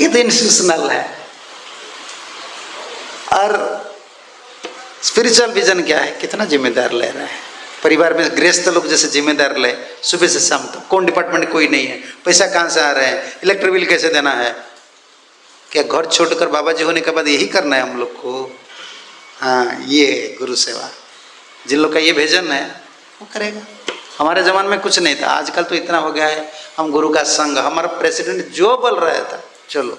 ये तो इंस्टीट्यूशनल है। और स्पिरिचुअल विजन क्या है, कितना जिम्मेदार ले रहा है। परिवार में गृहस्थ लोग जैसे जिम्मेदार ले, सुबह से शाम तक कौन डिपार्टमेंट कोई नहीं है, पैसा कहाँ से आ रहे हैं, इलेक्ट्रिक बिल कैसे देना है, क्या घर छोड़कर बाबा जी होने के बाद यही करना है हम लोग को। हाँ, ये है गुरु सेवा। जिन लोग का ये विजन है वो करेगा। हमारे ज़माने में कुछ नहीं था, आजकल तो इतना हो गया है। हम गुरु का संग, हमारा प्रेसिडेंट जो बोल रहा था चलो,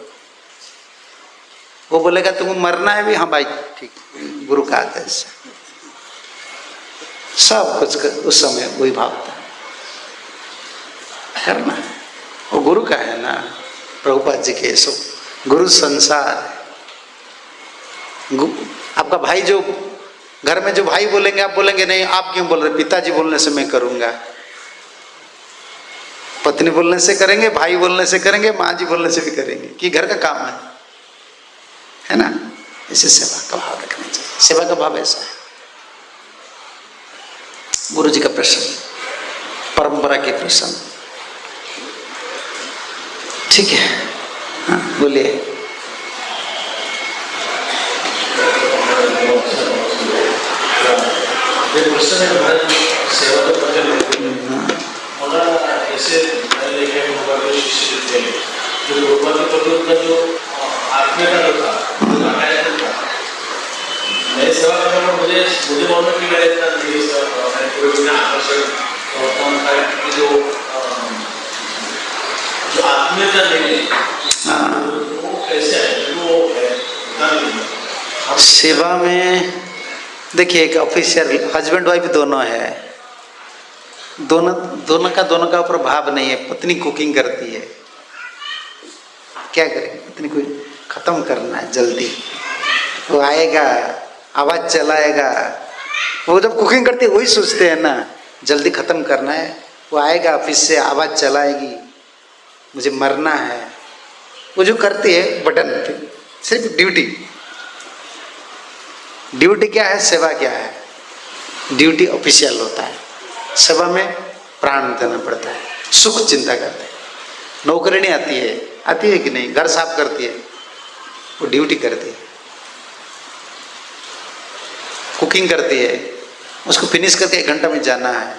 वो बोलेगा तुमको मरना है भी, हाँ भाई ठीक, गुरु का आदेश। सब कुछ उस समय वही भाव था, करना है वो गुरु का है ना। प्रभुपाद जी के सो गुरु संसार। आपका भाई जो घर में जो भाई बोलेंगे, आप बोलेंगे नहीं आप क्यों बोल रहे, पिताजी बोलने से मैं करूंगा। पत्नी बोलने से करेंगे, भाई बोलने से करेंगे, माँ जी बोलने से भी करेंगे, कि घर का काम है ना। इसे सेवा का भाव रखना चाहिए। सेवा का भाव ऐसा है। गुरु जी का प्रश्न, परंपरा के प्रश्न, ठीक है। हाँ बोलिए। प्रश्न है हमारे सेवा के प्रति हमारा ऐसे लेके हमारे शिष्य थे जो भगवान के प्रति उनका जो आत्मीयता था, मैं सेवा करने में मुझे मालूम कि मैं इतना नहीं सेवा कर रहा, मैं कोई बिना आकर्षण और जो आत्मीयता नहीं है वो कैसे है, वो है सेवा में। देखिए एक ऑफिशियल हस्बैंड वाइफ दोनों है, दोनों का ऊपर भाव नहीं है। पत्नी कुकिंग करती है, क्या करें, पत्नी को खत्म करना है जल्दी, वो आएगा आवाज चलाएगा। वो जब कुकिंग करती है वही सोचते हैं ना, जल्दी खत्म करना है। वो आएगा ऑफिस से, आवाज चलाएगी, मुझे मरना है। वो जो करती है बटन पे, सिर्फ ड्यूटी क्या है, सेवा क्या है। ड्यूटी ऑफिशियल होता है, सेवा में प्राण देना पड़ता है, सुख चिंता करते हैं। नौकरी नहीं आती है कि नहीं, घर साफ करती है, वो ड्यूटी करती है। कुकिंग करती है, उसको फिनिश करके 1 घंटा में जाना है।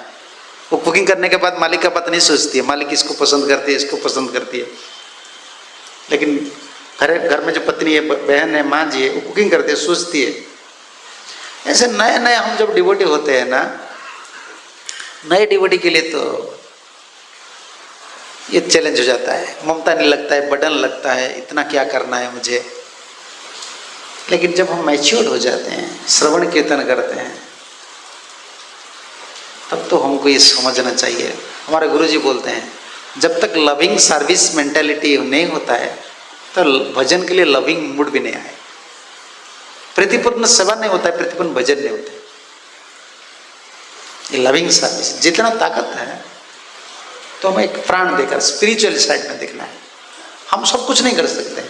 वो कुकिंग करने के बाद मालिक का बात नहीं सोचती है, मालिक इसको पसंद करती है, इसको पसंद करती है। लेकिन घर में जो पत्नी है, बहन है, माँ जी है, वो कुकिंग करती है, सोचती है। ऐसे नए हम जब डिवोटी होते हैं ना, नए डिवोटी के लिए तो ये चैलेंज हो जाता है, ममता नहीं लगता है, बर्डन लगता है, इतना क्या करना है मुझे। लेकिन जब हम मैच्योर्ड हो जाते हैं, श्रवण कीर्तन करते हैं, तब तो हमको ये समझना चाहिए। हमारे गुरुजी बोलते हैं, जब तक लविंग सर्विस मेंटालिटी नहीं होता है तो भजन के लिए लविंग मूड भी नहीं आए। प्रीतिपूर्ण सेवा नहीं होता है, प्रीतिपूर्ण भजन नहीं होता है। ये लविंग सर्विस, जितना ताकत है तो हमें एक प्राण देकर स्पिरिचुअल साइड में देखना है। हम सब कुछ नहीं कर सकते,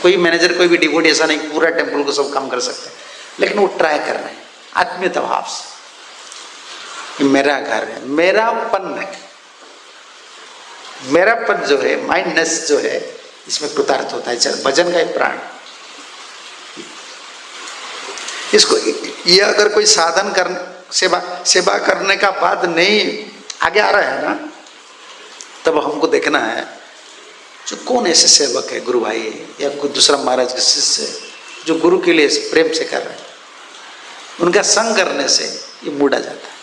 कोई मैनेजर कोई भी डिवोटी ऐसा नहीं पूरा टेम्पल को सब काम कर सकते हैं, लेकिन वो ट्राई कर रहे हैं आत्मीयता भाव से। मेरा घर है, मेरापन है, मेरापन जो है, माइंडनेस जो है, इसमें कृतार्थ होता है भजन का एक प्राण। इसको ये अगर कोई साधन कर सेवा करने का बाद नहीं आगे आ रहा है ना, तब हमको देखना है जो कौन ऐसे सेवक है, गुरु भाई या कोई दूसरा महाराज के शिष्य जो गुरु के लिए प्रेम से कर रहे हैं, उनका संग करने से ये मूड आ जाता है।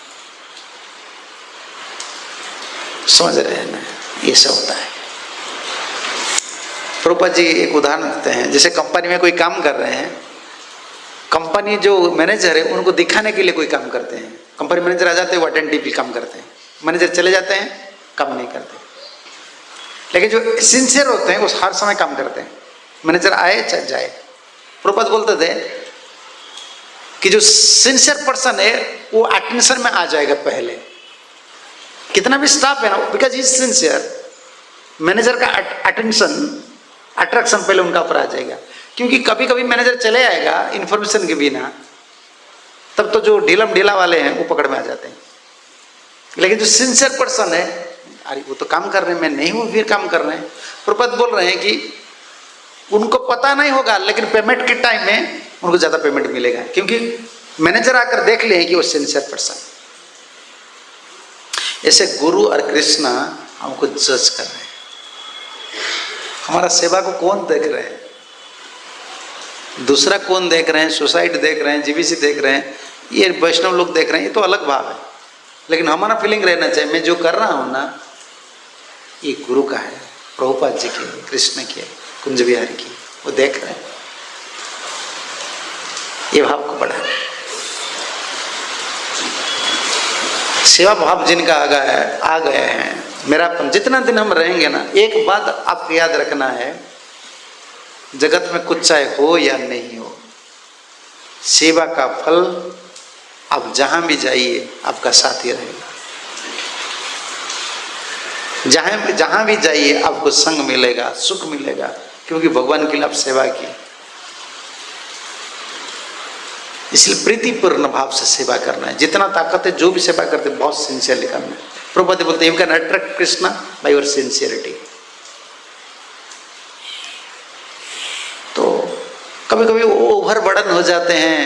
समझ रहे हैं ना, ये सब होता है। प्रभुपाद जी एक उदाहरण देते हैं, जैसे कंपनी में कोई काम कर रहे हैं, कंपनी जो मैनेजर है उनको दिखाने के लिए कोई काम करते हैं। कंपनी मैनेजर आ जाते हैं, वो अटेंटिवली काम करते हैं, मैनेजर चले जाते हैं, काम नहीं करते। लेकिन जो सिंसियर होते हैं वो हर समय काम करते हैं, मैनेजर आए चाहे जाए। प्रभुपाद बोलते थे कि जो सिंसियर पर्सन है वो अटेंशन में आ जाएगा पहले, कितना भी स्टाफ है ना, बिकॉज इज सिंसियर। मैनेजर का अट्रैक्शन पहले उनका ऊपर आ जाएगा, क्योंकि कभी कभी मैनेजर चले आएगा इन्फॉर्मेशन के बिना, तब तो जो ढीला वाले हैं वो पकड़ में आ जाते हैं। लेकिन जो सिंसियर पर्सन है, अरे वो तो काम कर रहे हैं, मैं नहीं हूँ फिर काम कर रहे हैं। प्रभुपाद बोल रहे हैं कि उनको पता नहीं होगा, लेकिन पेमेंट के टाइम में उनको ज़्यादा पेमेंट मिलेगा, क्योंकि मैनेजर आकर देख ले कि वो सिंसियर पर्सन। ऐसे गुरु और कृष्णा हमको जज कर रहे हैं। हमारा सेवा को कौन देख रहे हैं? दूसरा कौन देख रहे हैं? सोसाइटी देख रहे हैं, जीबीसी देख रहे हैं, ये वैष्णव लोग देख रहे हैं, ये तो अलग भाव है। लेकिन हमारा फीलिंग रहना चाहिए, मैं जो कर रहा हूँ ना ये गुरु का है, प्रभुपाद जी की, कृष्ण की, कुंज बिहारी की, वो देख रहे हैं। ये भाव को बढ़ाए। सेवा भाव जिनका आ गए हैं, मेरापन, जितना दिन हम रहेंगे ना, एक बात आपको याद रखना है, जगत में कुछ चाहे हो या नहीं हो, सेवा का फल आप जहां भी जाइए आपका साथी रहेगा। जहां भी जाइए आपको संग मिलेगा, सुख मिलेगा, क्योंकि भगवान के लिए आप सेवा की। इसलिए प्रीतिपूर्ण भाव से सेवा करना है। जितना ताकत है, जो भी सेवा करते बहुत सिंसियरली करना है। प्रभुपाद बोलते हैं you can attract Krishna by your sincerity. तो कभी कभी ओवर बर्डन हो जाते हैं,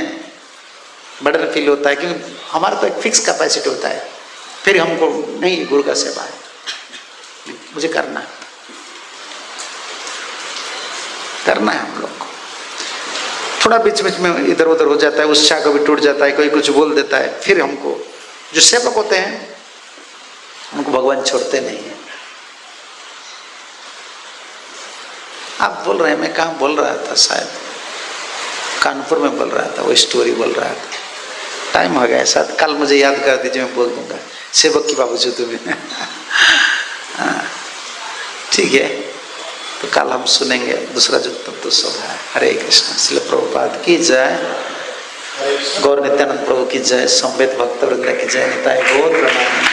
बर्डन फील होता है, क्योंकि हमारा तो एक फिक्स कैपेसिटी होता है, फिर हमको नहीं, गुरु का सेवा है, मुझे करना है हम लोग को। थोड़ा बीच बीच में इधर उधर हो जाता है, उत्साह कभी टूट जाता है, कोई कुछ बोल देता है, फिर हमको जो सेवक होते हैं उनको भगवान छोड़ते नहीं है। आप बोल रहे हैं, मैं कहाँ बोल रहा था, शायद कानपुर में बोल रहा था, वो स्टोरी बोल रहा था, टाइम हो गया शायद, कल मुझे याद कर दीजिए, मैं बोल दूंगा। सेवक की बाबूजी तुम्हें हाँ ठीक है, तो कल हम सुनेंगे दूसरा जो तत्व सभा है। हरे कृष्ण। श्रील प्रभुपाद की जय, गौर नित्यानंद प्रभु की जय, संवेद भक्त वृंद की जय, निताय गौर प्रणाम।